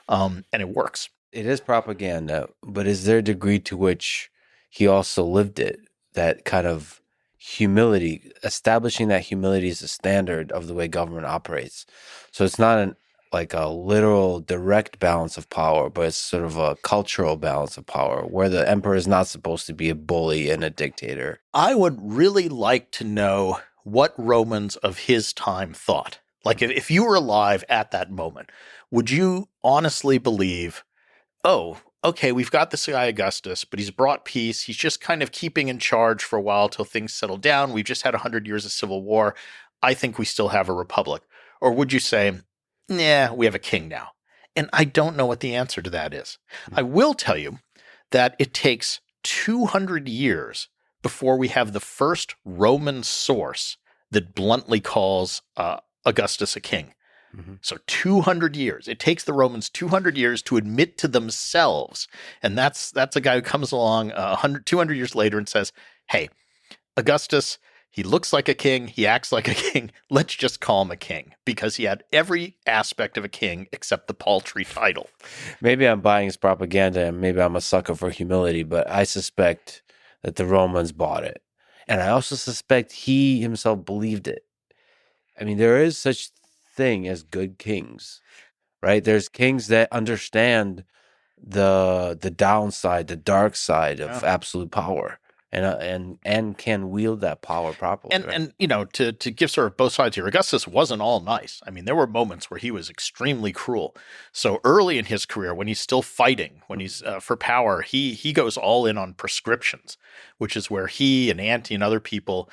And it works. It is propaganda, but is there a degree to which he also lived it? That kind of humility, establishing that humility is the standard of the way government operates. So it's not like a literal direct balance of power, but it's sort of a cultural balance of power where the emperor is not supposed to be a bully and a dictator. I would really like to know what Romans of his time thought. Like if you were alive at that moment, would you honestly believe, oh, okay, we've got this guy Augustus, but he's brought peace. He's just kind of keeping in charge for a while till things settle down. We've just had 100 years of civil war. I think we still have a republic. Or would you say, nah, we have a king now? And I don't know what the answer to that is. I will tell you that it takes 200 years before we have the first Roman source that bluntly calls Augustus a king. So 200 years. It takes the Romans 200 years to admit to themselves. And that's a guy who comes along 200 years later and says, hey, Augustus, he looks like a king. He acts like a king. Let's just call him a king, because he had every aspect of a king except the paltry title. Maybe I'm buying his propaganda, and maybe I'm a sucker for humility, but I suspect that the Romans bought it. And I also suspect he himself believed it. I mean, there is such thing as good kings, right? There's kings that understand the downside, the dark side of absolute power, and can wield that power properly. And you know, to give sort of both sides here, Augustus wasn't all nice. I mean, there were moments where he was extremely cruel. So early in his career, when he's still fighting, when he's for power, he goes all in on prescriptions, which is where he and Antony and other people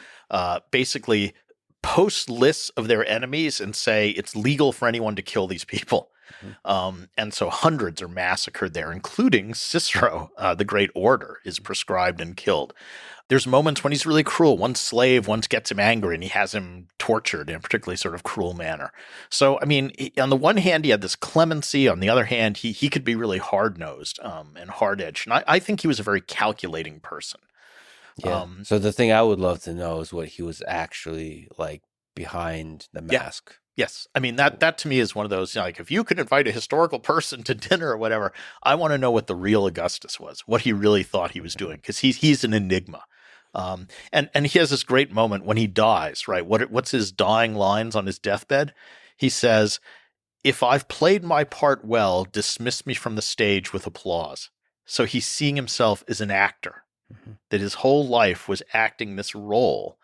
basically post lists of their enemies and say it's legal for anyone to kill these people. And so hundreds are massacred there, including Cicero, the great orator, is proscribed and killed. There's moments when he's really cruel. One slave once gets him angry and he has him tortured in a particularly sort of cruel manner. So, I mean, on the one hand, he had this clemency. On the other hand, he could be really hard-nosed and hard-edged. And I think he was a very calculating person. Yeah. So the thing I would love to know is what he was actually like behind the mask. Yes. I mean, that to me is one of those, you know, like, if you could invite a historical person to dinner or whatever, I want to know what the real Augustus was, what he really thought he was doing, because he's an enigma. And he has this great moment when he dies, right? What's his dying lines on his deathbed? He says, "If I've played my part well, dismiss me from the stage with applause." So he's seeing himself as an actor, that his whole life was acting this role,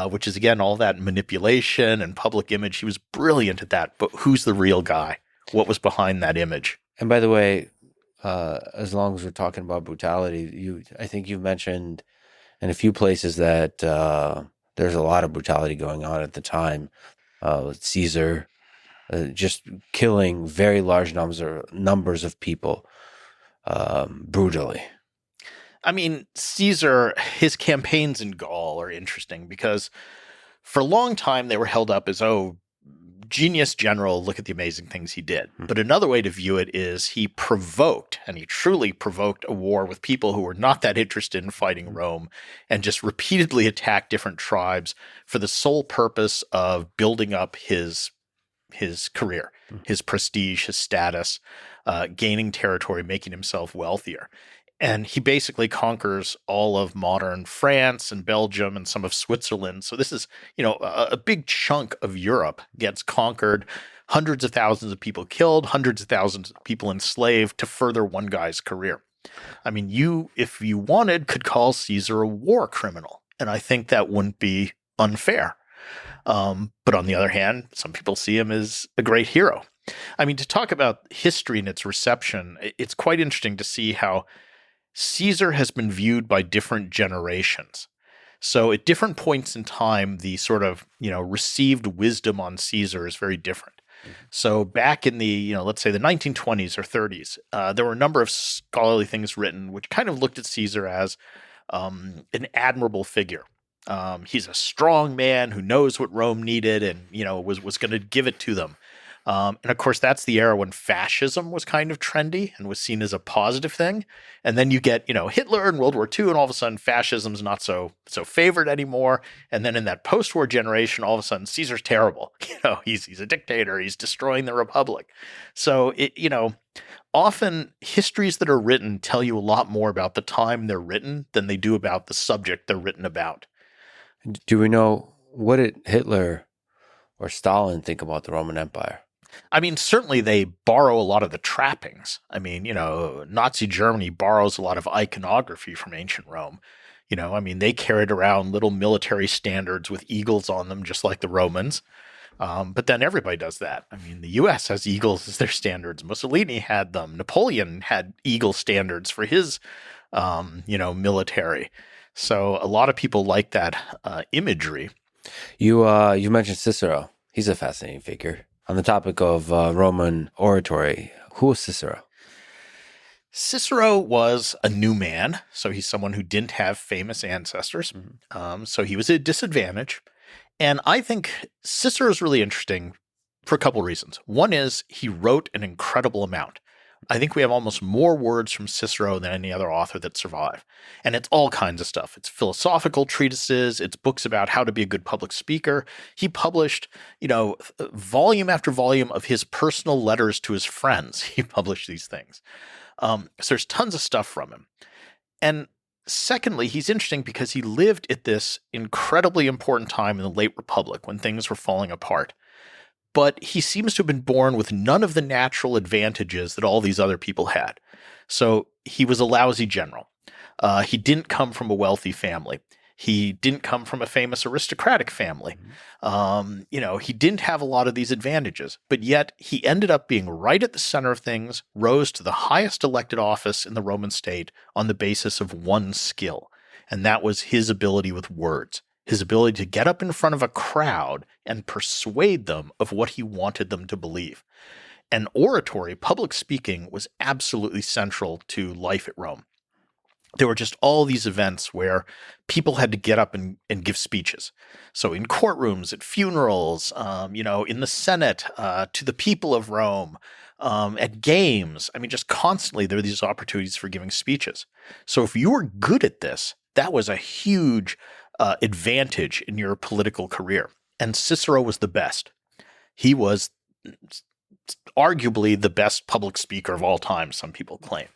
which is, again, all that manipulation and public image. He was brilliant at that. But who's the real guy? What was behind that image? And by the way, as long as we're talking about brutality, I think you've mentioned in a few places that there's a lot of brutality going on at the time. Caesar just killing very large numbers of people brutally. I mean, Caesar, his campaigns in Gaul are interesting because for a long time they were held up as, oh, genius general, look at the amazing things he did. But another way to view it is he provoked, and he truly provoked, a war with people who were not that interested in fighting Rome, and just repeatedly attacked different tribes for the sole purpose of building up his career, his prestige, his status, gaining territory, making himself wealthier. And he basically conquers all of modern France and Belgium and some of Switzerland. So this is, you know, a big chunk of Europe gets conquered, hundreds of thousands of people killed, hundreds of thousands of people enslaved to further one guy's career. I mean, if you wanted, could call Caesar a war criminal. And I think that wouldn't be unfair. But on the other hand, some people see him as a great hero. I mean, to talk about history and its reception, it's quite interesting to see how Caesar has been viewed by different generations. So at different points in time, the sort of, you know, received wisdom on Caesar is very different. So back in the, you know, let's say the 1920s or 30s, there were a number of scholarly things written which kind of looked at Caesar as an admirable figure. He's a strong man who knows what Rome needed and, you know, was going to give it to them. And of course, that's the era when fascism was kind of trendy and was seen as a positive thing. And then you get, you know, Hitler in World War II, and all of a sudden fascism's not so favored anymore. And then in that post-war generation, all of a sudden Caesar's terrible. You know, he's a dictator. He's destroying the republic. So you know, often histories that are written tell you a lot more about the time they're written than they do about the subject they're written about. Do we know, what did Hitler or Stalin think about the Roman Empire? I mean, certainly they borrow a lot of the trappings. I mean, Nazi Germany borrows a lot of iconography from ancient Rome. I mean, they carried around little military standards with eagles on them, just like the Romans. But then everybody does that. I mean, the U.S. has eagles as their standards. Mussolini had them. Napoleon had eagle standards for his, military. So a lot of people like that imagery. You mentioned Cicero. He's a fascinating figure. On the topic of Roman oratory, who was Cicero? Cicero was a new man, so he's someone who didn't have famous ancestors. So he was at a disadvantage. And I think Cicero is really interesting for a couple reasons. One is he wrote an incredible amount. I think we have almost more words from Cicero than any other author that survive. And it's all kinds of stuff. It's philosophical treatises. It's books about how to be a good public speaker. He published, volume after volume of his personal letters to his friends. He published these things. So there's tons of stuff from him. And secondly, he's interesting because he lived at this incredibly important time in the late Republic when things were falling apart. But he seems to have been born with none of the natural advantages that all these other people had. So he was a lousy general. He didn't come from a wealthy family. He didn't come from a famous aristocratic family. He didn't have a lot of these advantages, but yet he ended up being right at the center of things, rose to the highest elected office in the Roman state on the basis of one skill, and that was his ability with words. His ability to get up in front of a crowd and persuade them of what he wanted them to believe. And oratory, public speaking, was absolutely central to life at Rome. There were just all these events where people had to get up and give speeches. So in courtrooms, at funerals, in the Senate, to the people of Rome, at games. I mean, just constantly there were these opportunities for giving speeches. So if you were good at this, that was a huge advantage in your political career. And Cicero was the best. He was arguably the best public speaker of all time, some people claim.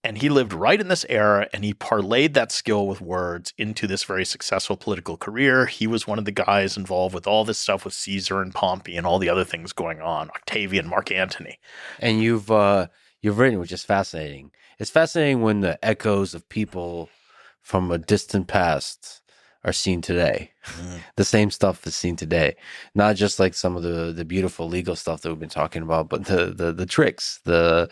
And he lived right in this era, and he parlayed that skill with words into this very successful political career. He was one of the guys involved with all this stuff with Caesar and Pompey and all the other things going on, Octavian, Mark Antony. And you've written, which is fascinating. It's fascinating when the echoes of people from a distant past are seen today. The same stuff is seen today. Not just like some of the beautiful legal stuff that we've been talking about, but the tricks, let's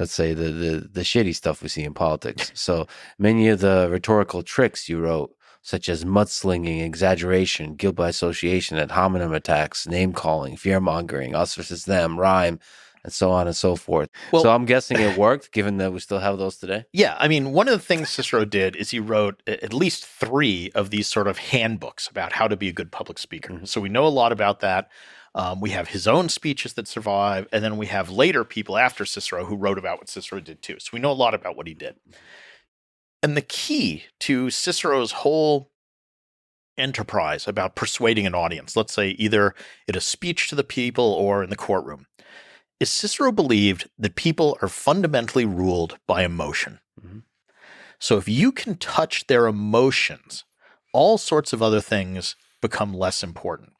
say the shitty stuff we see in politics. So many of the rhetorical tricks you wrote, such as mudslinging, exaggeration, guilt by association, ad hominem attacks, name calling, fear mongering, us versus them, rhyme, and so on and so forth. Well, so I'm guessing it worked, given that we still have those today? Yeah. I mean, one of the things Cicero did is he wrote at least 3 of these sort of handbooks about how to be a good public speaker. So we know a lot about that. We have his own speeches that survive, and then we have later people after Cicero who wrote about what Cicero did too. So we know a lot about what he did. And the key to Cicero's whole enterprise about persuading an audience, let's say either at a speech to the people or in the courtroom, is Cicero believed that people are fundamentally ruled by emotion. So if you can touch their emotions, all sorts of other things become less important.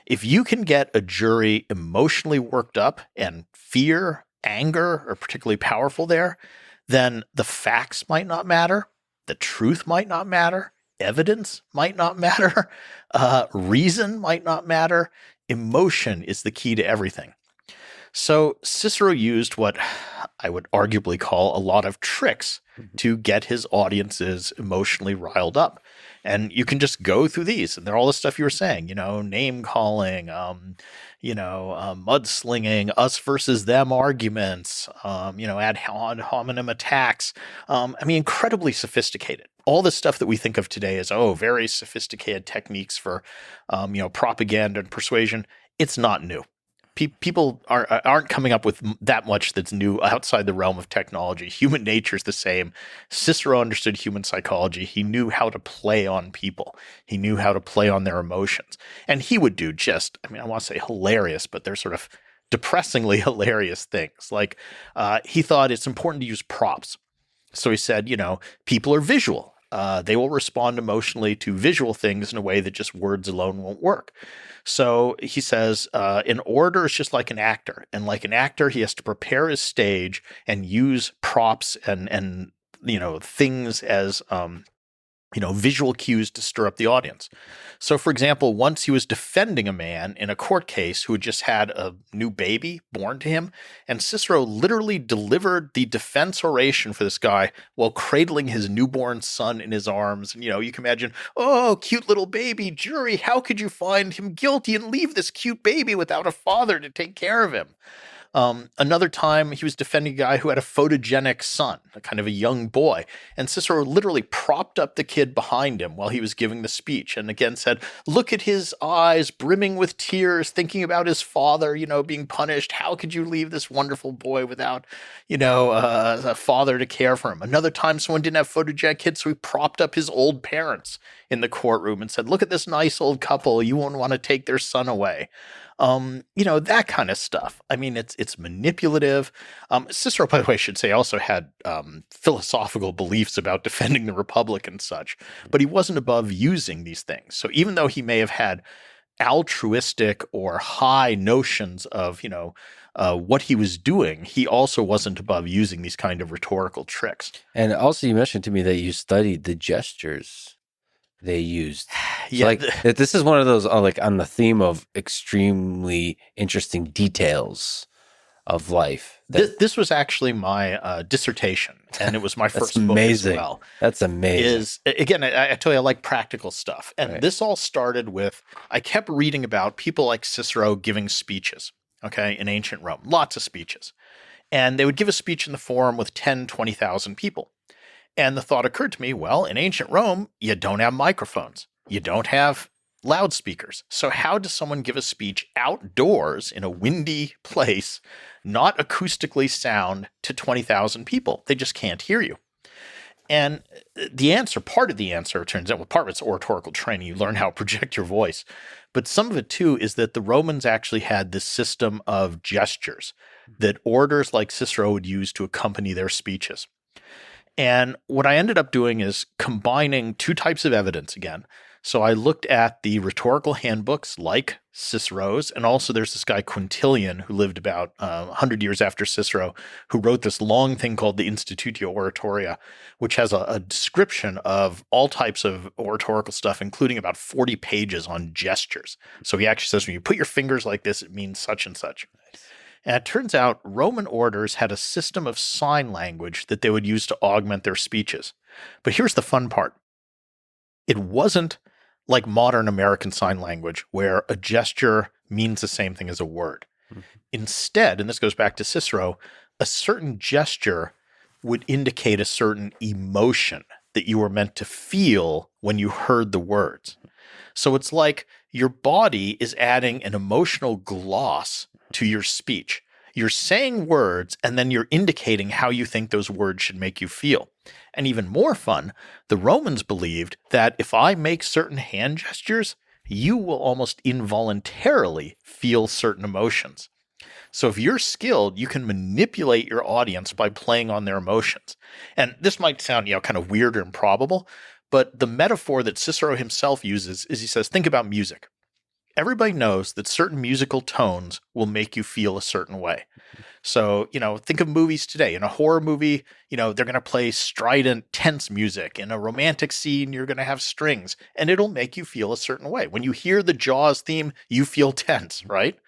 If you can get a jury emotionally worked up and fear, anger are particularly powerful there, then the facts might not matter, the truth might not matter, evidence might not matter, reason might not matter. Emotion is the key to everything. So Cicero used what I would arguably call a lot of tricks to get his audiences emotionally riled up. And you can just go through these, and they're all the stuff you were saying, name calling, mudslinging, us versus them arguments, ad hominem attacks. Incredibly sophisticated. All the stuff that we think of today as, very sophisticated techniques for, propaganda and persuasion. It's not new. People aren't coming up with that much that's new outside the realm of technology. Human nature is the same. Cicero understood human psychology. He knew how to play on people. He knew how to play on their emotions. And he would do I want to say hilarious, but they're sort of depressingly hilarious things. Like he thought it's important to use props. So he said, people are visual. they will respond emotionally to visual things in a way that just words alone won't work. So he says, an orator is just like an actor. And like an actor, he has to prepare his stage and use props and things as visual cues to stir up the audience. So, for example, once he was defending a man in a court case who had just had a new baby born to him, and Cicero literally delivered the defense oration for this guy while cradling his newborn son in his arms. And, you can imagine, oh, cute little baby, jury, how could you find him guilty and leave this cute baby without a father to take care of him? Another time, he was defending a guy who had a photogenic son, a kind of a young boy, and Cicero literally propped up the kid behind him while he was giving the speech, and again said, look at his eyes brimming with tears, thinking about his father, being punished. How could you leave this wonderful boy without, a father to care for him? Another time, someone didn't have photogenic kids, so he propped up his old parents in the courtroom and said, look at this nice old couple. You won't want to take their son away. That kind of stuff. I mean, it's manipulative. Cicero, by the way, I should say, also had philosophical beliefs about defending the Republic and such, but he wasn't above using these things. So even though he may have had altruistic or high notions of, what he was doing, he also wasn't above using these kind of rhetorical tricks. And also, you mentioned to me that you studied the gestures they used. So this is one of those on the theme of extremely interesting details of life. This was actually my dissertation, and it was my first book as well. That's amazing. Again, I tell you, I like practical stuff. And This all started with, I kept reading about people like Cicero giving speeches, in ancient Rome, lots of speeches. And they would give a speech in the forum with 10, 20,000 people. And the thought occurred to me, well, in ancient Rome, you don't have microphones. You don't have loudspeakers. So how does someone give a speech outdoors in a windy place, not acoustically sound to 20,000 people? They just can't hear you. And part of the answer, turns out, part of it's oratorical training. You learn how to project your voice. But some of it, too, is that the Romans actually had this system of gestures that orators like Cicero would use to accompany their speeches. And what I ended up doing is combining two types of evidence again. So I looked at the rhetorical handbooks like Cicero's, and also there's this guy Quintilian who lived about 100 years after Cicero, who wrote this long thing called the Institutio Oratoria, which has a description of all types of oratorical stuff, including about 40 pages on gestures. So he actually says, when you put your fingers like this, it means such and such. And it turns out Roman orators had a system of sign language that they would use to augment their speeches. But here's the fun part. It wasn't like modern American Sign Language, where a gesture means the same thing as a word. Mm-hmm. Instead, and this goes back to Cicero, a certain gesture would indicate a certain emotion that you were meant to feel when you heard the words. So it's like your body is adding an emotional gloss to your speech. You're saying words, and then you're indicating how you think those words should make you feel. And even more fun, the Romans believed that if I make certain hand gestures, you will almost involuntarily feel certain emotions. So if you're skilled, you can manipulate your audience by playing on their emotions. And this might sound, kind of weird or improbable, but the metaphor that Cicero himself uses is he says, think about music. Everybody knows that certain musical tones will make you feel a certain way. So, think of movies today. In a horror movie, they're going to play strident, tense music. In a romantic scene, you're going to have strings, and it'll make you feel a certain way. When you hear the Jaws theme, you feel tense, right?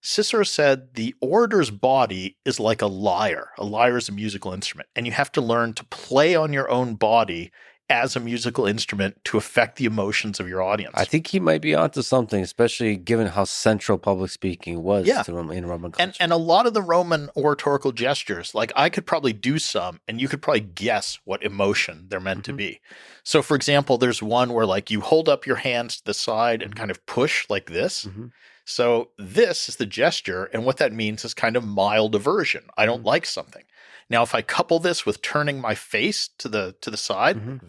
Cicero said the orator's body is like a lyre. A lyre is a musical instrument, and you have to learn to play on your own body as a musical instrument to affect the emotions of your audience. I think he might be onto something, especially given how central public speaking was in Roman culture. And a lot of the Roman oratorical gestures, like I could probably do some, and you could probably guess what emotion they're meant to be. So, for example, there's one where like you hold up your hands to the side and kind of push like this. Mm-hmm. So this is the gesture, and what that means is kind of mild aversion. I don't like something. Now, if I couple this with turning my face to the side,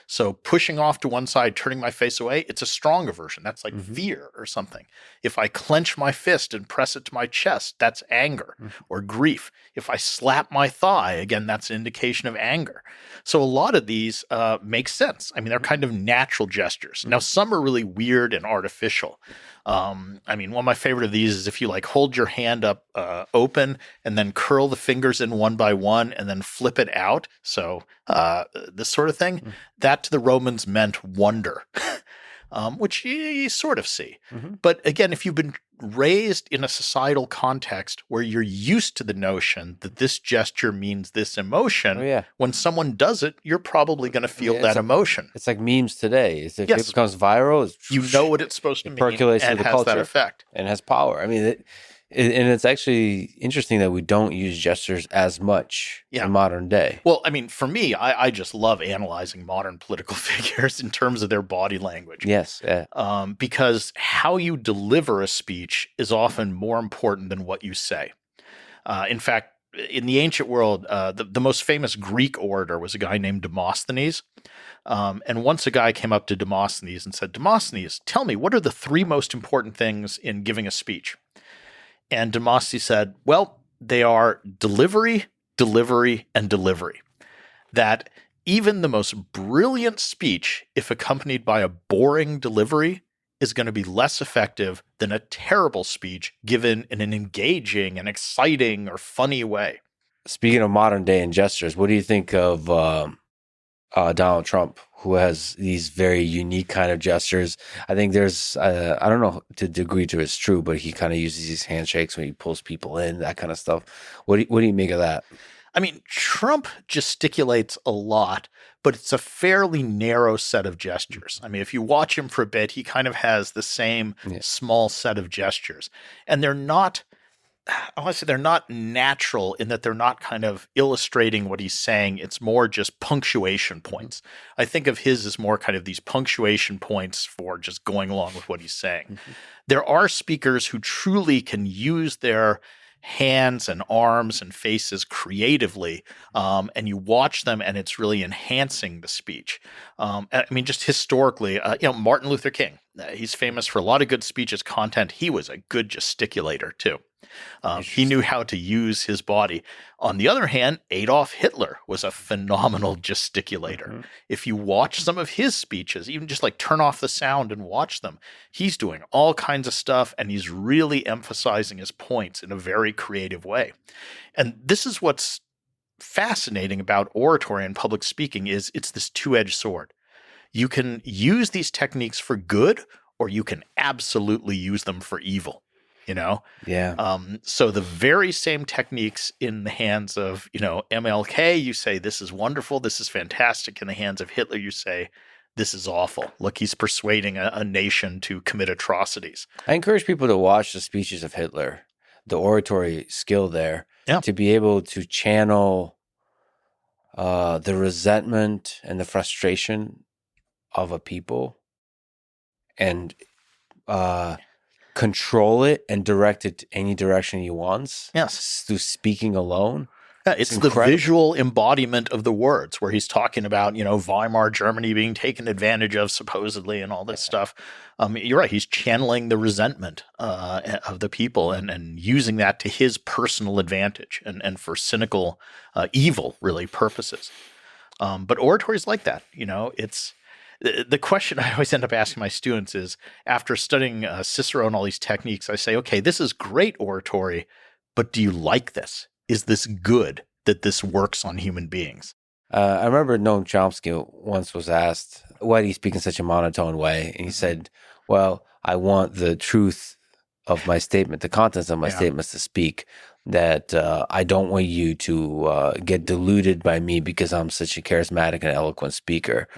so pushing off to one side, turning my face away, it's a stronger version. That's like fear or something. If I clench my fist and press it to my chest, that's anger or grief. If I slap my thigh, again, that's an indication of anger. So a lot of these make sense. I mean, they're kind of natural gestures. Now, some are really weird and artificial. I mean, one of my favorite of these is if you like hold your hand up open and then curl the fingers in one by one and then flip it out. So this sort of thing, that to the Romans meant wonder, which you sort of see. But again, if you've been raised in a societal context where you're used to the notion that this gesture means this emotion, when someone does it, you're probably going to feel that emotion. It's like memes today. If it becomes viral, you know what it's supposed to mean, percolates and through the has culture that effect. and has power. I mean, and it's actually interesting that we don't use gestures as much in modern day. Well, I mean, for me, I just love analyzing modern political figures in terms of their body language. Yes. Because how you deliver a speech is often more important than what you say. In fact, in the ancient world, the most famous Greek orator was a guy named Demosthenes. And once a guy came up to Demosthenes and said, Demosthenes, tell me, what are the three most important things in giving a speech? And Demosthenes said, well, they are delivery, delivery, and delivery. That even the most brilliant speech, if accompanied by a boring delivery, is going to be less effective than a terrible speech given in an engaging and exciting or funny way. Speaking of modern day and gestures, what do you think of Donald Trump, who has these very unique kind of gestures? I think there's, I don't know to the degree to it's true, but he kind of uses these handshakes when he pulls people in, that kind of stuff. What do you make of that? I mean, Trump gesticulates a lot, but it's a fairly narrow set of gestures. I mean, if you watch him for a bit, he kind of has the same small set of gestures. And they're not, I want to say they're not natural in that they're not kind of illustrating what he's saying. It's more just punctuation points. I think of his as more kind of these punctuation points for just going along with what he's saying. There are speakers who truly can use their hands and arms and faces creatively, and you watch them and it's really enhancing the speech. I mean, just historically, Martin Luther King, he's famous for a lot of good speeches content. He was a good gesticulator too. He knew how to use his body. On the other hand, Adolf Hitler was a phenomenal gesticulator. If you watch some of his speeches, even just like turn off the sound and watch them, he's doing all kinds of stuff and he's really emphasizing his points in a very creative way. And this is what's fascinating about oratory and public speaking is it's this two-edged sword. You can use these techniques for good, or you can absolutely use them for evil. So the very same techniques in the hands of, MLK, you say, this is wonderful, this is fantastic. In the hands of Hitler, you say, this is awful. Look, he's persuading a nation to commit atrocities. I encourage people to watch the speeches of Hitler, the oratory skill there, to be able to channel the resentment and the frustration of a people and control it and direct it to any direction he wants. Yes. Through speaking alone. Yeah, it's the visual embodiment of the words where he's talking about, Weimar Germany being taken advantage of supposedly and all this stuff. You're right. He's channeling the resentment of the people and using that to his personal advantage and for cynical, evil, really, purposes. But oratory is like that. It's the question I always end up asking my students is, after studying Cicero and all these techniques, I say, okay, this is great oratory, but do you like this? Is this good that this works on human beings? I remember Noam Chomsky once was asked, why do you speak in such a monotone way? And he said, well, I want the truth of my statement, the contents of my statements to speak, that I don't want you to get deluded by me because I'm such a charismatic and eloquent speaker.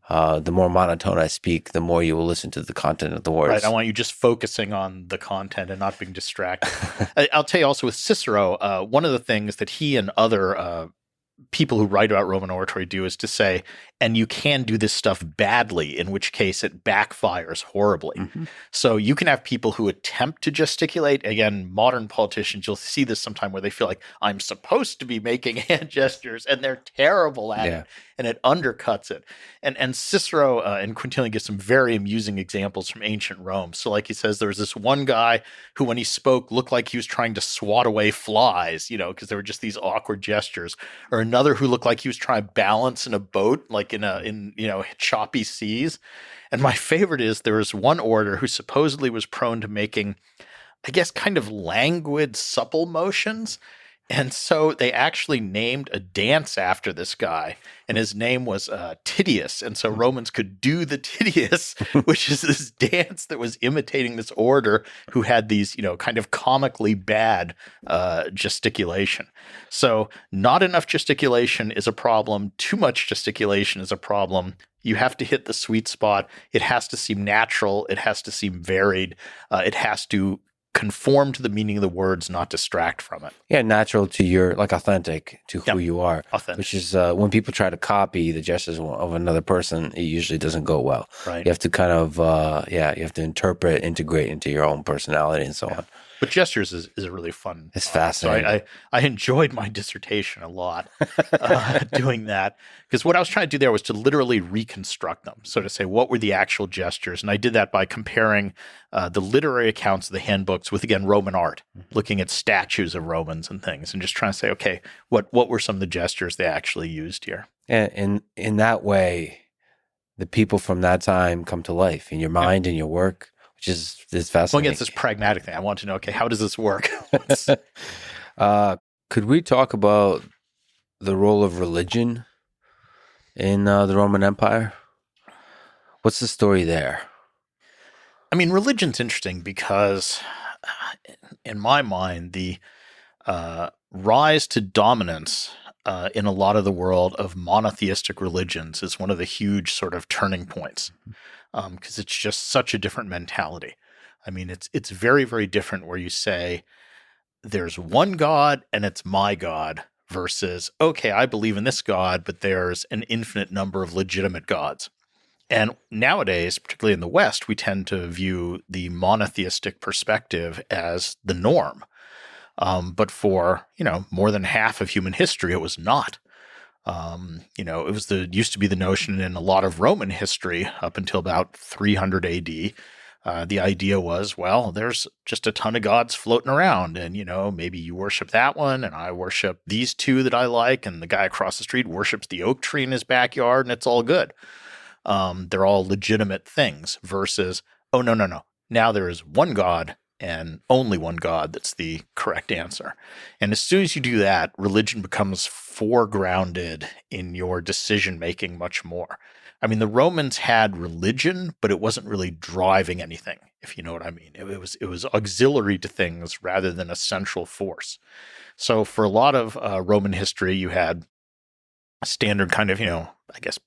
The more monotone I speak, the more you will listen to the content of the words. Right. I want you just focusing on the content and not being distracted. I'll tell you also with Cicero, one of the things that he and other people who write about Roman oratory do is to say, and you can do this stuff badly, in which case it backfires horribly. Mm-hmm. So you can have people who attempt to gesticulate. Again, modern politicians, you'll see this sometime where they feel like I'm supposed to be making hand gestures and they're terrible at it, and it undercuts it. And Cicero and Quintilian give some very amusing examples from ancient Rome. So like he says, there was this one guy who, when he spoke, looked like he was trying to swat away flies, because there were just these awkward gestures. Or another who looked like he was trying to balance in a boat, like in choppy seas. And my favorite is there was one orator who supposedly was prone to making, I guess, kind of languid, supple motions. And so they actually named a dance after this guy, and his name was Titius. And so Romans could do the Titius, which is this dance that was imitating this orator who had these, kind of comically bad gesticulation. So not enough gesticulation is a problem. Too much gesticulation is a problem. You have to hit the sweet spot. It has to seem natural. It has to seem varied. It has to conform to the meaning of the words, not distract from it. Yeah, natural to your, like authentic to who you are. Authentic. Which is when people try to copy the gestures of another person, it usually doesn't go well. Right. You have to kind of, you have to interpret, integrate into your own personality and so on. But gestures is a really fun. It's fascinating. So I enjoyed my dissertation a lot doing that, because what I was trying to do there was to literally reconstruct them. So to say, what were the actual gestures? And I did that by comparing the literary accounts of the handbooks with, again, Roman art, looking at statues of Romans and things, and just trying to say, okay, what were some of the gestures they actually used here? And in that way, the people from that time come to life in your mind and your work. It's fascinating. Well, again, it's this pragmatic thing. I want to know, okay, how does this work? Could we talk about the role of religion in the Roman Empire? What's the story there? I mean, religion's interesting because, in my mind, the rise to dominance in a lot of the world of monotheistic religions is one of the huge sort of turning points. Because it's just such a different mentality. I mean, it's very, very different where you say there's one God and it's my God versus, okay, I believe in this God, but there's an infinite number of legitimate gods. And nowadays, particularly in the West, we tend to view the monotheistic perspective as the norm. But for, more than half of human history, it was not. It was used to be the notion in a lot of Roman history up until about 300 AD. The idea was, well, there's just a ton of gods floating around, and maybe you worship that one, and I worship these two that I like, and the guy across the street worships the oak tree in his backyard, and it's all good. They're all legitimate things. Versus, oh no, now there is one God and only one God that's the correct answer. And as soon as you do that, religion becomes foregrounded in your decision-making much more. I mean, the Romans had religion, but it wasn't really driving anything, if you know what I mean. It was auxiliary to things rather than a central force. So for a lot of Roman history, you had a standard kind of,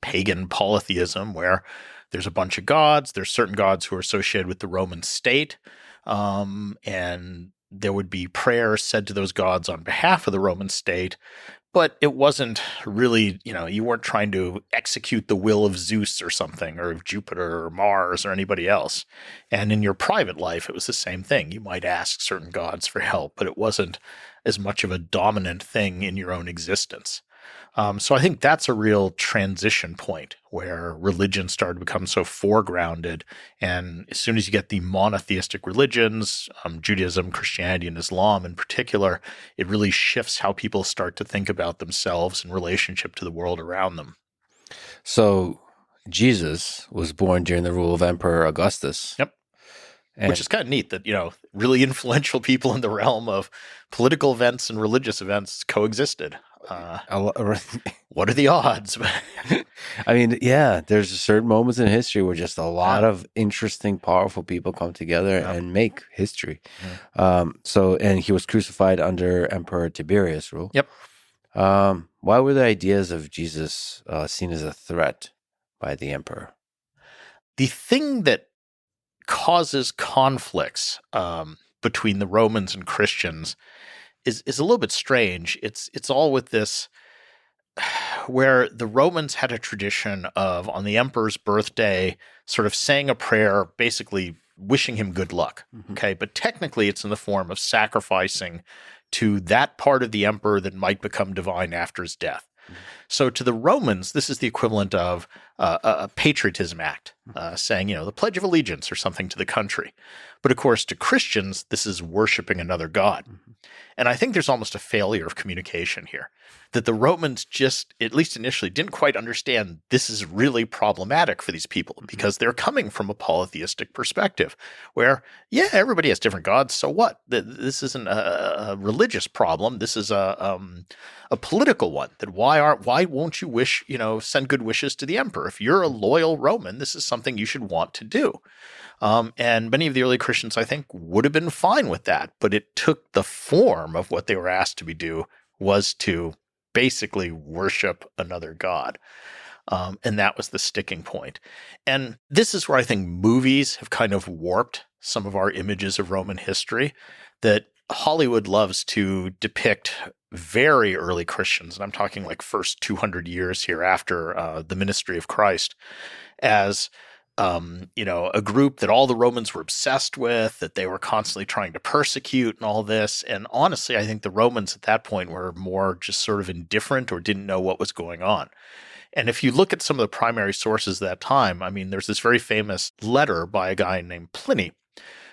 pagan polytheism where there's a bunch of gods. There's certain gods who are associated with the Roman state. And there would be prayers said to those gods on behalf of the Roman state, but it wasn't really, you weren't trying to execute the will of Zeus or something, or of Jupiter or Mars or anybody else. And in your private life, it was the same thing. You might ask certain gods for help, but it wasn't as much of a dominant thing in your own existence. So I think that's a real transition point where religion started to become so foregrounded. And as soon as you get the monotheistic religions, Judaism, Christianity, and Islam in particular, it really shifts how people start to think about themselves in relationship to the world around them. So Jesus was born during the rule of Emperor Augustus. Yep. Which is kind of neat that, really influential people in the realm of political events and religious events coexisted. What are the odds? I mean, yeah, there's certain moments in history where just a lot of interesting, powerful people come together and make history. And he was crucified under Emperor Tiberius' rule. Yep. Why were the ideas of Jesus seen as a threat by the emperor? The thing that causes conflicts between the Romans and Christians is a little bit strange. It's all with this where the Romans had a tradition of, on the emperor's birthday, sort of saying a prayer, basically wishing him good luck. Okay. But technically it's in the form of sacrificing to that part of the emperor that might become divine after his death. So to the Romans, this is the equivalent of a patriotism act, saying, the Pledge of Allegiance or something to the country. But of course, to Christians, this is worshiping another god. And I think there's almost a failure of communication here, that the Romans just, at least initially, didn't quite understand this is really problematic for these people because they're coming from a polytheistic perspective where, yeah, everybody has different gods. So what? This isn't a religious problem. This is a political one. That why won't you send good wishes to the emperor? If you're a loyal Roman, this is something you should want to do. And many of the early Christians, I think, would have been fine with that, but it took the form of what they were asked to do was to basically worship another god. And that was the sticking point. And this is where I think movies have kind of warped some of our images of Roman history, that Hollywood loves to depict very early Christians, and I'm talking like first 200 years here after the ministry of Christ, as a group that all the Romans were obsessed with, that they were constantly trying to persecute and all this. And honestly, I think the Romans at that point were more just sort of indifferent or didn't know what was going on. And if you look at some of the primary sources of that time, I mean, there's this very famous letter by a guy named Pliny,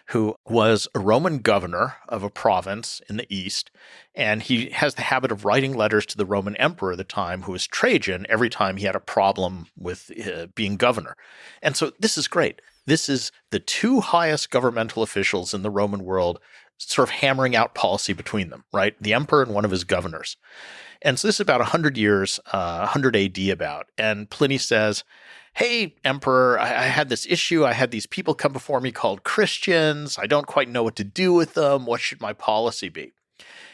who was a Roman governor of a province in the east, and he has the habit of writing letters to the Roman emperor at the time, who was Trajan, every time he had a problem with being governor. And so this is great. This is the two highest governmental officials in the Roman world sort of hammering out policy between them, right? The emperor and one of his governors. And so this is about 100 years, 100 AD about, and Pliny says, hey, emperor, I had this issue. I had these people come before me called Christians. I don't quite know what to do with them. What should my policy be?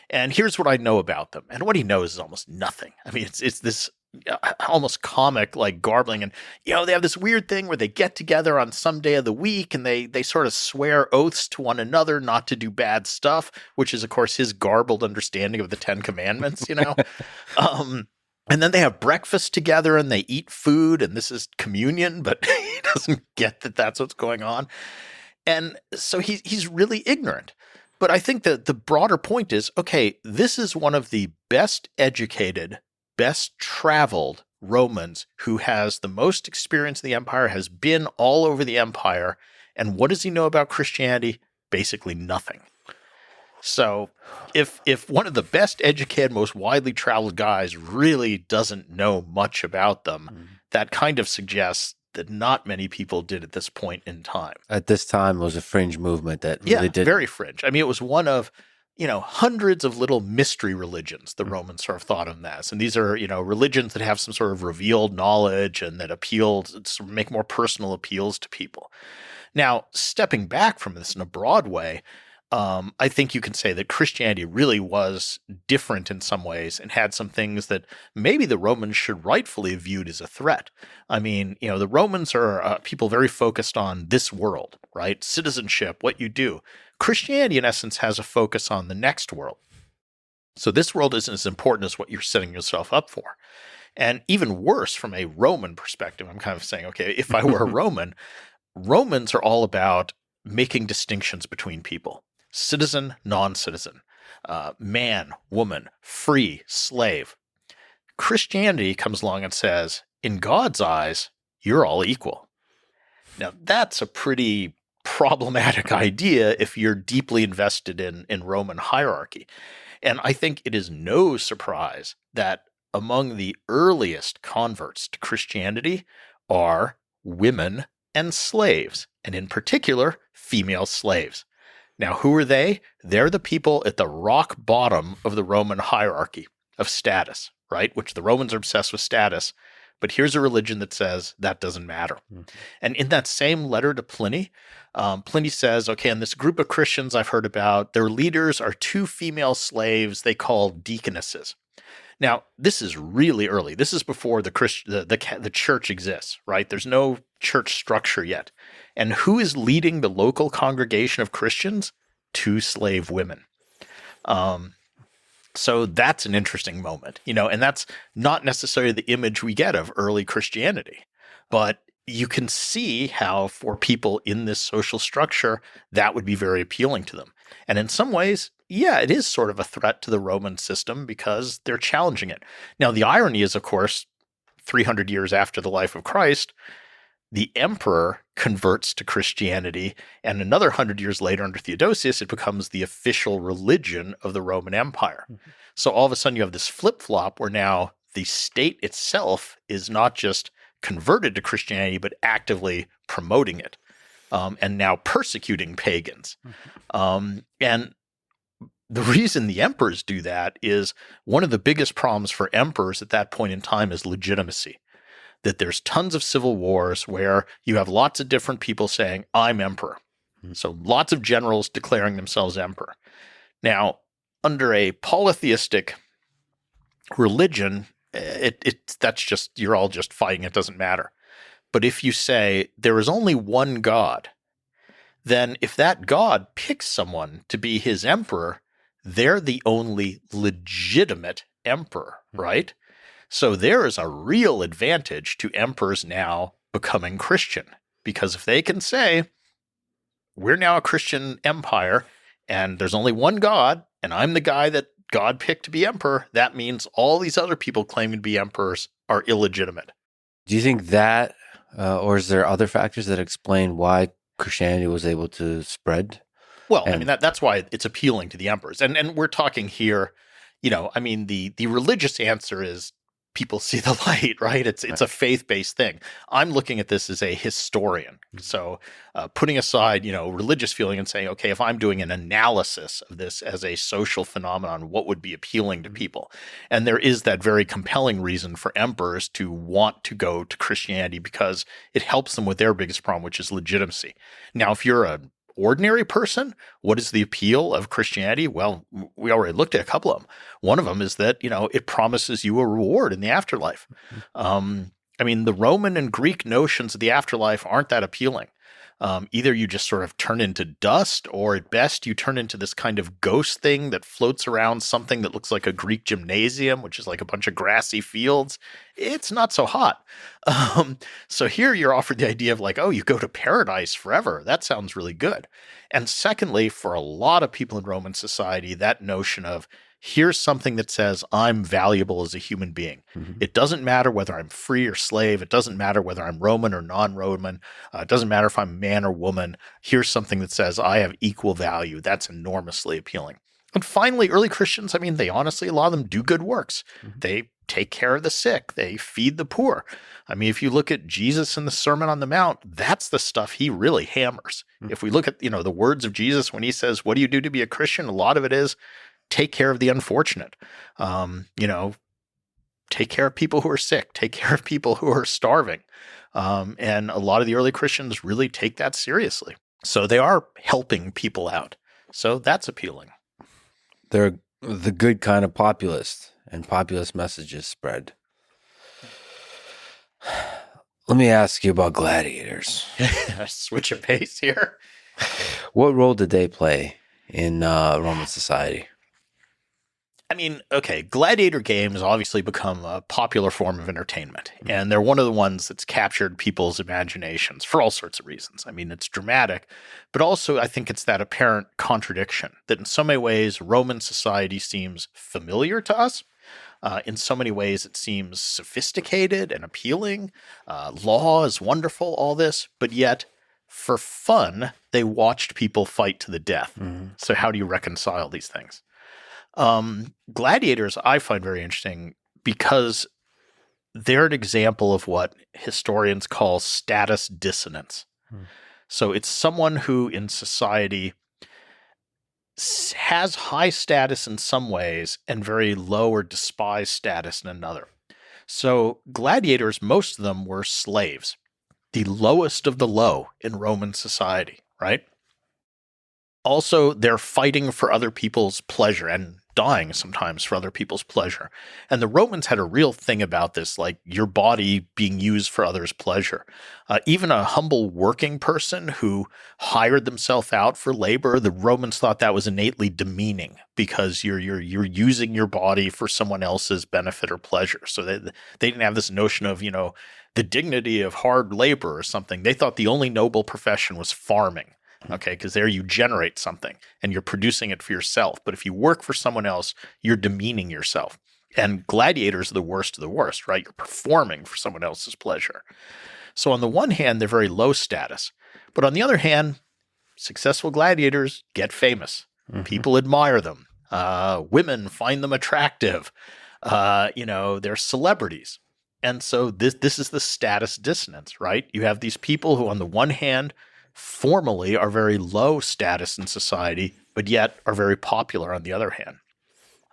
And here's what I know about them. And what he knows is almost nothing. I mean, it's this almost comic, like garbling. And, they have this weird thing where they get together on some day of the week and they sort of swear oaths to one another not to do bad stuff, which is, of course, his garbled understanding of the 10 Commandments, And then they have breakfast together and they eat food, and this is communion, but he doesn't get that that's what's going on. And so he's really ignorant. But I think that the broader point is, okay, this is one of the best educated, best traveled Romans who has the most experience in the empire, has been all over the empire. And what does he know about Christianity? Basically nothing. So if one of the best educated, most widely traveled guys really doesn't know much about them, that kind of suggests that not many people did at this point in time. At this time, it was a fringe movement that really did. Very fringe. I mean, it was one of, hundreds of little mystery religions the Romans sort of thought of them as. And these are, religions that have some sort of revealed knowledge and that make more personal appeals to people. Now, stepping back from this in a broad way, I think you can say that Christianity really was different in some ways and had some things that maybe the Romans should rightfully have viewed as a threat. I mean, the Romans are people very focused on this world, right? Citizenship, what you do. Christianity, in essence, has a focus on the next world. So this world isn't as important as what you're setting yourself up for. And even worse, from a Roman perspective, I'm kind of saying, okay, if I were a Roman, Romans are all about making distinctions between people. Citizen, non-citizen, man, woman, free, slave. Christianity comes along and says, in God's eyes, you're all equal. Now, that's a pretty problematic idea if you're deeply invested in Roman hierarchy. And I think it is no surprise that among the earliest converts to Christianity are women and slaves, and in particular, female slaves. Now, who are they? They're the people at the rock bottom of the Roman hierarchy of status, right? Which the Romans are obsessed with status. But here's a religion that says that doesn't matter. Mm-hmm. And in that same letter to Pliny, Pliny says, okay, in this group of Christians I've heard about, their leaders are two female slaves they call deaconesses. Now, this is really early. This is before the church exists, right? There's no church structure yet. And who is leading the local congregation of Christians? Two slave women. So that's an interesting moment, and that's not necessarily the image we get of early Christianity. But you can see how for people in this social structure, that would be very appealing to them. And in some ways, yeah, it is sort of a threat to the Roman system because they're challenging it. Now, the irony is, of course, 300 years after the life of Christ, the emperor converts to Christianity, and another 100 years later under Theodosius, it becomes the official religion of the Roman Empire. Mm-hmm. So all of a sudden you have this flip-flop where now the state itself is not just converted to Christianity, but actively promoting it, and now persecuting pagans. Mm-hmm. And the reason the emperors do that is one of the biggest problems for emperors at that point in time is legitimacy. That there's tons of civil wars where you have lots of different people saying, I'm emperor. Mm-hmm. So lots of generals declaring themselves emperor. Now, under a polytheistic religion, that's just, you're all just fighting. It doesn't matter. But if you say there is only one God, then if that God picks someone to be his emperor, they're the only legitimate emperor, right? So there is a real advantage to emperors now becoming Christian, because if they can say, we're now a Christian empire and there's only one God and I'm the guy that God picked to be emperor, that means all these other people claiming to be emperors are illegitimate. Do you think that, or is there other factors that explain why Christianity was able to spread? Well, I mean, that's why it's appealing to the emperors. And we're talking here, the religious answer is people see the light, right? It's a faith-based thing. I'm looking at this as a historian. So putting aside, religious feeling and saying, okay, if I'm doing an analysis of this as a social phenomenon, what would be appealing to people? And there is that very compelling reason for emperors to want to go to Christianity because it helps them with their biggest problem, which is legitimacy. Now, if you're an ordinary person, what is the appeal of Christianity? Well, we already looked at a couple of them. One of them is that, it promises you a reward in the afterlife. The Roman and Greek notions of the afterlife aren't that appealing. Either you just sort of turn into dust, or at best you turn into this kind of ghost thing that floats around something that looks like a Greek gymnasium, which is like a bunch of grassy fields. It's not so hot. So here you're offered the idea of like, oh, you go to paradise forever. That sounds really good. And secondly, for a lot of people in Roman society, that notion of here's something that says I'm valuable as a human being. Mm-hmm. It doesn't matter whether I'm free or slave. It doesn't matter whether I'm Roman or non-Roman. It doesn't matter if I'm man or woman. Here's something that says I have equal value. That's enormously appealing. And finally, early Christians, they honestly, a lot of them do good works. Mm-hmm. They take care of the sick. They feed the poor. If you look at Jesus in the Sermon on the Mount, that's the stuff he really hammers. Mm-hmm. If we look at, the words of Jesus when he says, what do you do to be a Christian? A lot of it is, take care of the unfortunate, take care of people who are sick, take care of people who are starving. And a lot of the early Christians really take that seriously. So they are helping people out. So that's appealing. They're the good kind of populist, and populist messages spread. Let me ask you about gladiators. Switch of pace here. What role did they play in Roman society? Gladiator games obviously become a popular form of entertainment, and they're one of the ones that's captured people's imaginations for all sorts of reasons. It's dramatic, but also I think it's that apparent contradiction that in so many ways Roman society seems familiar to us. In so many ways it seems sophisticated and appealing. Law is wonderful, all this, but yet for fun, they watched people fight to the death. Mm-hmm. So how do you reconcile these things? Gladiators I find very interesting because they're an example of what historians call status dissonance. So it's someone who in society has high status in some ways and very low or despised status in another. So gladiators, most of them were slaves, the lowest of the low in Roman society, right? Also, they're fighting for other people's pleasure. And dying sometimes for other people's pleasure. And the Romans had a real thing about this, like your body being used for others' pleasure. Even a humble working person who hired themselves out for labor, the Romans thought that was innately demeaning because you're using your body for someone else's benefit or pleasure. So they didn't have this notion of, the dignity of hard labor or something. They thought the only noble profession was farming. Okay, because there you generate something and you're producing it for yourself. But if you work for someone else, you're demeaning yourself. And gladiators are the worst of the worst, right? You're performing for someone else's pleasure. So on the one hand, they're very low status. But on the other hand, successful gladiators get famous. Mm-hmm. People admire them. Women find them attractive. They're celebrities. And so this is the status dissonance, right? You have these people who on the one hand formally are very low status in society, but yet are very popular on the other hand.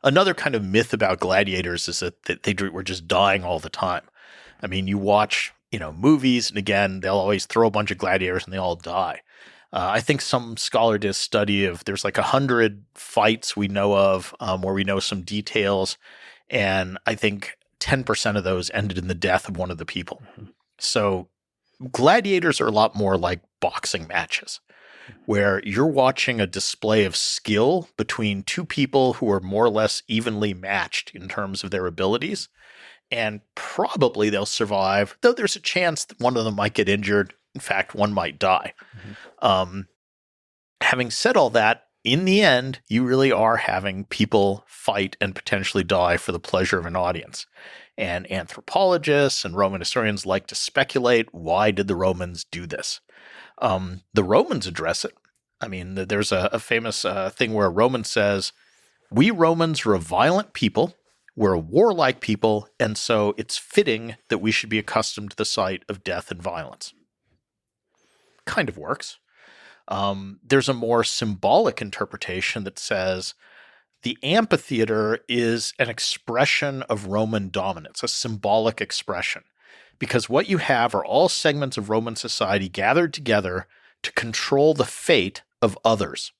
Another kind of myth about gladiators is that they were just dying all the time. I mean, you watch, movies, and again, they'll always throw a bunch of gladiators and they all die. I think some scholar did a study of there's like 100 fights we know of where we know some details, and I think 10% of those ended in the death of one of the people. Mm-hmm. So gladiators are a lot more like boxing matches, where you're watching a display of skill between two people who are more or less evenly matched in terms of their abilities, and probably they'll survive, though there's a chance that one of them might get injured. In fact, one might die. Mm-hmm. Having said all that, in the end, you really are having people fight and potentially die for the pleasure of an audience. And anthropologists and Roman historians like to speculate, why did the Romans do this? The Romans address it. I mean, there's a famous thing where a Roman says, we Romans are a violent people, we're a warlike people, and so it's fitting that we should be accustomed to the sight of death and violence. Kind of works. There's a more symbolic interpretation that says the amphitheater is an expression of Roman dominance, a symbolic expression, because what you have are all segments of Roman society gathered together to control the fate of others.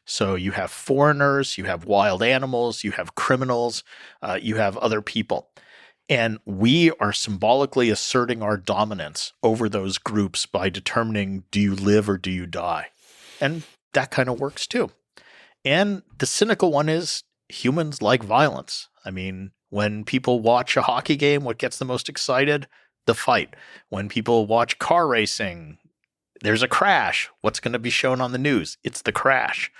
So you have foreigners, you have wild animals, you have criminals, you have other people. And we are symbolically asserting our dominance over those groups by determining, do you live or do you die? And that kind of works too. And the cynical one is humans like violence. I mean, when people watch a hockey game, what gets the most excited? The fight. When people watch car racing, there's a crash. What's going to be shown on the news? It's the crash.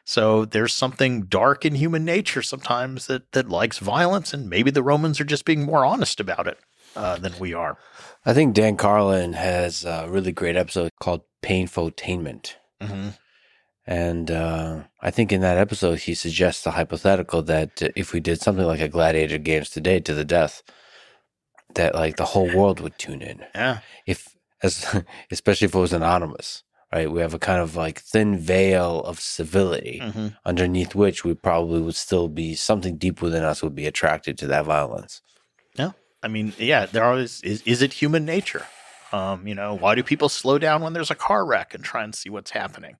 So there's something dark in human nature sometimes that likes violence, and maybe the Romans are just being more honest about it than we are. I think Dan Carlin has a really great episode called Painfotainment. Mm-hmm. And I think in that episode, he suggests the hypothetical that if we did something like a gladiator games today to the death, that like the whole world would tune in. Yeah. Especially if it was anonymous. Right, we have a kind of like thin veil of civility mm-hmm. underneath which we probably would still be something deep within us would be attracted to that violence. Yeah, I mean, there always is it human nature? Why do people slow down when there's a car wreck and try and see what's happening?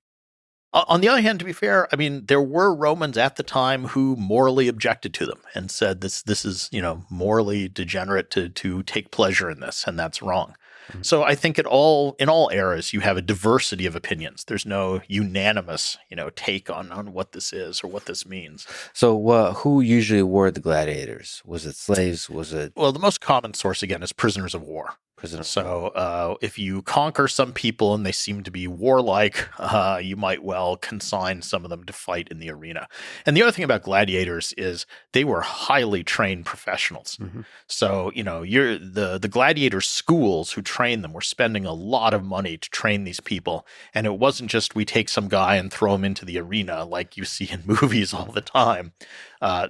On the other hand, to be fair, I mean, there were Romans at the time who morally objected to them and said this is morally degenerate to take pleasure in this, and that's wrong. Mm-hmm. So I think in all eras, you have a diversity of opinions. There's no unanimous, take on what this is or what this means. So who usually were the gladiators? Was it slaves? Well, the most common source, again, is prisoners of war. If you conquer some people and they seem to be warlike, you might well consign some of them to fight in the arena. And the other thing about gladiators is they were highly trained professionals. Mm-hmm. So, you're the gladiator schools who train them were spending a lot of money to train these people. And it wasn't just we take some guy and throw him into the arena like you see in movies all the time.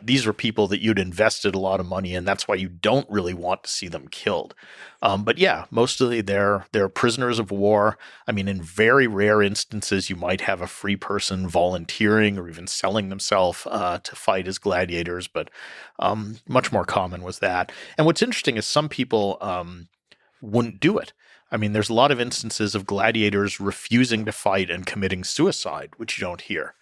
These were people that you'd invested a lot of money in. That's why you don't really want to see them killed. But yeah, mostly they're prisoners of war. I mean, in very rare instances, you might have a free person volunteering or even selling themselves to fight as gladiators, but much more common was that. And what's interesting is some people wouldn't do it. I mean, there's a lot of instances of gladiators refusing to fight and committing suicide, which you don't hear.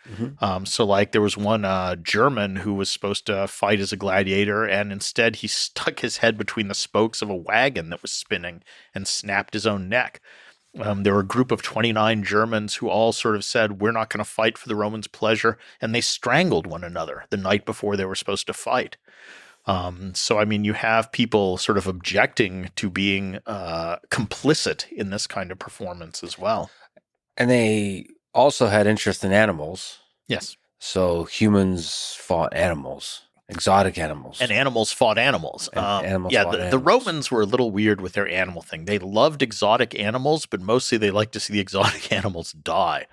So like there was one German who was supposed to fight as a gladiator, and instead he stuck his head between the spokes of a wagon that was spinning and snapped his own neck. There were a group of 29 Germans who all sort of said, we're not going to fight for the Romans' pleasure, and they strangled one another the night before they were supposed to fight. So, I mean, you have people sort of objecting to being complicit in this kind of performance as well. And they also had interest in animals. Yes. So humans fought animals, exotic animals. And animals fought animals. The Romans were a little weird with their animal thing. They loved exotic animals, but mostly they liked to see the exotic animals die.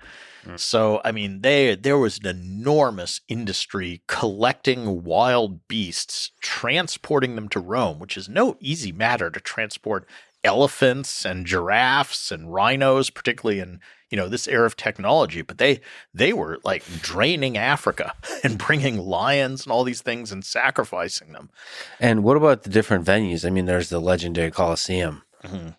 So, I mean, there was an enormous industry collecting wild beasts, transporting them to Rome, which is no easy matter to transport elephants and giraffes and rhinos, particularly in, this era of technology. But they were like draining Africa and bringing lions and all these things and sacrificing them. And what about the different venues? I mean, there's the legendary Colosseum.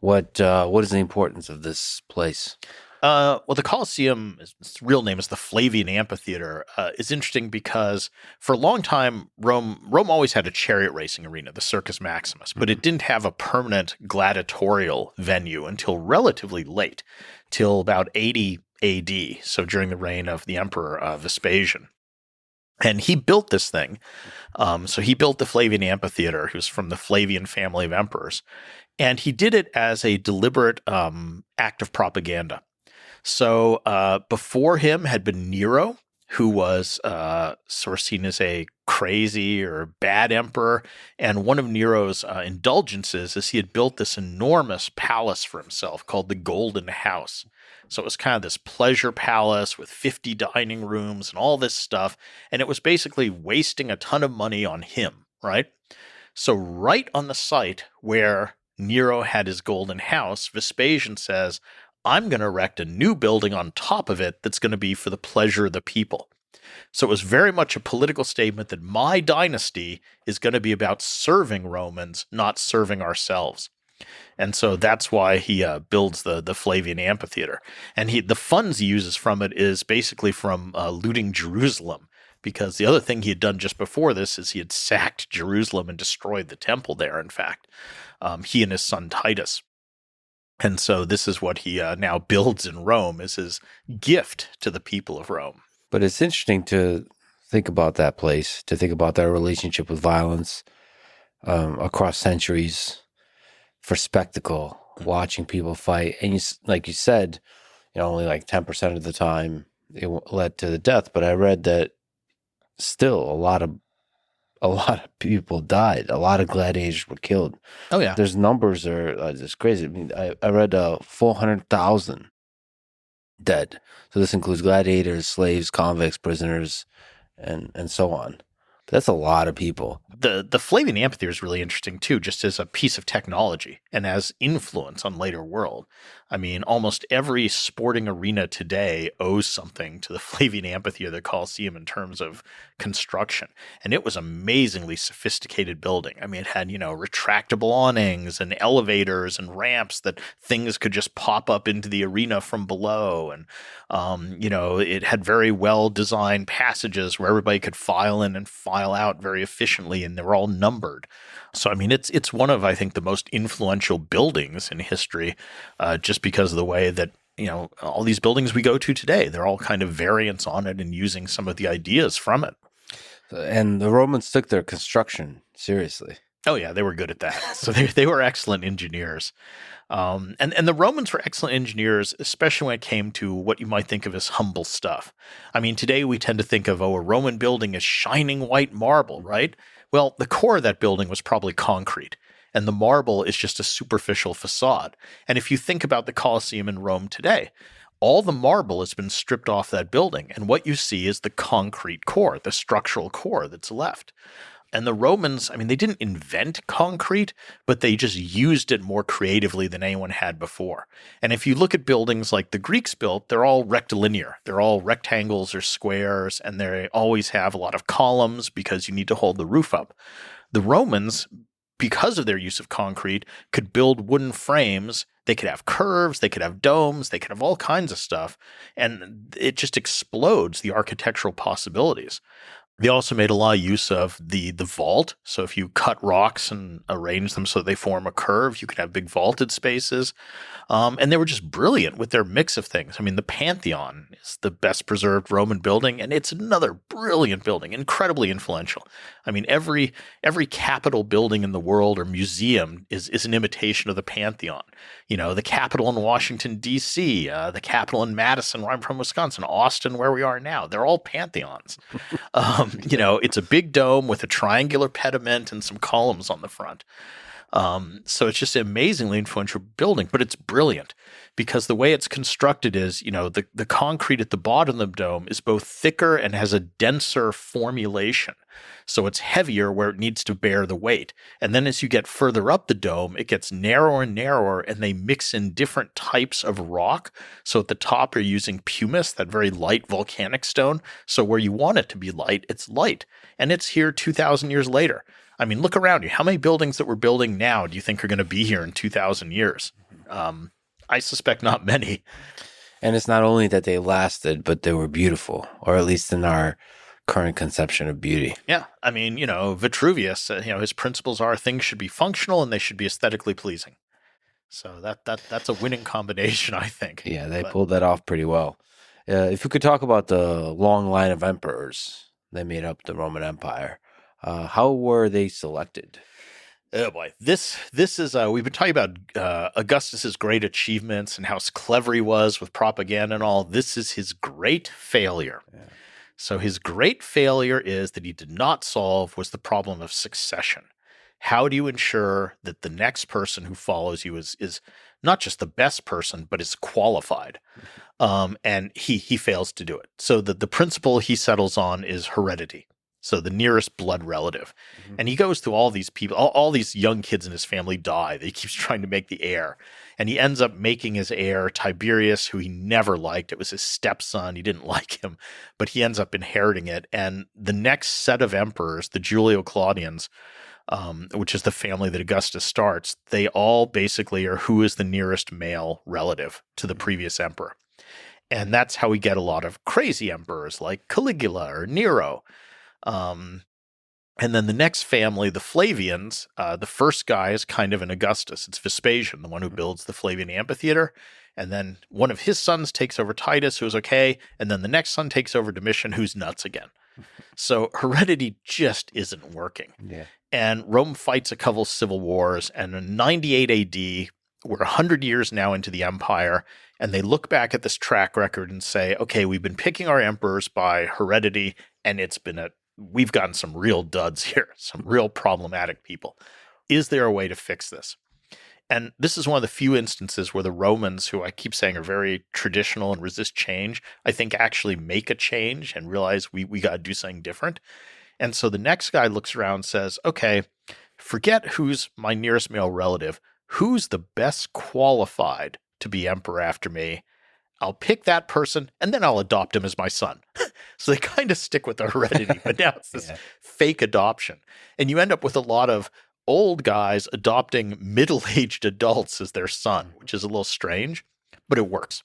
What is the importance of this place? Well, the Colosseum, its real name is the Flavian Amphitheater, is interesting because for a long time, Rome always had a chariot racing arena, the Circus Maximus, but it didn't have a permanent gladiatorial venue until relatively late, till about 80 AD, so during the reign of the Emperor Vespasian. And he built this thing. So he built the Flavian Amphitheater, who's from the Flavian family of emperors, and he did it as a deliberate act of propaganda. So before him had been Nero, who was sort of seen as a crazy or bad emperor. And one of Nero's indulgences is he had built this enormous palace for himself called the Golden House. So it was kind of this pleasure palace with 50 dining rooms and all this stuff. And it was basically wasting a ton of money on him, right? So right on the site where Nero had his Golden House, Vespasian says, I'm going to erect a new building on top of it that's going to be for the pleasure of the people. So it was very much a political statement that my dynasty is going to be about serving Romans, not serving ourselves. And so that's why he builds the Flavian Amphitheater. And the funds he uses from it is basically from looting Jerusalem, because the other thing he had done just before this is he had sacked Jerusalem and destroyed the temple there, in fact, he and his son Titus. And so this is what he now builds in Rome as his gift to the people of Rome. But it's interesting to think about that place, to think about their relationship with violence across centuries for spectacle, watching people fight. And like you said, only like 10% of the time it led to the death. But I read that still a lot of people died. A lot of gladiators were killed. Oh, yeah. There's numbers are just crazy. I mean, I read 400,000 dead. So this includes gladiators, slaves, convicts, prisoners, and so on. That's a lot of people. The Flavian Amphitheater is really interesting, too, just as a piece of technology and as influence on later world. I mean, almost every sporting arena today owes something to the Flavian Amphitheater, the Colosseum, in terms of construction. And it was amazingly sophisticated building. I mean, it had, retractable awnings and elevators and ramps that things could just pop up into the arena from below. And, it had very well-designed passages where everybody could file in and file out very efficiently, and they were all numbered. So, I mean, it's one of, I think, the most influential buildings in history, just because of the way that, all these buildings we go to today, they're all kind of variants on it and using some of the ideas from it. And the Romans took their construction seriously. Oh, yeah, they were good at that. So they were excellent engineers. And the Romans were excellent engineers, especially when it came to what you might think of as humble stuff. I mean, today we tend to think of, a Roman building as shining white marble, right? Well, the core of that building was probably concrete, and the marble is just a superficial facade. And if you think about the Colosseum in Rome today, all the marble has been stripped off that building, and what you see is the concrete core, the structural core that's left. And the Romans, I mean, they didn't invent concrete, but they just used it more creatively than anyone had before. And if you look at buildings like the Greeks built, they're all rectilinear. They're all rectangles or squares, and they always have a lot of columns because you need to hold the roof up. The Romans, because of their use of concrete, could build wooden frames They could have curves, they could have domes, they could have all kinds of stuff. And it just explodes the architectural possibilities. They also made a lot of use of the vault. So if you cut rocks and arrange them so they form a curve, you can have big vaulted spaces. And they were just brilliant with their mix of things. I mean, the Pantheon is the best preserved Roman building, and it's another brilliant building, incredibly influential. I mean, every Capitol building in the world or museum is an imitation of the Pantheon. You know, the Capitol in Washington, D.C., the Capitol in Madison, where I'm from, Wisconsin, Austin, where we are now. They're all Pantheons. You know, it's a big dome with a triangular pediment and some columns on the front. So it's just an amazingly influential building, but it's brilliant because the way it's constructed is, you know, the concrete at the bottom of the dome is both thicker and has a denser formulation. So it's heavier where it needs to bear the weight. And then as you get further up the dome, it gets narrower and narrower, and they mix in different types of rock. So at the top, you're using pumice, that very light volcanic stone. So where you want it to be light, it's light. And it's here 2,000 years later. I mean, look around you. How many buildings that we're building now do you think are going to be here in 2,000 years? I suspect not many. And it's not only that they lasted, but they were beautiful, or at least in our current conception of beauty. Yeah. I mean, you know, Vitruvius, you know, his principles are things should be functional and they should be aesthetically pleasing. So that's a winning combination, I think. Yeah, they pulled that off pretty well. If we could talk about the long line of emperors that made up the Roman Empire, how were they selected? Oh boy, this is we've been talking about Augustus's great achievements and how clever he was with propaganda and all. This is his great failure. Yeah. So his great failure is that he did not solve was the problem of succession. How do you ensure that the next person who follows you is not just the best person, but is qualified? And he fails to do it. So the principle he settles on is heredity. So the nearest blood relative. Mm-hmm. And he goes through all these people, all these young kids in his family die. He keeps trying to make the heir. And he ends up making his heir Tiberius, who he never liked. It was his stepson. He didn't like him, but he ends up inheriting it. And the next set of emperors, the Julio-Claudians, which is the family that Augustus starts, they all basically are who is the nearest male relative to the previous emperor. And that's how we get a lot of crazy emperors like Caligula or Nero. And then the next family, the Flavians, the first guy is kind of an Augustus. It's Vespasian, the one who builds the Flavian amphitheater. And then one of his sons takes over Titus, who's okay. And then the next son takes over Domitian, who's nuts again. So heredity just isn't working. Yeah. And Rome fights a couple civil wars. And in 98 AD, we're 100 years now into the empire. And they look back at this track record and say, okay, we've been picking our emperors by heredity. And we've gotten some real duds here, some real problematic people. Is there a way to fix this? And this is one of the few instances where the Romans, who I keep saying are very traditional and resist change, I think actually make a change and realize we got to do something different. And so the next guy looks around and says, okay, forget who's my nearest male relative. Who's the best qualified to be emperor after me? I'll pick that person, and then I'll adopt him as my son. So they kind of stick with the heredity, but now it's this fake adoption. And you end up with a lot of old guys adopting middle-aged adults as their son, which is a little strange, but it works.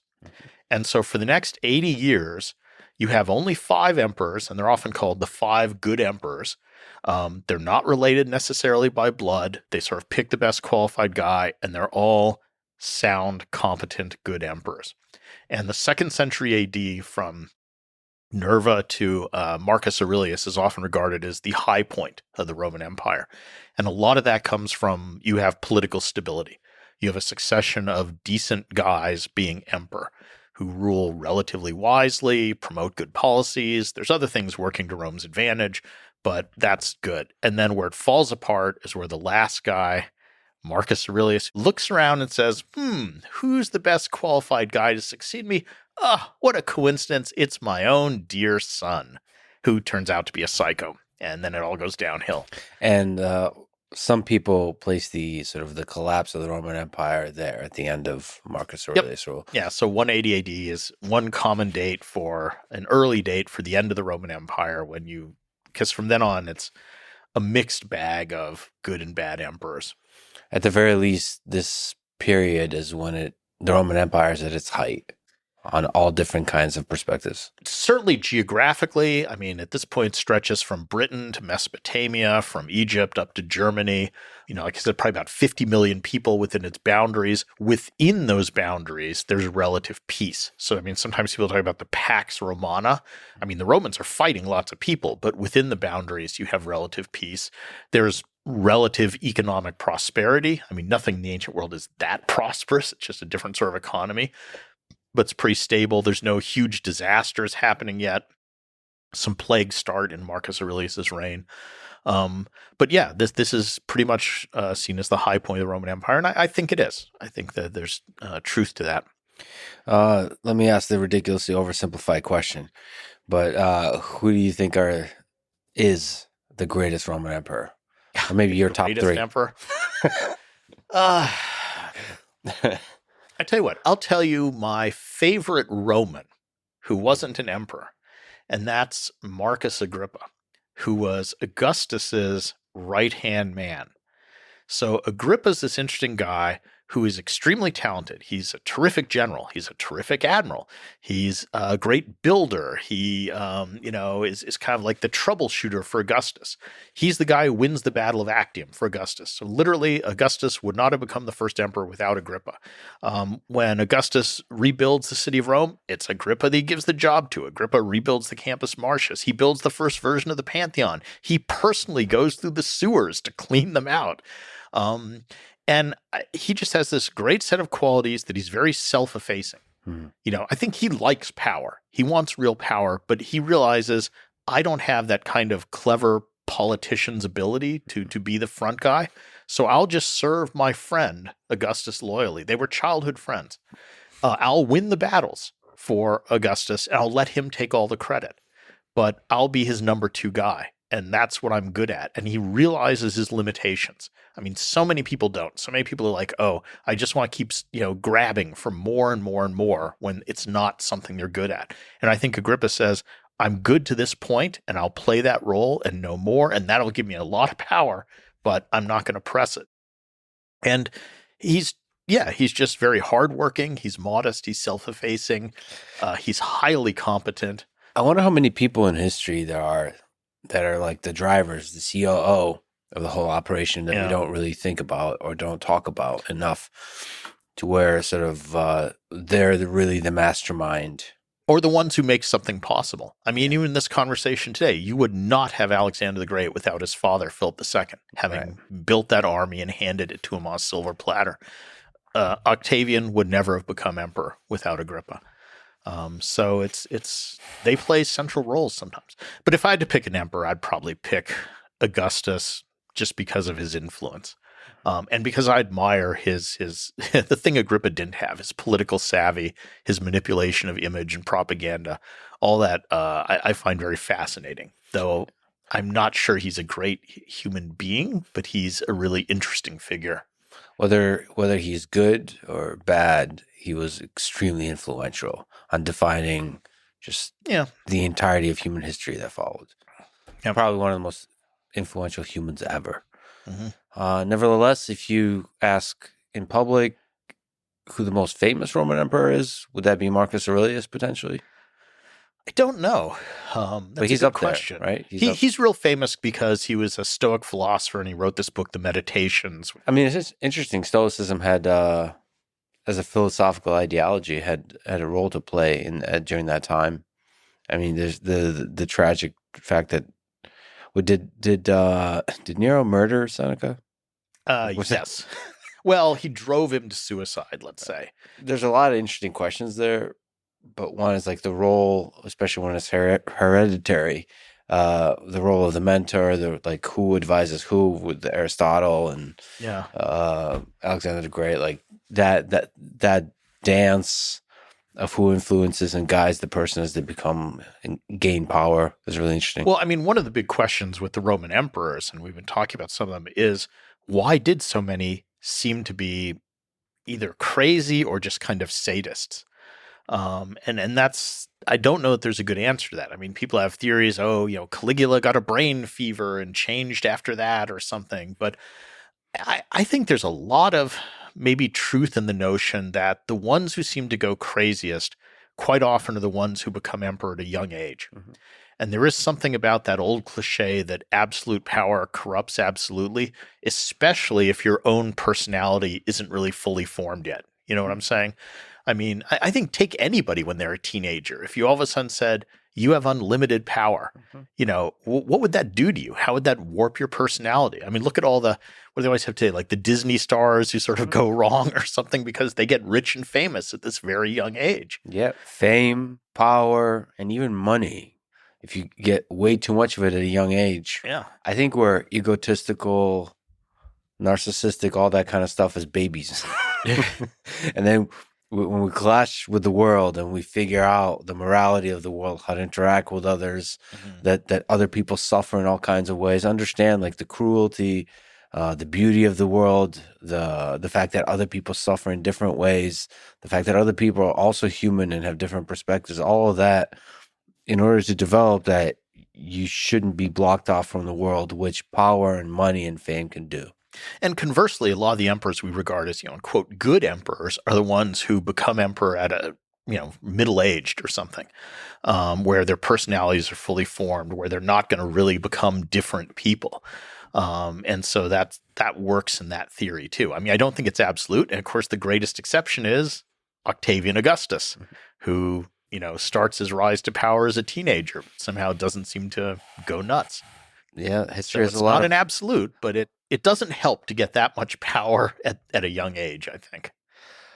And so for the next 80 years, you have only 5 emperors, and they're often called the 5 good emperors. They're not related necessarily by blood. They sort of pick the best qualified guy, and they're all sound, competent, good emperors. And the 2nd century AD from Nerva to Marcus Aurelius is often regarded as the high point of the Roman Empire. And a lot of that comes from you have political stability. You have a succession of decent guys being emperor who rule relatively wisely, promote good policies. There's other things working to Rome's advantage, but that's good. And then where it falls apart is where the last guy, Marcus Aurelius, looks around and says, who's the best qualified guy to succeed me? What a coincidence. It's my own dear son, who turns out to be a psycho. And then it all goes downhill. And some people place the sort of the collapse of the Roman Empire there at the end of Marcus Aurelius' rule. Yeah, so 180 AD is one common date for an early date for the end of the Roman Empire because from then on, it's a mixed bag of good and bad emperors. At the very least, this period is when the Roman Empire is at its height on all different kinds of perspectives. Certainly geographically, I mean, at this point stretches from Britain to Mesopotamia, from Egypt up to Germany. Like I said, probably about 50 million people within its boundaries. Within those boundaries, there's relative peace. So, I mean, sometimes people talk about the Pax Romana. I mean, the Romans are fighting lots of people, but within the boundaries, you have relative peace. There's relative economic prosperity. I mean, nothing in the ancient world is that prosperous. It's just a different sort of economy. But it's pretty stable. There's no huge disasters happening yet. Some plagues start in Marcus Aurelius's reign. But yeah, this is pretty much seen as the high point of the Roman Empire, and I think it is. I think that there's truth to that. Let me ask the ridiculously oversimplified question, but who do you think is the greatest Roman emperor? Or maybe your top three? Emperor? I tell you what, I'll tell you my favorite Roman who wasn't an emperor, and that's Marcus Agrippa, who was Augustus's right-hand man. So Agrippa's this interesting guy who is extremely talented. He's a terrific general. He's a terrific admiral. He's a great builder. He, is kind of like the troubleshooter for Augustus. He's the guy who wins the Battle of Actium for Augustus. So literally, Augustus would not have become the first emperor without Agrippa. When Augustus rebuilds the city of Rome, it's Agrippa that he gives the job to. Agrippa rebuilds the Campus Martius. He builds the first version of the Pantheon. He personally goes through the sewers to clean them out. And he just has this great set of qualities that he's very self-effacing. I think he likes power. He wants real power, but he realizes I don't have that kind of clever politician's ability to be the front guy. So I'll just serve my friend Augustus loyally. They were childhood friends. I'll win the battles for Augustus and I'll let him take all the credit, but I'll be his number two guy. And that's what I'm good at. And he realizes his limitations. I mean, so many people don't. So many people are like, oh, I just want to keep, grabbing for more and more and more when it's not something they're good at. And I think Agrippa says, I'm good to this point and I'll play that role and no more. And that'll give me a lot of power, but I'm not going to press it. And he's just very hardworking. He's modest. He's self-effacing. He's highly competent. I wonder how many people in history there are that are like the drivers, the COO of the whole operation that we don't really think about or don't talk about enough, to where sort of they're really the mastermind. Or the ones who make something possible. I mean, even in this conversation today, you would not have Alexander the Great without his father, Philip II, having built that army and handed it to him on a silver platter. Octavian would never have become emperor without Agrippa. So they play central roles sometimes. But if I had to pick an emperor, I'd probably pick Augustus just because of his influence. And because I admire his the thing Agrippa didn't have, his political savvy, his manipulation of image and propaganda, all that I find very fascinating. Though I'm not sure he's a great human being, but he's a really interesting figure. Whether he's good or bad, he was extremely influential on defining just the entirety of human history that followed. Yeah. Probably one of the most influential humans ever. Mm-hmm. Nevertheless, if you ask in public who the most famous Roman emperor is, would that be Marcus Aurelius potentially? I don't know. But he's up question. There, right? He's real famous because he was a Stoic philosopher and he wrote this book, The Meditations. I mean, it's just interesting. Stoicism had, as a philosophical ideology, had a role to play during that time. I mean, there's the tragic fact that did Nero murder Seneca? Yes. Well, he drove him to suicide, let's say. There's a lot of interesting questions there. But one is like the role, especially when it's hereditary, the role of the mentor, who advises who with Aristotle and Alexander the Great, like that dance of who influences and guides the person as they become and gain power is really interesting. Well, I mean, one of the big questions with the Roman emperors, and we've been talking about some of them, is why did so many seem to be either crazy or just kind of sadists? And that's, I don't know that there's a good answer to that. I mean, people have theories, Caligula got a brain fever and changed after that or something. But I think there's a lot of maybe truth in the notion that the ones who seem to go craziest quite often are the ones who become emperor at a young age. Mhm. And there is something about that old cliche that absolute power corrupts absolutely, especially if your own personality isn't really fully formed yet. You know what I'm saying? I mean, I think take anybody when they're a teenager. If you all of a sudden said, you have unlimited power, what would that do to you? How would that warp your personality? I mean, look at all what do they always have to say, like the Disney stars who sort of go wrong or something because they get rich and famous at this very young age. Yeah, fame, power, and even money. If you get way too much of it at a young age, I think we're egotistical, narcissistic, all that kind of stuff as babies. And then when we clash with the world and we figure out the morality of the world, how to interact with others, that other people suffer in all kinds of ways, understand like the cruelty, the beauty of the world, the fact that other people suffer in different ways, the fact that other people are also human and have different perspectives, all of that, in order to develop that, you shouldn't be blocked off from the world, which power and money and fame can do. And conversely, a lot of the emperors we regard as, quote, good emperors are the ones who become emperor at a, middle-aged or something, where their personalities are fully formed, where they're not going to really become different people. And so that works in that theory too. I mean, I don't think it's absolute. And of course, the greatest exception is Octavian Augustus, who, starts his rise to power as a teenager, but somehow doesn't seem to go nuts. Yeah, history So it's not an absolute, but it doesn't help to get that much power at a young age, I think.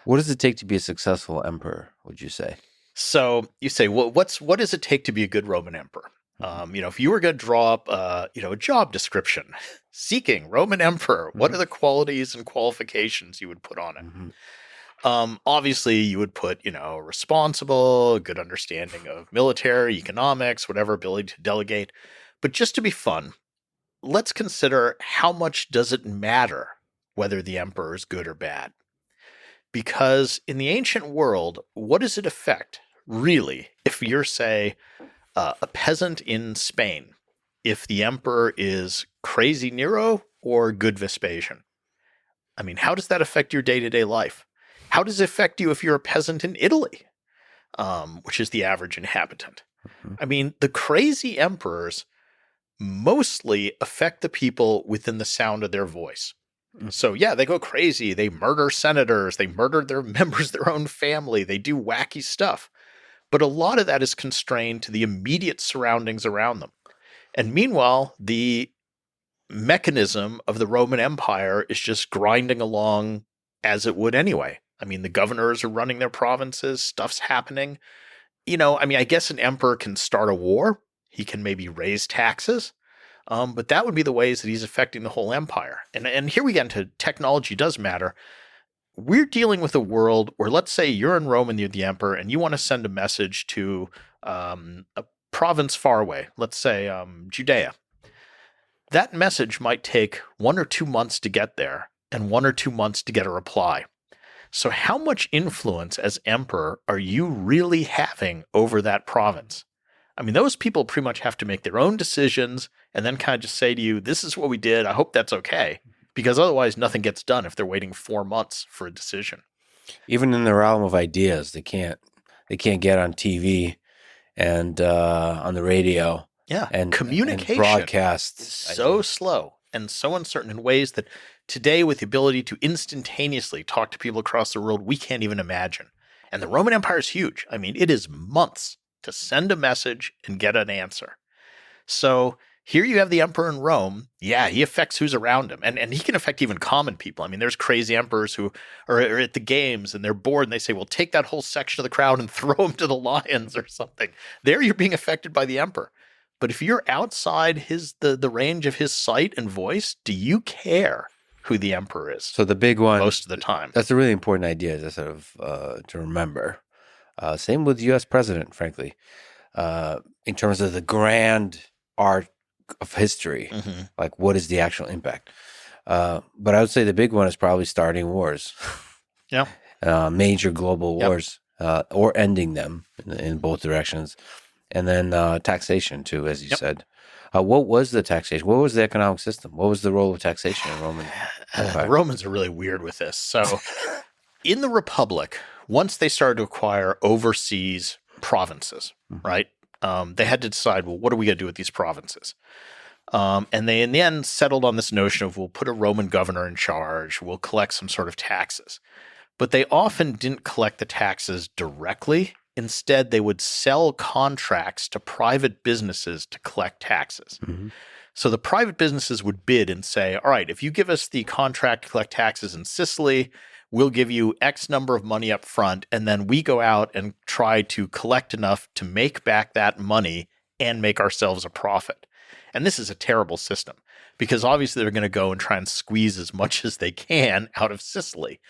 What does it take to be a successful emperor, would you say? So you say, well, what does it take to be a good Roman emperor? If you were going to draw up, a job description, seeking Roman emperor, what are the qualities and qualifications you would put on it? Obviously, you would put, responsible, good understanding of military, economics, whatever, ability to delegate. But just to be fun, let's consider how much does it matter whether the emperor is good or bad? Because in the ancient world, what does it affect, really, if you're, say, a peasant in Spain, if the emperor is crazy Nero or good Vespasian? I mean, how does that affect your day-to-day life? How does it affect you if you're a peasant in Italy, which is the average inhabitant? I mean, the crazy emperors mostly affect the people within the sound of their voice. So yeah, they go crazy. They murder senators. They murder their members of their own family. They do wacky stuff. But a lot of that is constrained to the immediate surroundings around them. And meanwhile, the mechanism of the Roman Empire is just grinding along as it would anyway. I mean, the governors are running their provinces. Stuff's happening. I guess an emperor can start a war. He can maybe raise taxes. But that would be the ways that he's affecting the whole empire. And here we get into technology does matter. We're dealing with a world where, let's say you're in Rome and you're the emperor and you want to send a message to a province far away, let's say Judea. That message might take 1 or 2 months to get there and 1 or 2 months to get a reply. So how much influence as emperor are you really having over that province? I mean, those people pretty much have to make their own decisions and then kind of just say to you, this is what we did. I hope that's okay. Because otherwise nothing gets done if they're waiting 4 months for a decision. Even in the realm of ideas, they can't get on TV and on the radio. Yeah, and communication and broadcast is so slow and so uncertain in ways that today, with the ability to instantaneously talk to people across the world, we can't even imagine. And the Roman Empire is huge. I mean, it is months to send a message and get an answer. So here you have the emperor in Rome. Yeah, he affects who's around him. And he can affect even common people. I mean, there's crazy emperors who are at the games and they're bored and they say, well, take that whole section of the crowd and throw him to the lions or something. There you're being affected by the emperor. But if you're outside the range of his sight and voice, do you care who the emperor is? So the big one, most of the time. That's a really important idea to sort of to remember. Same with U.S. president, frankly, in terms of the grand art of history, like what is the actual impact? But I would say the big one is probably starting wars. Yeah. Major global wars, or ending them in both directions. And then taxation too, as you Yep. said. What was the taxation? What was the economic system? What was the role of taxation in Roman The Empire? Romans are really weird with this. So in the Republic, once they started to acquire overseas provinces, right? They had to decide, well, what are we going to do with these provinces? And they, in the end, settled on this notion of we'll put a Roman governor in charge, we'll collect some sort of taxes. But they often didn't collect the taxes directly. Instead, they would sell contracts to private businesses to collect taxes. So the private businesses would bid and say, all right, if you give us the contract to collect taxes in Sicily, we'll give you X number of money up front, and then we go out and try to collect enough to make back that money and make ourselves a profit. And this is a terrible system because obviously they're going to go and try and squeeze as much as they can out of Sicily.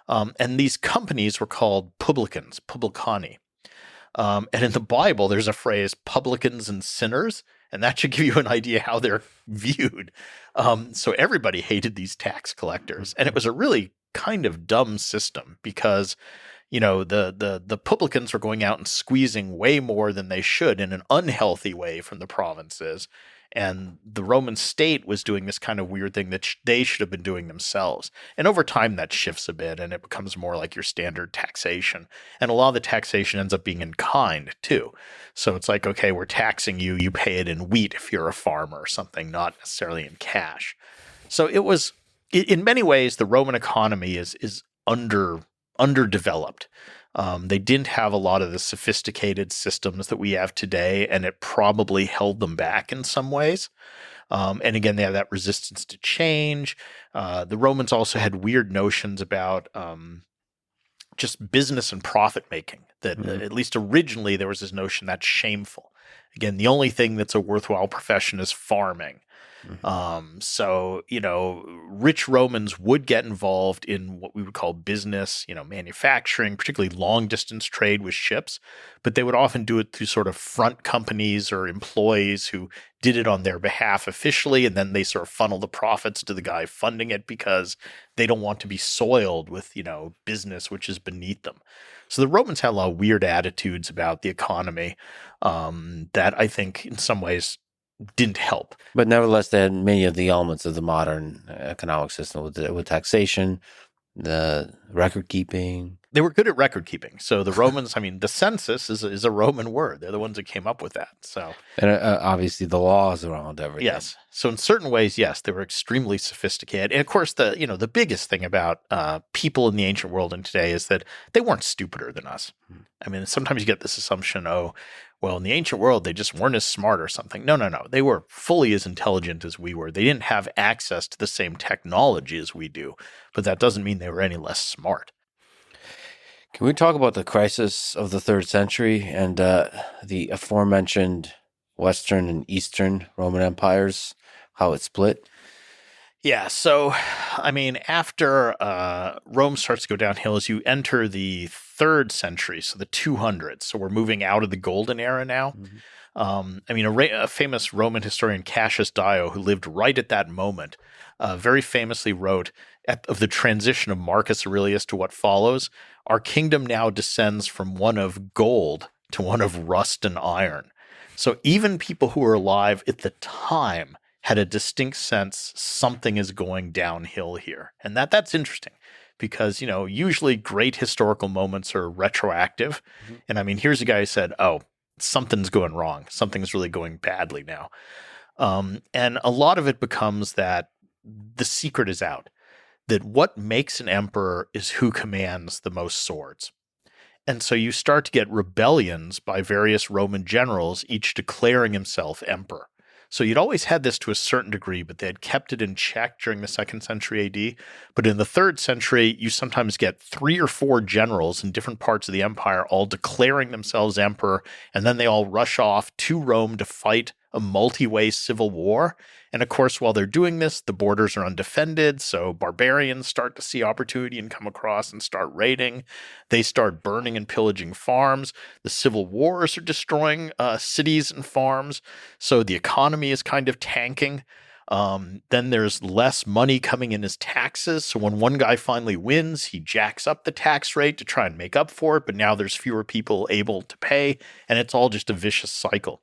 And these companies were called publicans, publicani. And in the Bible, there's a phrase, publicans and sinners, and that should give you an idea how they're viewed. So everybody hated these tax collectors, and it was a really kind of dumb system because, you know, the publicans were going out and squeezing way more than they should in an unhealthy way from the provinces. And the Roman state was doing this kind of weird thing that they should have been doing themselves. And over time, that shifts a bit and it becomes more like your standard taxation. And a lot of the taxation ends up being in kind, too. So it's like, okay, we're taxing you. You pay it in wheat if you're a farmer or something, not necessarily in cash. So it was, in many ways, the Roman economy is underdeveloped. They didn't have a lot of the sophisticated systems that we have today, and it probably held them back in some ways. And again, they have that resistance to change. The Romans also had weird notions about just business and profit making, that at least originally there was this notion that's shameful. Again, the only thing that's a worthwhile profession is farming. So, you know, rich Romans would get involved in what we would call business, you know, manufacturing, particularly long distance trade with ships, but they would often do it through sort of front companies or employees who did it on their behalf officially. And then they sort of funnel the profits to the guy funding it because they don't want to be soiled with, you know, business, which is beneath them. So the Romans had a lot of weird attitudes about the economy that I think in some ways didn't help. But nevertheless, they had many of the elements of the modern economic system with taxation, the record keeping. They were good at record keeping. So the Romans, I mean, the census is a Roman word. They're the ones that came up with that. So, And obviously the laws around everything. yes. So in certain ways, yes, they were extremely sophisticated. And of course, the biggest thing about people in the ancient world and today is that they weren't stupider than us. I mean, sometimes you get this assumption, oh, well, in the ancient world, they just weren't as smart or something. No. They were fully as intelligent as we were. They didn't have access to the same technology as we do, but that doesn't mean they were any less smart. Can we talk about the crisis of the 3rd century and the aforementioned Western and Eastern Roman empires, how it split? Yeah, so, I mean, after Rome starts to go downhill, as you enter the 3rd century, so the 200s, so we're moving out of the Golden Era now. I mean, a famous Roman historian, Cassius Dio, who lived right at that moment, very famously wrote of the transition of Marcus Aurelius to what follows, our kingdom now descends from one of gold to one of rust and iron. So even people who were alive at the time had a distinct sense something is going downhill here. And that's interesting because, you know, usually great historical moments are retroactive. And I mean, here's a guy who said, oh, something's going wrong. Something's really going badly now. And a lot of it becomes that the secret is out, that what makes an emperor is who commands the most swords. And so you start to get rebellions by various Roman generals, each declaring himself emperor. So you'd always had this to a certain degree, but they had kept it in check during the 2nd century AD. But in the 3rd century, you sometimes get 3 or 4 generals in different parts of the empire all declaring themselves emperor, and then they all rush off to Rome to fight a multi-way civil war. And of course, while they're doing this, the borders are undefended, so barbarians start to see opportunity and come across and start raiding. They start burning and pillaging farms. The civil wars are destroying cities and farms, so the economy is kind of tanking. Then there's less money coming in as taxes. So when one guy finally wins, he jacks up the tax rate to try and make up for it. But now there's fewer people able to pay, and it's all just a vicious cycle.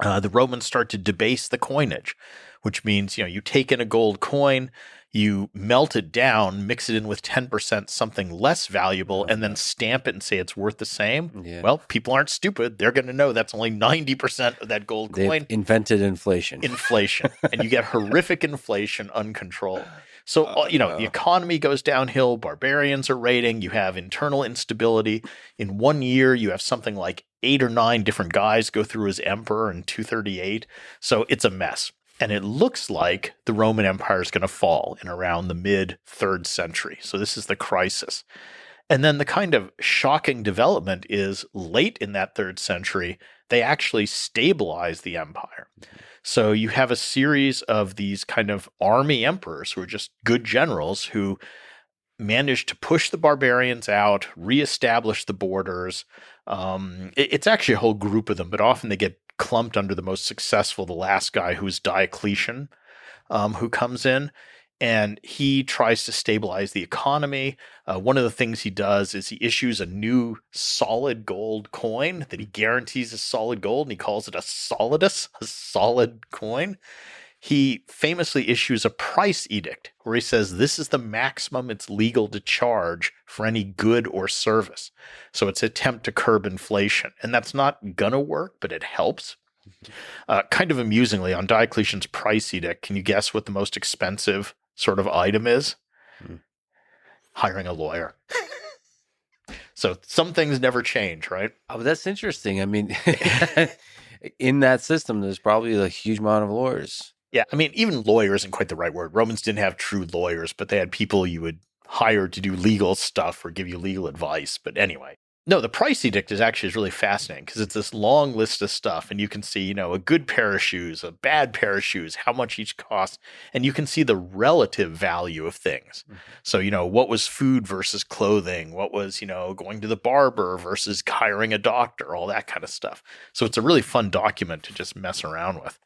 The Romans start to debase the coinage, which means, you take in a gold coin, you melt it down, mix it in with 10% something less valuable, and then stamp it and say it's worth the same. Yeah. Well, people aren't stupid. They're going to know that's only 90% of that gold coin. They've invented inflation. And you get horrific inflation uncontrolled. So, the economy goes downhill. Barbarians are raiding. You have internal instability. In 1 year, you have something like 8 or 9 different guys go through as emperor in 238. So it's a mess. And it looks like the Roman Empire is going to fall in around the mid-3rd century. So this is the crisis. And then the kind of shocking development is late in that 3rd century, they actually stabilize the empire. So you have a series of these kind of army emperors who are just good generals who managed to push the barbarians out, reestablish the borders. It's actually a whole group of them, but often they get clumped under the most successful, the last guy, who's Diocletian, who comes in. And he tries to stabilize the economy. One of the things he does is he issues a new solid gold coin that he guarantees is solid gold, and he calls it a solidus, a solid coin. He famously issues a price edict where he says this is the maximum it's legal to charge for any good or service. So it's an attempt to curb inflation. And that's not going to work, but it helps. Kind of amusingly, on Diocletian's price edict, can you guess what the most expensive sort of item is? Hiring a lawyer. So some things never change, right? Oh, that's interesting. I mean, in that system, there's probably a huge amount of lawyers. Yeah, I mean, even lawyer isn't quite the right word. Romans didn't have true lawyers, but they had people you would hire to do legal stuff or give you legal advice. But anyway, no, the price edict is really fascinating because it's this long list of stuff, and you can see, a good pair of shoes, a bad pair of shoes, how much each costs, and you can see the relative value of things. Mm-hmm. So, what was food versus clothing? What was, going to the barber versus hiring a doctor, all that kind of stuff. So it's a really fun document to just mess around with.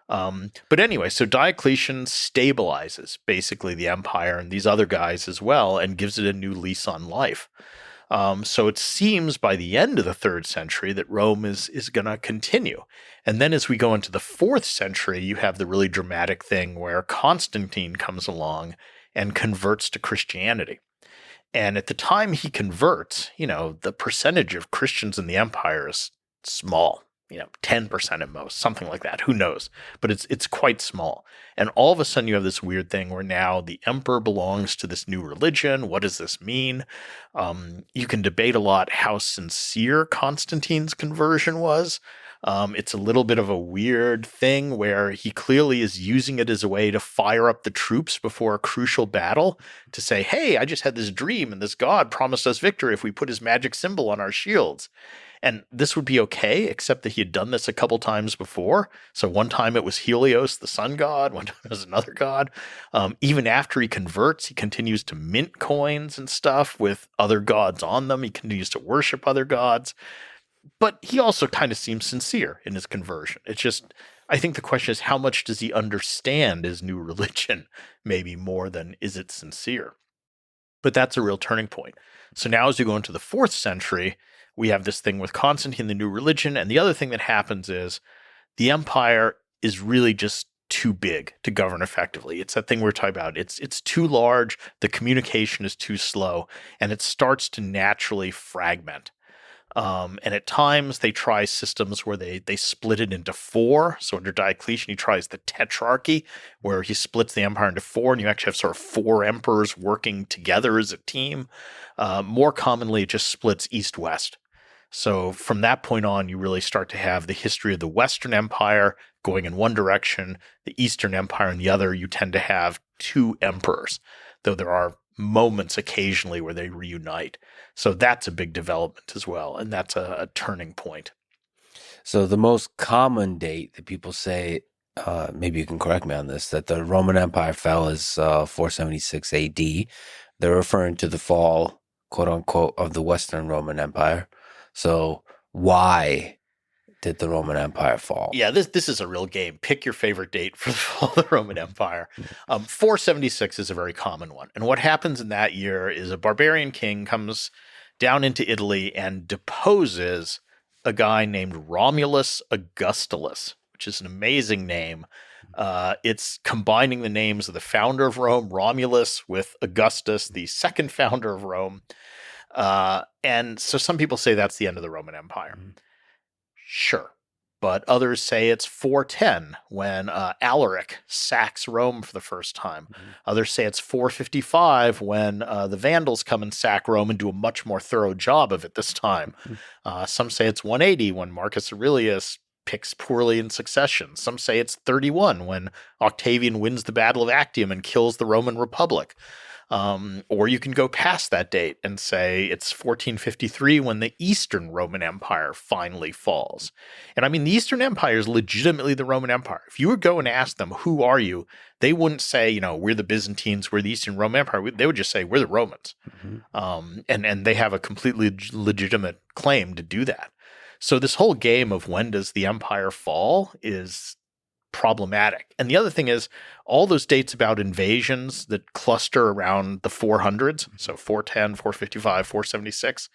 But anyway, so Diocletian stabilizes basically the empire and these other guys as well, and gives it a new lease on life. So it seems by the end of the 3rd century that Rome is going to continue. And then as we go into the 4th century, you have the really dramatic thing where Constantine comes along and converts to Christianity. And at the time he converts, the percentage of Christians in the empire is small. 10% at most, something like that. Who knows? But it's quite small. And all of a sudden you have this weird thing where now the emperor belongs to this new religion. What does this mean? You can debate a lot how sincere Constantine's conversion was. It's a little bit of a weird thing where he clearly is using it as a way to fire up the troops before a crucial battle to say, hey, I just had this dream and this god promised us victory if we put his magic symbol on our shields. And this would be okay, except that he had done this a couple times before. So one time it was Helios, the sun god. One time it was another god. Even after he converts, he continues to mint coins and stuff with other gods on them. He continues to worship other gods. But he also kind of seems sincere in his conversion. It's just, I think the question is, how much does he understand his new religion? Maybe more than is it sincere? But that's a real turning point. So now as we go into the 4th century, we have this thing with Constantine, the new religion. And the other thing that happens is the empire is really just too big to govern effectively. It's that thing we're talking about. It's too large. The communication is too slow, and it starts to naturally fragment. And at times they try systems where they split it into 4. So under Diocletian, he tries the tetrarchy, where he splits the empire into 4, and you actually have sort of 4 emperors working together as a team. More commonly, it just splits east-west. So from that point on, you really start to have the history of the Western Empire going in one direction, the Eastern Empire in the other. You tend to have 2 emperors, though there are moments occasionally where they reunite. So that's a big development as well, and that's a turning point. So the most common date that people say, maybe you can correct me on this, that the Roman Empire fell is 476 AD. They're referring to the fall, quote unquote, of the Western Roman Empire. So why did the Roman Empire fall? Yeah, this is a real game. Pick your favorite date for the fall of the Roman Empire. 476 is a very common one. And what happens in that year is a barbarian king comes down into Italy and deposes a guy named Romulus Augustulus, which is an amazing name. It's combining the names of the founder of Rome, Romulus, with Augustus, the second founder of Rome. And so some people say that's the end of the Roman Empire. Sure. But others say it's 410 when Alaric sacks Rome for the first time. Others say it's 455 when the Vandals come and sack Rome and do a much more thorough job of it this time. Some say it's 180 when Marcus Aurelius picks poorly in succession. Some say it's 31 when Octavian wins the Battle of Actium and kills the Roman Republic. Or you can go past that date and say it's 1453 when the Eastern Roman Empire finally falls. And I mean, the Eastern Empire is legitimately the Roman Empire. If you would go and ask them, who are you? They wouldn't say, we're the Byzantines, we're the Eastern Roman Empire. They would just say, we're the Romans. And they have a completely legitimate claim to do that. So this whole game of when does the empire fall is problematic. And the other thing is all those dates about invasions that cluster around the 400s, so 410, 455, 476,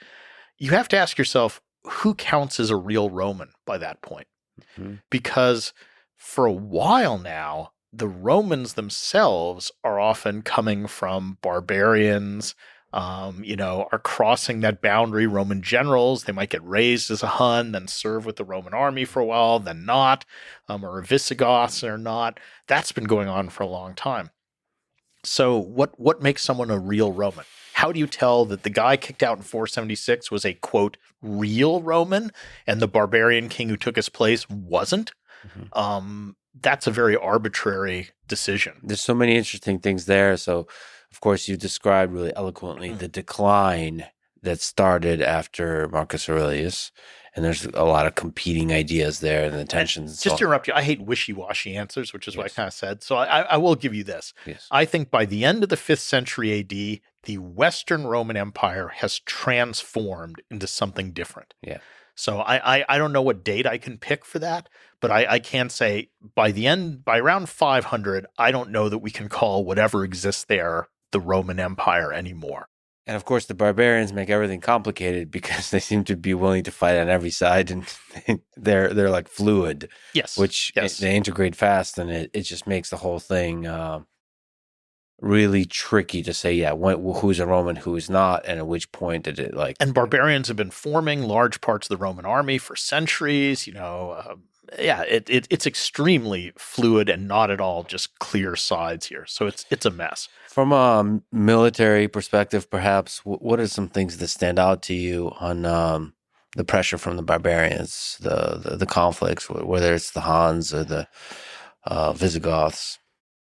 you have to ask yourself, who counts as a real Roman by that point? Because for a while now, the Romans themselves are often coming from barbarians, are crossing that boundary. Roman generals, they might get raised as a Hun, then serve with the Roman army for a while, then not, or Visigoths or not. That's been going on for a long time. So what makes someone a real Roman? How do you tell that the guy kicked out in 476 was a, quote, real Roman and the barbarian king who took his place wasn't? That's a very arbitrary decision. There's so many interesting things there. So, of course, you described really eloquently the decline that started after Marcus Aurelius. And there's a lot of competing ideas there and the tensions. And just to interrupt you, I hate wishy-washy answers, which is what I kind of said. So I will give you this. Yes. I think by the end of the 5th century AD, the Western Roman Empire has transformed into something different. Yeah. So I don't know what date I can pick for that, but I can say by around 500, I don't know that we can call whatever exists there the Roman Empire anymore. And of course, the barbarians make everything complicated because they seem to be willing to fight on every side, and they're like fluid. Yes, which they integrate fast, and it just makes the whole thing really tricky to say, who's a Roman, who is not, and at which point did it like. And barbarians have been forming large parts of the Roman army for centuries. It's extremely fluid and not at all just clear sides here. So it's a mess. From a military perspective, perhaps, what are some things that stand out to you on the pressure from the barbarians, the conflicts, whether it's the Huns or the Visigoths?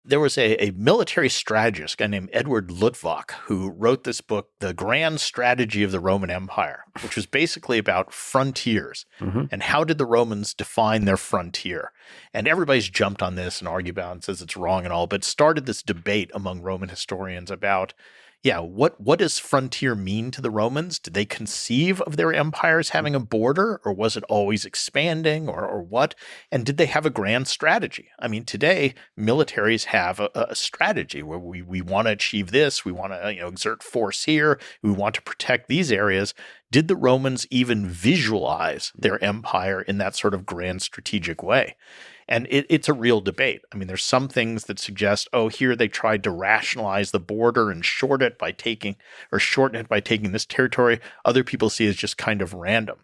There was a military strategist, a guy named Edward Luttwak, who wrote this book, The Grand Strategy of the Roman Empire, which was basically about frontiers and how did the Romans define their frontier. And everybody's jumped on this and argued about it and says it's wrong and all, but started this debate among Roman historians about, what does frontier mean to the Romans? Did they conceive of their empires having a border, or was it always expanding, or what? And did they have a grand strategy? I mean, today, militaries have a strategy where we want to achieve this, we want to exert force here, we want to protect these areas. Did the Romans even visualize their empire in that sort of grand strategic way? And it's a real debate. I mean, there's some things that suggest, here they tried to rationalize the border and shorten it by taking this territory. Other people see it as just kind of random.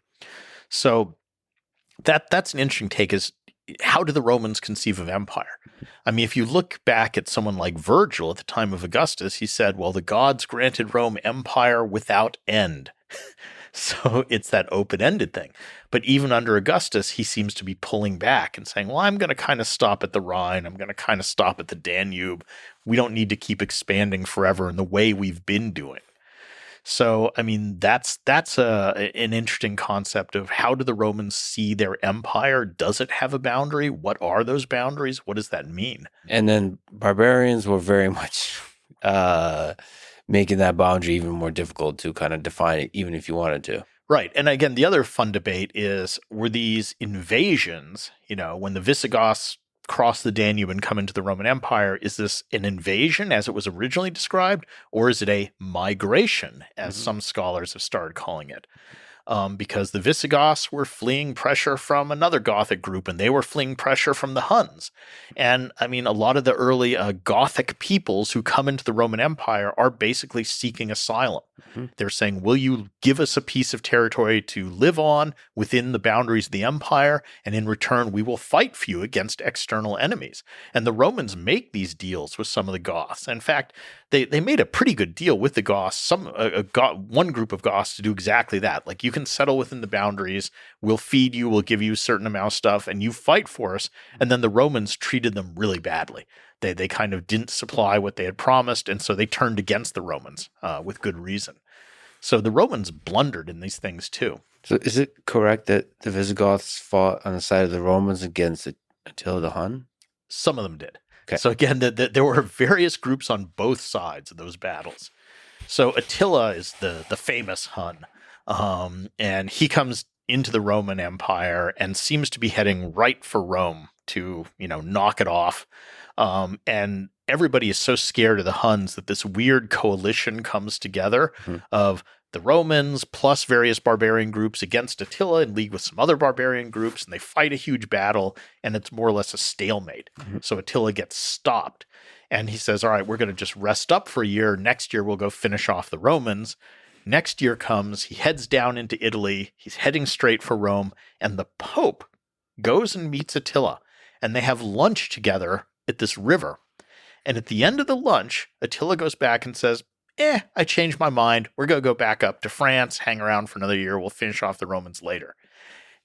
So that's an interesting take, is how do the Romans conceive of empire? I mean, if you look back at someone like Virgil at the time of Augustus, he said, well, the gods granted Rome empire without end. So it's that open-ended thing. But even under Augustus, he seems to be pulling back and saying, well, I'm going to kind of stop at the Rhine. I'm going to kind of stop at the Danube. We don't need to keep expanding forever in the way we've been doing. So, I mean, that's an interesting concept of how do the Romans see their empire? Does it have a boundary? What are those boundaries? What does that mean? And then barbarians were very much making that boundary even more difficult to kind of define it, even if you wanted to. Right. And again, the other fun debate is, were these invasions, when the Visigoths cross the Danube and come into the Roman Empire, is this an invasion as it was originally described, or is it a migration, as some scholars have started calling it? Because the Visigoths were fleeing pressure from another Gothic group, and they were fleeing pressure from the Huns. And I mean, a lot of the early Gothic peoples who come into the Roman Empire are basically seeking asylum. They're saying, will you give us a piece of territory to live on within the boundaries of the empire? And in return, we will fight for you against external enemies. And the Romans make these deals with some of the Goths. In fact, they made a pretty good deal with the Goths, one group of Goths, to do exactly that. Like, you can settle within the boundaries, we'll feed you, we'll give you a certain amount of stuff, and you fight for us. And then the Romans treated them really badly. They kind of didn't supply what they had promised, and so they turned against the Romans with good reason. So the Romans blundered in these things too. So is it correct that the Visigoths fought on the side of the Romans against Attila the Hun? Some of them did. Okay. So again, there were various groups on both sides of those battles. So Attila is the famous Hun, and he comes into the Roman Empire and seems to be heading right for Rome to, knock it off. And everybody is so scared of the Huns that this weird coalition comes together of the Romans plus various barbarian groups against Attila in league with some other barbarian groups, and they fight a huge battle, and it's more or less a stalemate. So Attila gets stopped, and he says, all right, we're going to just rest up for a year. Next year, we'll go finish off the Romans. Next year comes, he heads down into Italy, he's heading straight for Rome, and the Pope goes and meets Attila, and they have lunch together at this river. And at the end of the lunch, Attila goes back and says, I changed my mind. We're going to go back up to France, hang around for another year. We'll finish off the Romans later.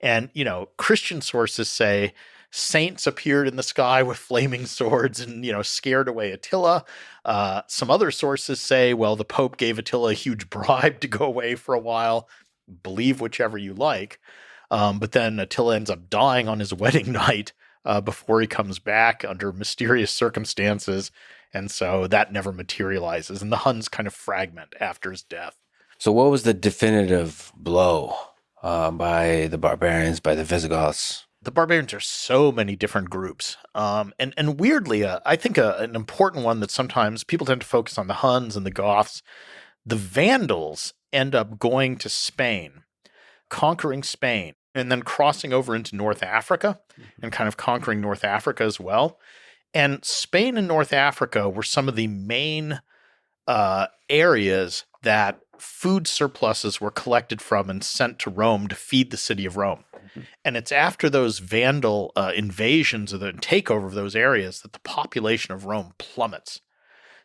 And, Christian sources say saints appeared in the sky with flaming swords and, scared away Attila. Some other sources say, well, the Pope gave Attila a huge bribe to go away for a while. Believe whichever you like. But then Attila ends up dying on his wedding night before he comes back under mysterious circumstances. And so that never materializes. And the Huns kind of fragment after his death. So what was the definitive blow by the barbarians, by the Visigoths? The barbarians are so many different groups. And weirdly, I think an important one that sometimes people tend to focus on the Huns and the Goths. The Vandals end up going to Spain, conquering Spain, and then crossing over into North Africa and kind of conquering North Africa as well. And Spain and North Africa were some of the main areas that food surpluses were collected from and sent to Rome to feed the city of Rome. And it's after those Vandal invasions or the takeover of those areas that the population of Rome plummets.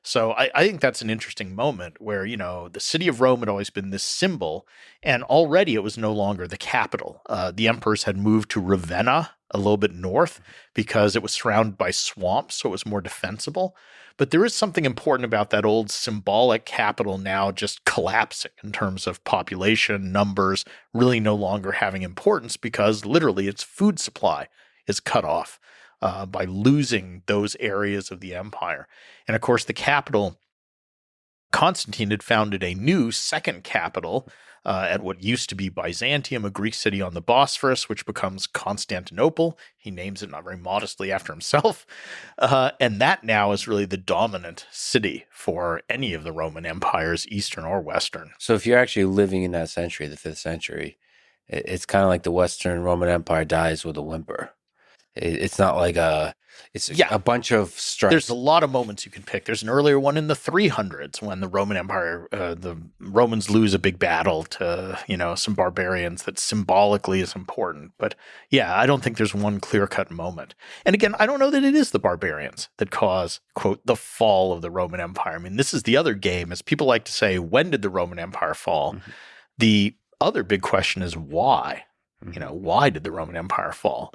So I think that's an interesting moment where, the city of Rome had always been this symbol, and already it was no longer the capital. The emperors had moved to Ravenna, a little bit north, because it was surrounded by swamps, so it was more defensible. But there is something important about that old symbolic capital now just collapsing in terms of population, numbers, really no longer having importance because literally its food supply is cut off by losing those areas of the empire. And of course, the capital, Constantine had founded a new second capital at what used to be Byzantium, a Greek city on the Bosphorus, which becomes Constantinople. He names it not very modestly after himself. And that now is really the dominant city for any of the Roman empires, Eastern or Western. So if you're actually living in that century, the 5th century, it's kind of like the Western Roman Empire dies with a whimper. It's not like a bunch of strikes. There's a lot of moments you can pick. There's an earlier one in the 300s when the Roman Empire, the Romans lose a big battle to, some barbarians that symbolically is important. But yeah, I don't think there's one clear-cut moment. And again, I don't know that it is the barbarians that cause, quote, the fall of the Roman Empire. I mean, this is the other game, as people like to say, when did the Roman Empire fall? Mm-hmm. The other big question is why? Why did the Roman Empire fall?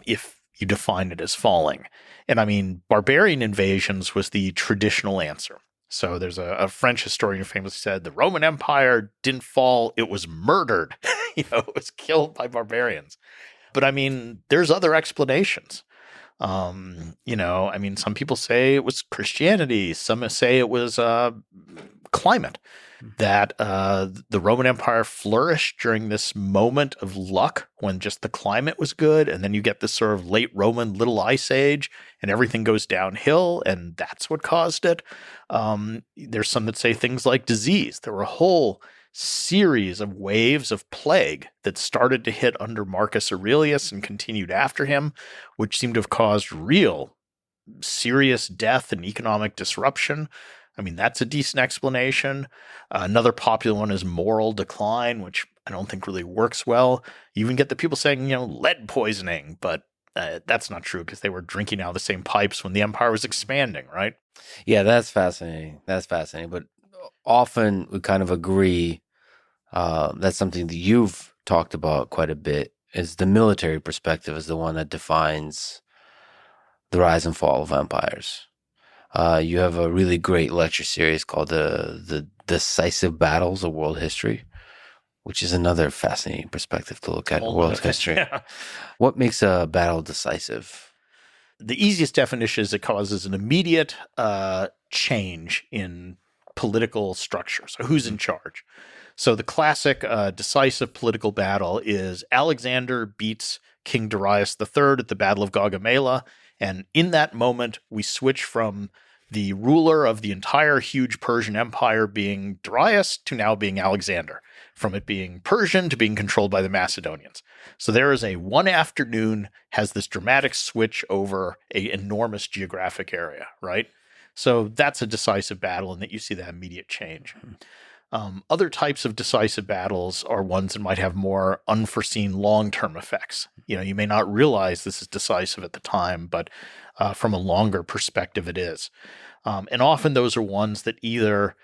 If you define it as falling. And I mean, barbarian invasions was the traditional answer. So there's a French historian who famously said, the Roman Empire didn't fall, it was murdered. It was killed by barbarians. But I mean, there's other explanations. Some people say it was Christianity. Some say it was climate. That the Roman Empire flourished during this moment of luck when just the climate was good, and then you get this sort of late Roman Little Ice Age, and everything goes downhill, and that's what caused it. There's some that say things like disease. There were a whole series of waves of plague that started to hit under Marcus Aurelius and continued after him, which seemed to have caused real serious death and economic disruption. I mean, that's a decent explanation. Another popular one is moral decline, which I don't think really works well. You even get the people saying, lead poisoning, but that's not true because they were drinking out of the same pipes when the empire was expanding, right? Yeah, that's fascinating. But often we kind of agree that's something that you've talked about quite a bit, is the military perspective is the one that defines the rise and fall of empires. You have a really great lecture series called the Decisive Battles of World History, which is another fascinating perspective to look at world history. Yeah. What makes a battle decisive? The easiest definition is it causes an immediate change in political structure. So who's in charge? So the classic decisive political battle is Alexander beats King Darius III at the Battle of Gaugamela. And in that moment, we switch from the ruler of the entire huge Persian Empire being Darius to now being Alexander, from it being Persian to being controlled by the Macedonians. So there is one afternoon has this dramatic switch over an enormous geographic area, right? So that's a decisive battle, and that you see that immediate change. Other types of decisive battles are ones that might have more unforeseen long-term effects. You may not realize this is decisive at the time, but from a longer perspective, it is. And often those are ones that either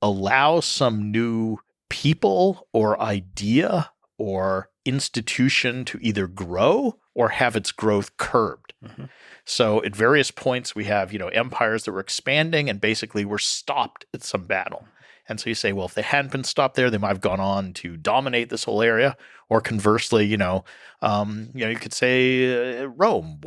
allow some new people or idea or institution to either grow or have its growth curbed. Mm-hmm. So at various points, we have, empires that were expanding and basically were stopped at some battle. And so you say, well, if they hadn't been stopped there, they might have gone on to dominate this whole area. Or conversely, you could say Rome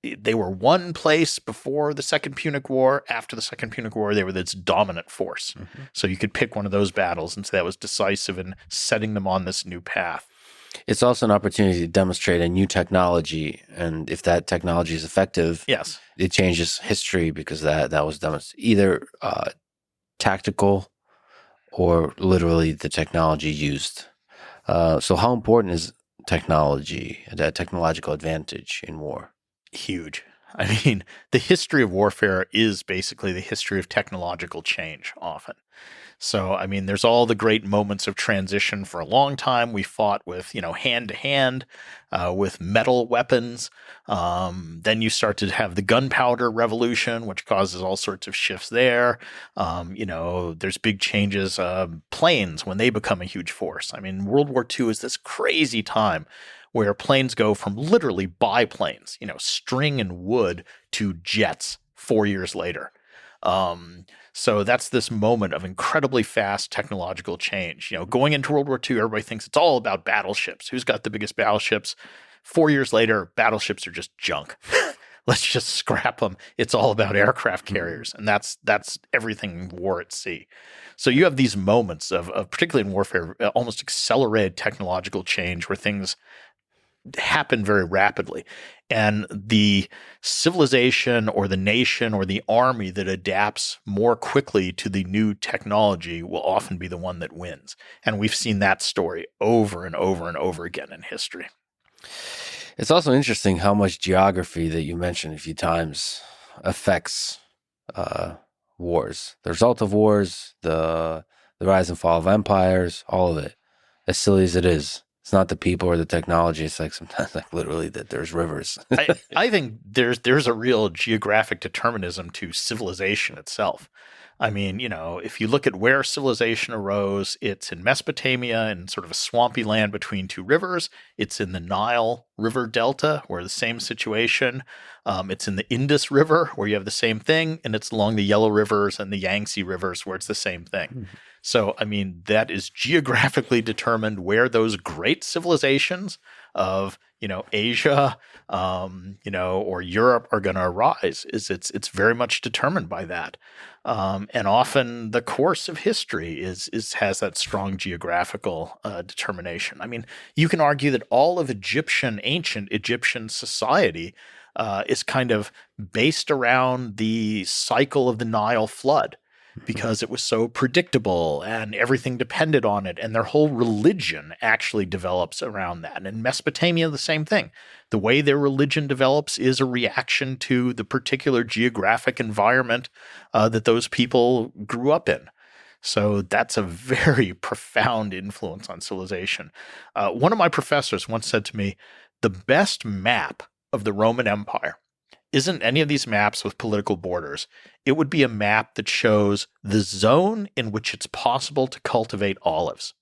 they were one place before the Second Punic War. After the Second Punic War, they were this dominant force. Mm-hmm. So you could pick one of those battles and say that was decisive in setting them on this new path. It's also an opportunity to demonstrate a new technology. And if that technology is effective, yes, it changes history because that was either tactical or literally the technology used. So how important is technology, that technological advantage in war? Huge. I mean, the history of warfare is basically the history of technological change often. So, I mean, there's all the great moments of transition. For a long time, we fought with, hand-to-hand, with metal weapons. Then you start to have the gunpowder revolution, which causes all sorts of shifts there. There's big changes. Planes, when they become a huge force. I mean, World War II is this crazy time where planes go from literally biplanes, string and wood, to jets 4 years later. So that's this moment of incredibly fast technological change. Going into World War II, everybody thinks it's all about battleships. Who's got the biggest battleships? 4 years later, battleships are just junk. Let's just scrap them. It's all about aircraft carriers. And that's everything war at sea. So you have these moments of particularly in warfare, almost accelerated technological change where things happen very rapidly. And the civilization or the nation or the army that adapts more quickly to the new technology will often be the one that wins. And we've seen that story over and over and over again in history. It's also interesting how much geography that you mentioned a few times affects wars. The result of wars, the rise and fall of empires, all of it. As silly as it is. It's not the people or the technology. It's like sometimes literally that there's rivers. I think there's a real geographic determinism to civilization itself. I mean, if you look at where civilization arose, it's in Mesopotamia in sort of a swampy land between two rivers. It's in the Nile River Delta, where the same situation. It's in the Indus River, where you have the same thing. And it's along the Yellow Rivers and the Yangtze Rivers, where it's the same thing. Mm-hmm. So, I mean, that is geographically determined where those great civilizations of, Asia, or Europe are going to arise. It's very much determined by that. And often the course of history has that strong geographical determination. I mean, you can argue that all of ancient Egyptian society is kind of based around the cycle of the Nile flood, because it was so predictable and everything depended on it. And their whole religion actually develops around that. And in Mesopotamia, the same thing. The way their religion develops is a reaction to the particular geographic environment that those people grew up in. So that's a very profound influence on civilization. One of my professors once said to me, the best map of the Roman Empire isn't any of these maps with political borders. It would be a map that shows the zone in which it's possible to cultivate olives.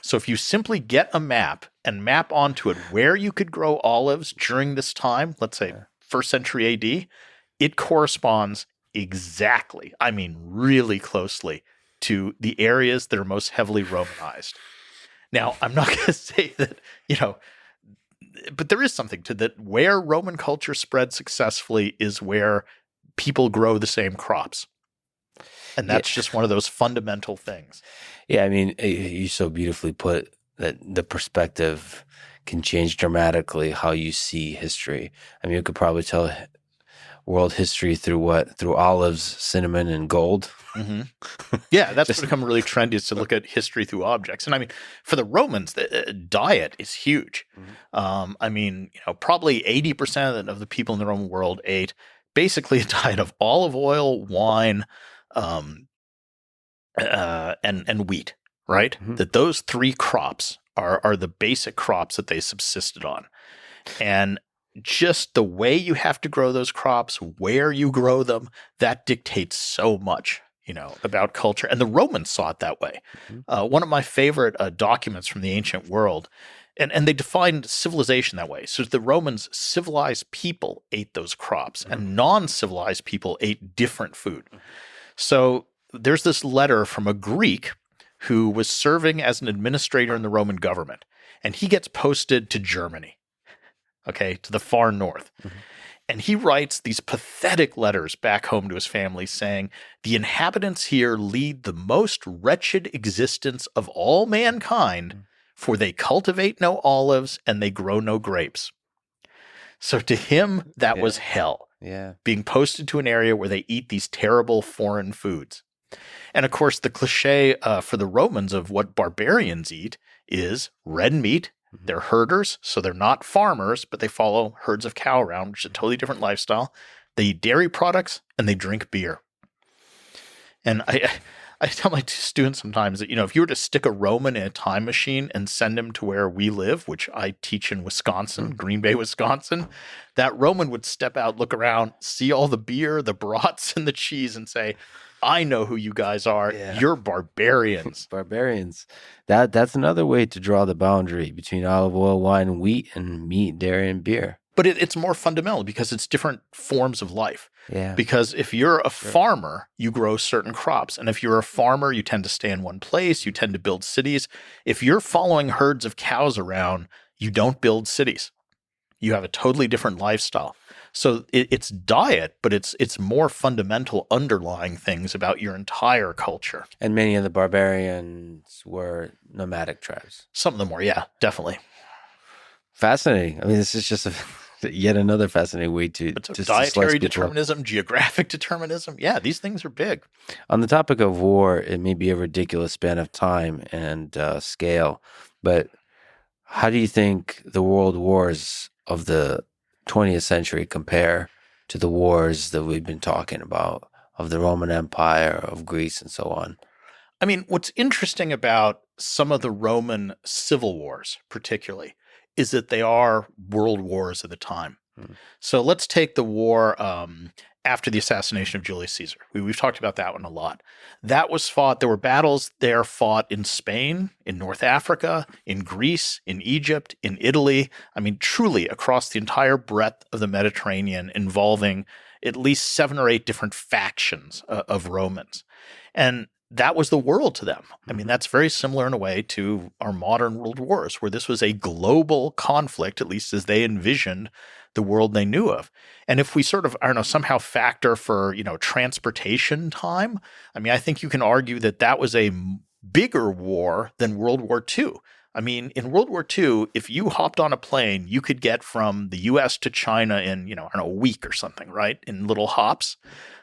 So if you simply get a map and map onto it where you could grow olives during this time, let's say 1st century AD, it corresponds exactly, I mean really closely, to the areas that are most heavily Romanized. Now, I'm not going to say that, but there is something to that. Where Roman culture spread successfully is where people grow the same crops. And that's just one of those fundamental things. Yeah, I mean, you so beautifully put that the perspective can change dramatically how you see history. I mean, you could probably tell world history through what? Through olives, cinnamon, and gold. Mm-hmm. Yeah, that's become really trendy, is to look at history through objects. And I mean, for the Romans, the diet is huge. Mm-hmm. I mean, probably 80% of the people in the Roman world ate basically a diet of olive oil, wine, and wheat, right? Mm-hmm. That those three crops are the basic crops that they subsisted on. And just the way you have to grow those crops, where you grow them, that dictates so much, about culture. And the Romans saw it that way. Mm-hmm. One of my favorite documents from the ancient world, and they defined civilization that way. So the Romans, civilized people ate those crops, mm-hmm. and non-civilized people ate different food. Mm-hmm. So there's this letter from a Greek who was serving as an administrator in the Roman government, and he gets posted to Germany. Okay, to the far north. Mm-hmm. And he writes these pathetic letters back home to his family saying, the inhabitants here lead the most wretched existence of all mankind, mm-hmm. for they cultivate no olives and they grow no grapes. So to him, that was hell. Yeah. Being posted to an area where they eat these terrible foreign foods. And of course, the cliche for the Romans of what barbarians eat is red meat. They're herders, so they're not farmers, but they follow herds of cow around, which is a totally different lifestyle. They eat dairy products, and they drink beer. And I tell my students sometimes that, if you were to stick a Roman in a time machine and send him to where we live, which I teach in Wisconsin, Green Bay, Wisconsin, that Roman would step out, look around, see all the beer, the brats, and the cheese, and say, I know who you guys are. Yeah. You're barbarians. Barbarians. That's another way to draw the boundary between olive oil, wine, wheat, and meat, dairy, and beer. But it's more fundamental because it's different forms of life. Yeah. Because if you're a farmer, you grow certain crops. And if you're a farmer, you tend to stay in one place. You tend to build cities. If you're following herds of cows around, you don't build cities. You have a totally different lifestyle. So it's diet, but it's more fundamental underlying things about your entire culture. And many of the barbarians were nomadic tribes. Some of them were, yeah, definitely. Fascinating. I mean, this is just yet another fascinating way to dietary determinism, geographic determinism. Yeah, these things are big. On the topic of war, it may be a ridiculous span of time and scale, but how do you think the world wars of the 20th century compare to the wars that we've been talking about of the Roman Empire, of Greece, and so on? I mean, what's interesting about some of the Roman civil wars, particularly, is that they are world wars at the time. So let's take the war after the assassination of Julius Caesar. We've talked about that one a lot. That was fought, there were battles there fought in Spain, in North Africa, in Greece, in Egypt, in Italy. I mean, truly across the entire breadth of the Mediterranean, involving at least 7 or 8 different factions of Romans. And that was the world to them. I mean, that's very similar in a way to our modern world wars, where this was a global conflict, at least as they envisioned the world they knew of. And if we sort of, I don't know, somehow factor for, transportation time, I mean, I think you can argue that that was a bigger war than World War II. I mean, in World War II, if you hopped on a plane, you could get from the US to China in, I don't know, a week or something, right? In little hops.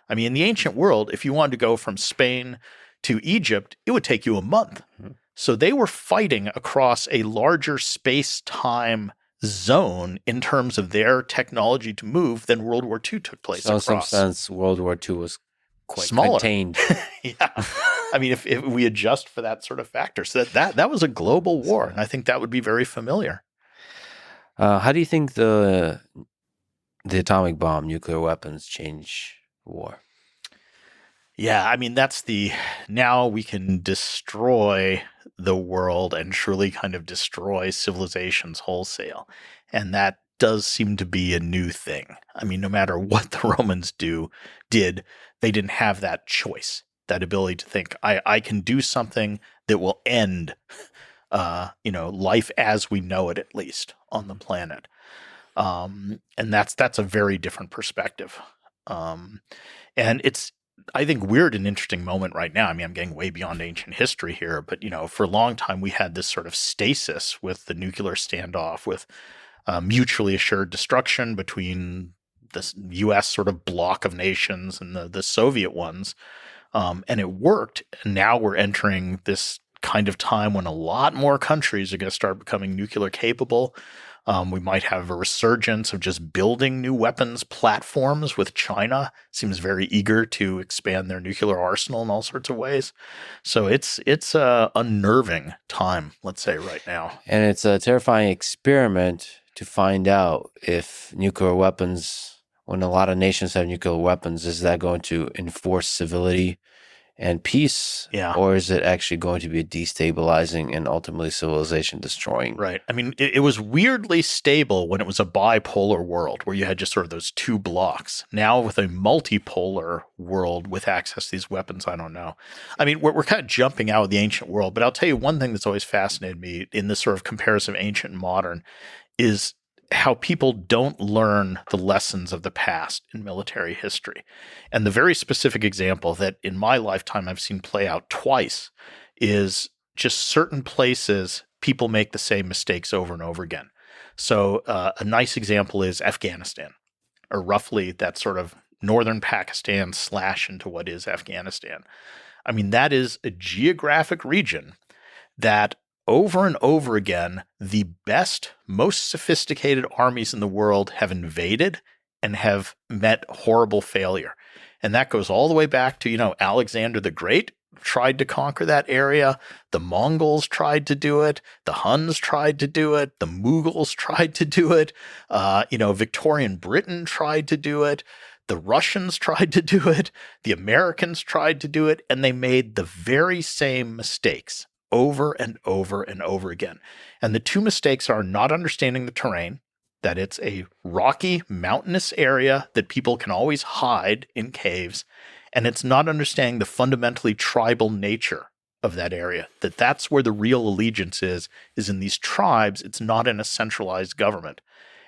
I mean, in the ancient world, if you wanted to go from Spain to Egypt, it would take you a month. Mm-hmm. So they were fighting across a larger space-time zone in terms of their technology to move than World War II took place across. So in some sense, World War II was quite smaller. Contained. Yeah. I mean, if we adjust for that sort of factor, so that was a global war, and I think that would be very familiar. How do you think the atomic bomb, nuclear weapons change war? Yeah, I mean, now we can destroy the world and truly kind of destroy civilizations wholesale. And that does seem to be a new thing. I mean, no matter what the Romans did, they didn't have that choice, that ability to think, I can do something that will end, life as we know it, at least on the planet. And that's a very different perspective. And it's, I think, weird and interesting moment right now. I mean, I'm getting way beyond ancient history here, but, for a long time, we had this sort of stasis with the nuclear standoff, with mutually assured destruction between the U.S. sort of block of nations and the Soviet ones. And it worked. And now we're entering this kind of time when a lot more countries are going to start becoming nuclear capable. We might have a resurgence of just building new weapons platforms, with China seems very eager to expand their nuclear arsenal in all sorts of ways. So it's a unnerving time, let's say, right now. And it's a terrifying experiment to find out if nuclear weapons, when a lot of nations have nuclear weapons, is that going to enforce civility and peace? Yeah. Or is it actually going to be destabilizing and ultimately civilization destroying? Right. I mean, it was weirdly stable when it was a bipolar world where you had just sort of those two blocks. Now with a multipolar world with access to these weapons, I don't know. I mean, we're kind of jumping out of the ancient world, but I'll tell you one thing that's always fascinated me in this sort of comparison of ancient and modern is how people don't learn the lessons of the past in military history. And the very specific example that in my lifetime I've seen play out twice is just certain places people make the same mistakes over and over again. So a nice example is Afghanistan, or roughly that sort of northern Pakistan / into what is Afghanistan. I mean, that is a geographic region that over and over again, the best, most sophisticated armies in the world have invaded and have met horrible failure. And that goes all the way back to, Alexander the Great tried to conquer that area. The Mongols tried to do it. The Huns tried to do it. The Mughals tried to do it. Victorian Britain tried to do it. The Russians tried to do it. The Americans tried to do it. And they made the very same mistakes over and over and over again. And the two mistakes are not understanding the terrain, that it's a rocky, mountainous area that people can always hide in caves, and it's not understanding the fundamentally tribal nature of that area, that's where the real allegiance is in these tribes. It's not in a centralized government.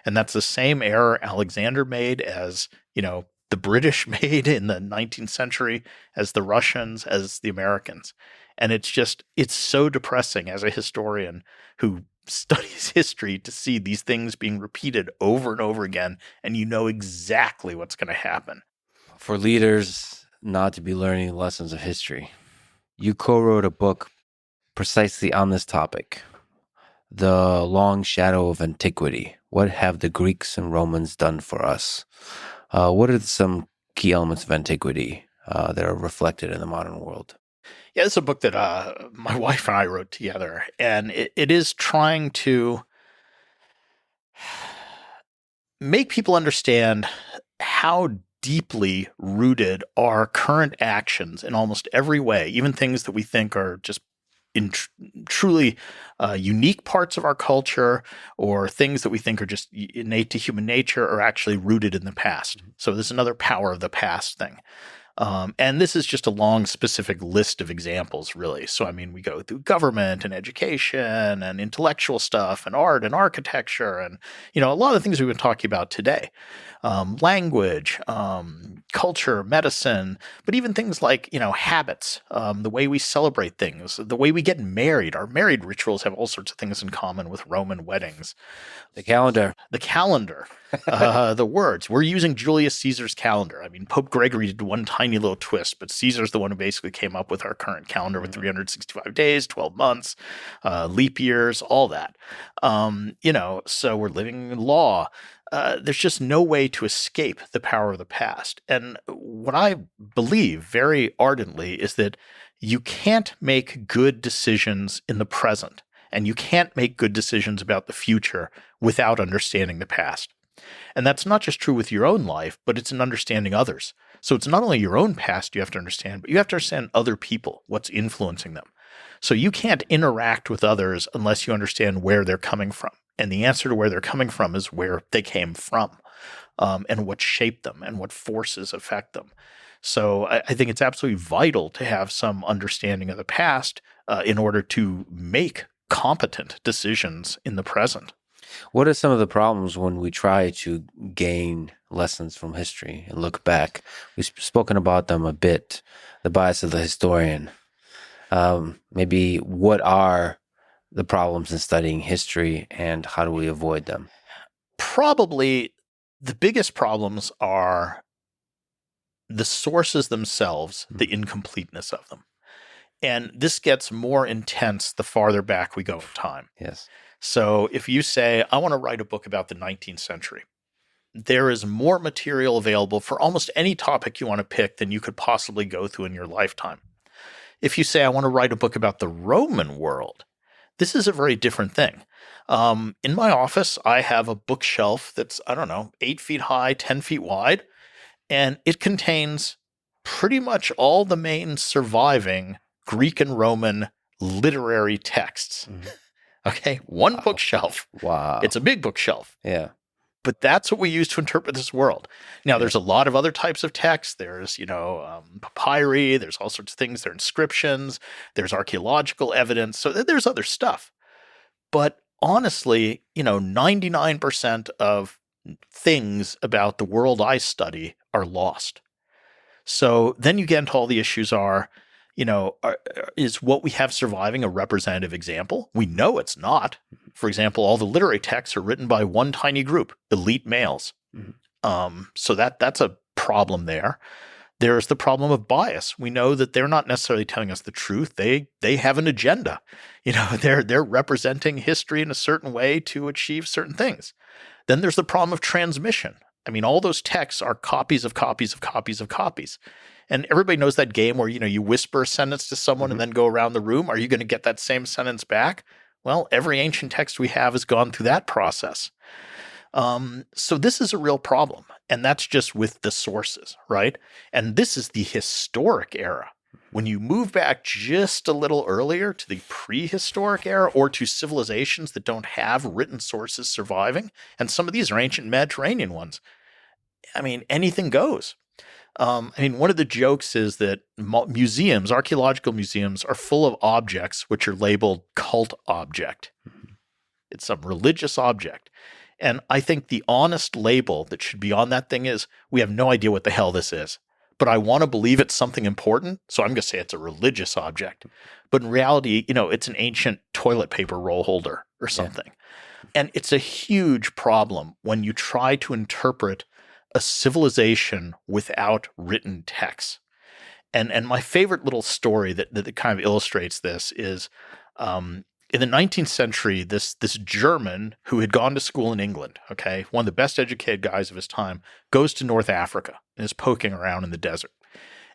And that's the same error Alexander made, as, the British made in the 19th century, as the Russians, as the Americans. And it's so depressing as a historian who studies history to see these things being repeated over and over again, and exactly what's going to happen. For leaders not to be learning lessons of history, you co-wrote a book precisely on this topic, The Long Shadow of Antiquity. What have the Greeks and Romans done for us? What are some key elements of antiquity that are reflected in the modern world? Yeah, it's a book that my wife and I wrote together, and it is trying to make people understand how deeply rooted our current actions in almost every way, even things that we think are just in truly unique parts of our culture, or things that we think are just innate to human nature, are actually rooted in the past. So there's another power of the past thing. And this is just a long, specific list of examples, really. So, I mean, we go through government and education and intellectual stuff and art and architecture and, a lot of things we've been talking about today. Language, culture, medicine, but even things like, habits, the way we celebrate things, the way we get married. Our married rituals have all sorts of things in common with Roman weddings. The calendar. The words. We're using Julius Caesar's calendar. I mean, Pope Gregory did one tiny little twist, but Caesar's the one who basically came up with our current calendar with 365 days, 12 months, leap years, all that. So we're living in law. There's just no way to escape the power of the past. And what I believe very ardently is that you can't make good decisions in the present, and you can't make good decisions about the future without understanding the past. And that's not just true with your own life, but it's in understanding others. So it's not only your own past you have to understand, but you have to understand other people, what's influencing them. So you can't interact with others unless you understand where they're coming from. And the answer to where they're coming from is where they came from, and what shaped them and what forces affect them. So I think it's absolutely vital to have some understanding of the past in order to make competent decisions in the present. What are some of the problems when we try to gain lessons from history and look back? We've spoken about them a bit, the bias of the historian. Maybe what are the problems in studying history and how do we avoid them? Probably the biggest problems are the sources themselves, the incompleteness of them. And this gets more intense the farther back we go in time. Yes. So if you say, I want to write a book about the 19th century, there is more material available for almost any topic you want to pick than you could possibly go through in your lifetime. If you say, I want to write a book about the Roman world, this is a very different thing. In my office, I have a bookshelf that's, 8 feet high, 10 feet wide, and it contains pretty much all the main surviving Greek and Roman literary texts. Mm-hmm. Okay, one bookshelf. Wow. It's a big bookshelf. Yeah. But that's what we use to interpret this world. Now, there's a lot of other types of text. There's, papyri. There's all sorts of things. There are inscriptions. There's archaeological evidence. So there's other stuff. But honestly, 99% of things about the world I study are lost. So then you get into all the issues is what we have surviving a representative example? We know it's not. For example, all the literary texts are written by one tiny group, elite males. Mm-hmm. So that's a problem there. There's the problem of bias. We know that they're not necessarily telling us the truth. They have an agenda. They're representing history in a certain way to achieve certain things. Then there's the problem of transmission. I mean, all those texts are copies of copies of copies of copies. And everybody knows that game where, you whisper a sentence to someone and then go around the room. Are you going to get that same sentence back? Well, every ancient text we have has gone through that process. So this is a real problem. And that's just with the sources, right? And this is the historic era. When you move back just a little earlier to the prehistoric era or to civilizations that don't have written sources surviving, and some of these are ancient Mediterranean ones, I mean, anything goes. One of the jokes is that museums, archaeological museums, are full of objects which are labeled cult object. It's some religious object. And I think the honest label that should be on that thing is, we have no idea what the hell this is, but I want to believe it's something important, so I'm going to say it's a religious object. But in reality, it's an ancient toilet paper roll holder or something. Yeah. And it's a huge problem when you try to interpret a civilization without written texts. And my favorite little story that kind of illustrates this is in the 19th century, this German who had gone to school in England, okay, one of the best educated guys of his time, goes to North Africa and is poking around in the desert.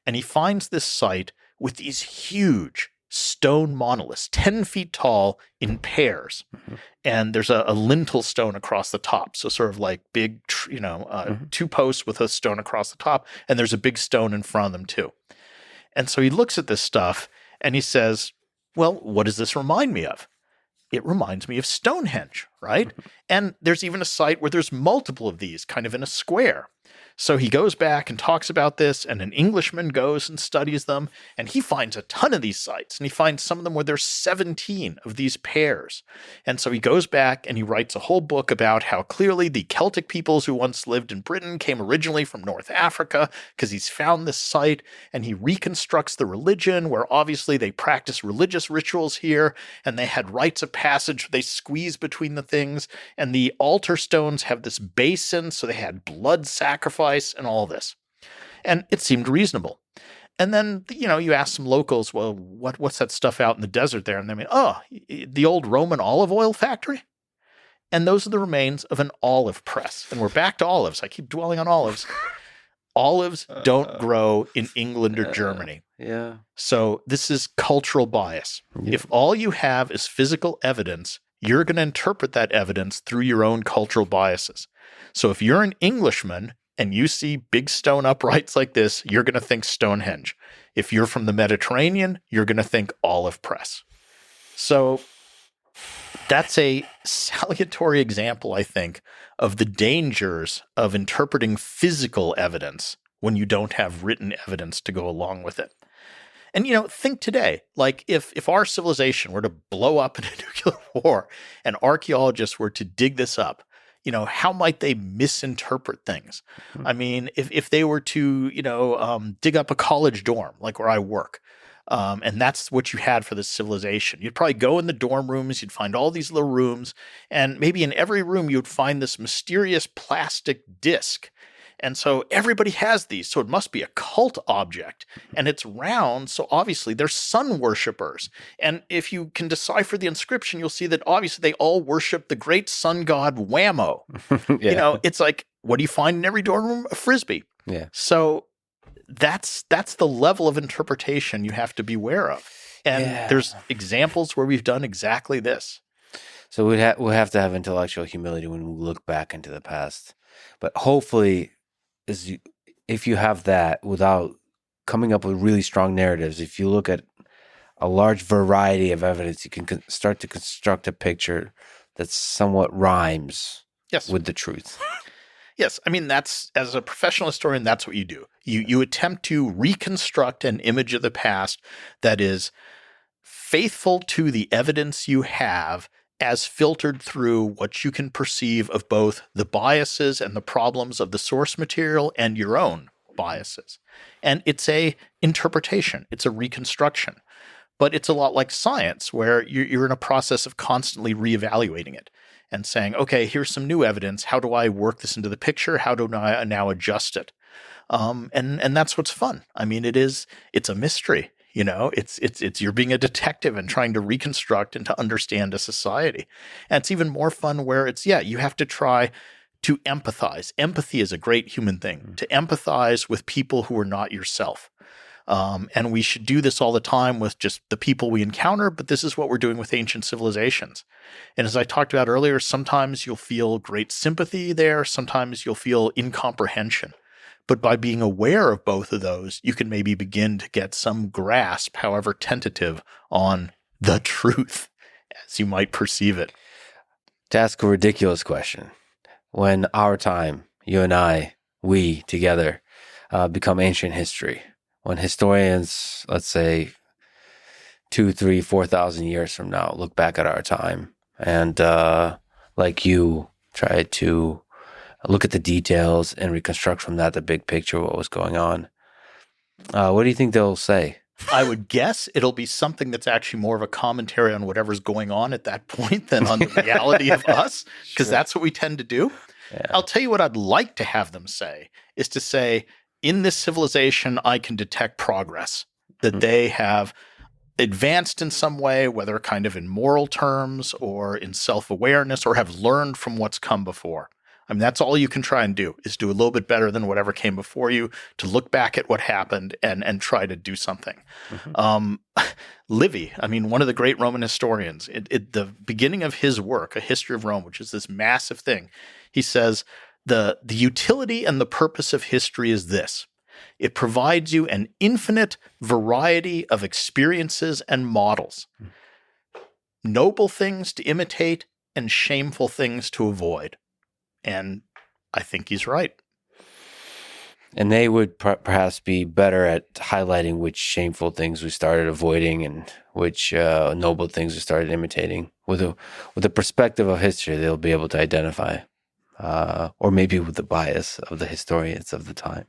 And he finds this site with these huge stone monoliths, 10 feet tall in pairs. Mm-hmm. And there's a lintel stone across the top. So sort of like big, two posts with a stone across the top. And there's a big stone in front of them too. And so he looks at this stuff and he says, well, what does this remind me of? It reminds me of Stonehenge. right? And there's even a site where there's multiple of these kind of in a square. So he goes back and talks about this, and an Englishman goes and studies them, and he finds a ton of these sites, and he finds some of them where there's 17 of these pairs. And so he goes back and he writes a whole book about how clearly the Celtic peoples who once lived in Britain came originally from North Africa, because he's found this site, and he reconstructs the religion where obviously they practice religious rituals here, and they had rites of passage. They squeeze between the things, and the altar stones have this basin, so they had blood sacrifice and all this. And it seemed reasonable. And then, you ask some locals, well, what's that stuff out in the desert there? And they mean, oh, the old Roman olive oil factory? And those are the remains of an olive press. And we're back to olives. I keep dwelling on olives. Olives don't grow in England or Germany. Yeah. So this is cultural bias. Yeah. If all you have is physical evidence, you're going to interpret that evidence through your own cultural biases. So if you're an Englishman and you see big stone uprights like this, you're going to think Stonehenge. If you're from the Mediterranean, you're going to think olive press. So that's a salutary example, I think, of the dangers of interpreting physical evidence when you don't have written evidence to go along with it. And, think today, like if our civilization were to blow up in a nuclear war and archaeologists were to dig this up, how might they misinterpret things? I mean, if they were to, dig up a college dorm, like where I work, and that's what you had for this civilization, you'd probably go in the dorm rooms, you'd find all these little rooms, and maybe in every room you'd find this mysterious plastic disc. And so everybody has these, so it must be a cult object, and it's round, so obviously they're sun worshippers. And if you can decipher the inscription, you'll see that obviously they all worship the great sun god Whammo. Yeah. It's like, what do you find in every dorm room? A Frisbee. Yeah. So that's the level of interpretation you have to be aware of. And there's examples where we've done exactly this. So we'll have to have intellectual humility when we look back into the past. But hopefully, if you have that without coming up with really strong narratives, if you look at a large variety of evidence, you can start to construct a picture that somewhat rhymes with the truth. Yes. I mean, as a professional historian, that's what you do. You attempt to reconstruct an image of the past that is faithful to the evidence you have as filtered through what you can perceive of both the biases and the problems of the source material and your own biases. And it's a interpretation. It's a reconstruction. But it's a lot like science, where you're in a process of constantly reevaluating it and saying, okay, here's some new evidence. How do I work this into the picture? How do I now adjust it? And that's what's fun. I mean, it's a mystery. It's you're being a detective and trying to reconstruct and to understand a society. And it's even more fun where you have to try to empathize. Empathy is a great human thing, to empathize with people who are not yourself. And we should do this all the time with just the people we encounter, but this is what we're doing with ancient civilizations. And as I talked about earlier, sometimes you'll feel great sympathy there. Sometimes you'll feel incomprehension. But by being aware of both of those, you can maybe begin to get some grasp, however tentative, on the truth as you might perceive it. To ask a ridiculous question, when our time, you and I, we together, become ancient history, when historians, let's say 2,000, 3,000, 4,000 years from now, look back at our time and like you try to look at the details and reconstruct from that the big picture of what was going on, what do you think they'll say? I would guess it'll be something that's actually more of a commentary on whatever's going on at that point than on the reality of us, because that's what we tend to do. Yeah. I'll tell you what I'd like to have them say is to say, in this civilization, I can detect progress, that they have advanced in some way, whether kind of in moral terms or in self-awareness, or have learned from what's come before. I mean, that's all you can try and do, is do a little bit better than whatever came before you, to look back at what happened and try to do something. Livy, I mean, one of the great Roman historians, the beginning of his work, A History of Rome, which is this massive thing, he says, the utility and the purpose of history is this: it provides you an infinite variety of experiences and models, noble things to imitate and shameful things to avoid. And I think he's right. And they would perhaps be better at highlighting which shameful things we started avoiding and which noble things we started imitating. With a perspective of history, they'll be able to identify, or maybe with the bias of the historians of the time.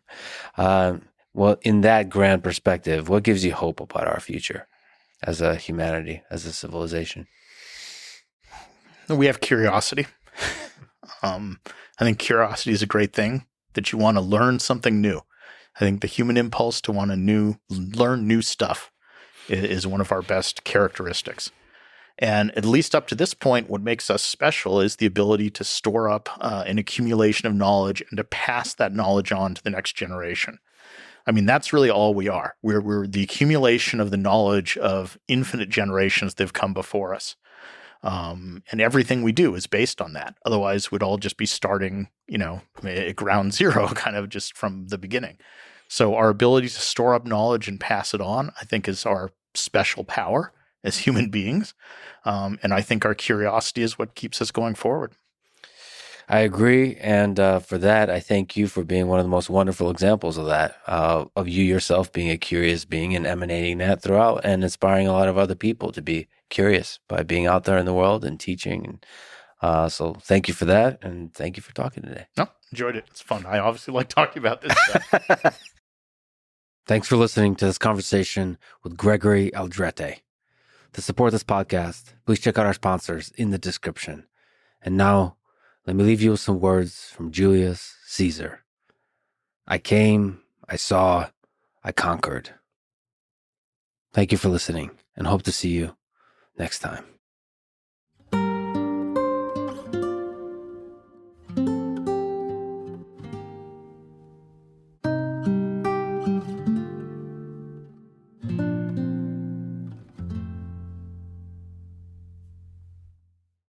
Well, in that grand perspective, what gives you hope about our future as a humanity, as a civilization? We have curiosity. I think curiosity is a great thing, that you want to learn something new. I think the human impulse to want to learn new stuff is one of our best characteristics. And at least up to this point, what makes us special is the ability to store up an accumulation of knowledge and to pass that knowledge on to the next generation. I mean, that's really all we are. We're the accumulation of the knowledge of infinite generations that have come before us. And everything we do is based on that. Otherwise, we'd all just be starting, at ground zero, kind of just from the beginning. So our ability to store up knowledge and pass it on, I think, is our special power as human beings. And I think our curiosity is what keeps us going forward. I agree. And for that, I thank you for being one of the most wonderful examples of that, of you yourself being a curious being and emanating that throughout and inspiring a lot of other people to be curious by being out there in the world and teaching. And so thank you for that. And thank you for talking today. No, enjoyed it. It's fun. I obviously like talking about this stuff. Thanks for listening to this conversation with Gregory Aldrete. To support this podcast, please check out our sponsors in the description. And now, let me leave you with some words from Julius Caesar. I came, I saw, I conquered. Thank you for listening and hope to see you next time.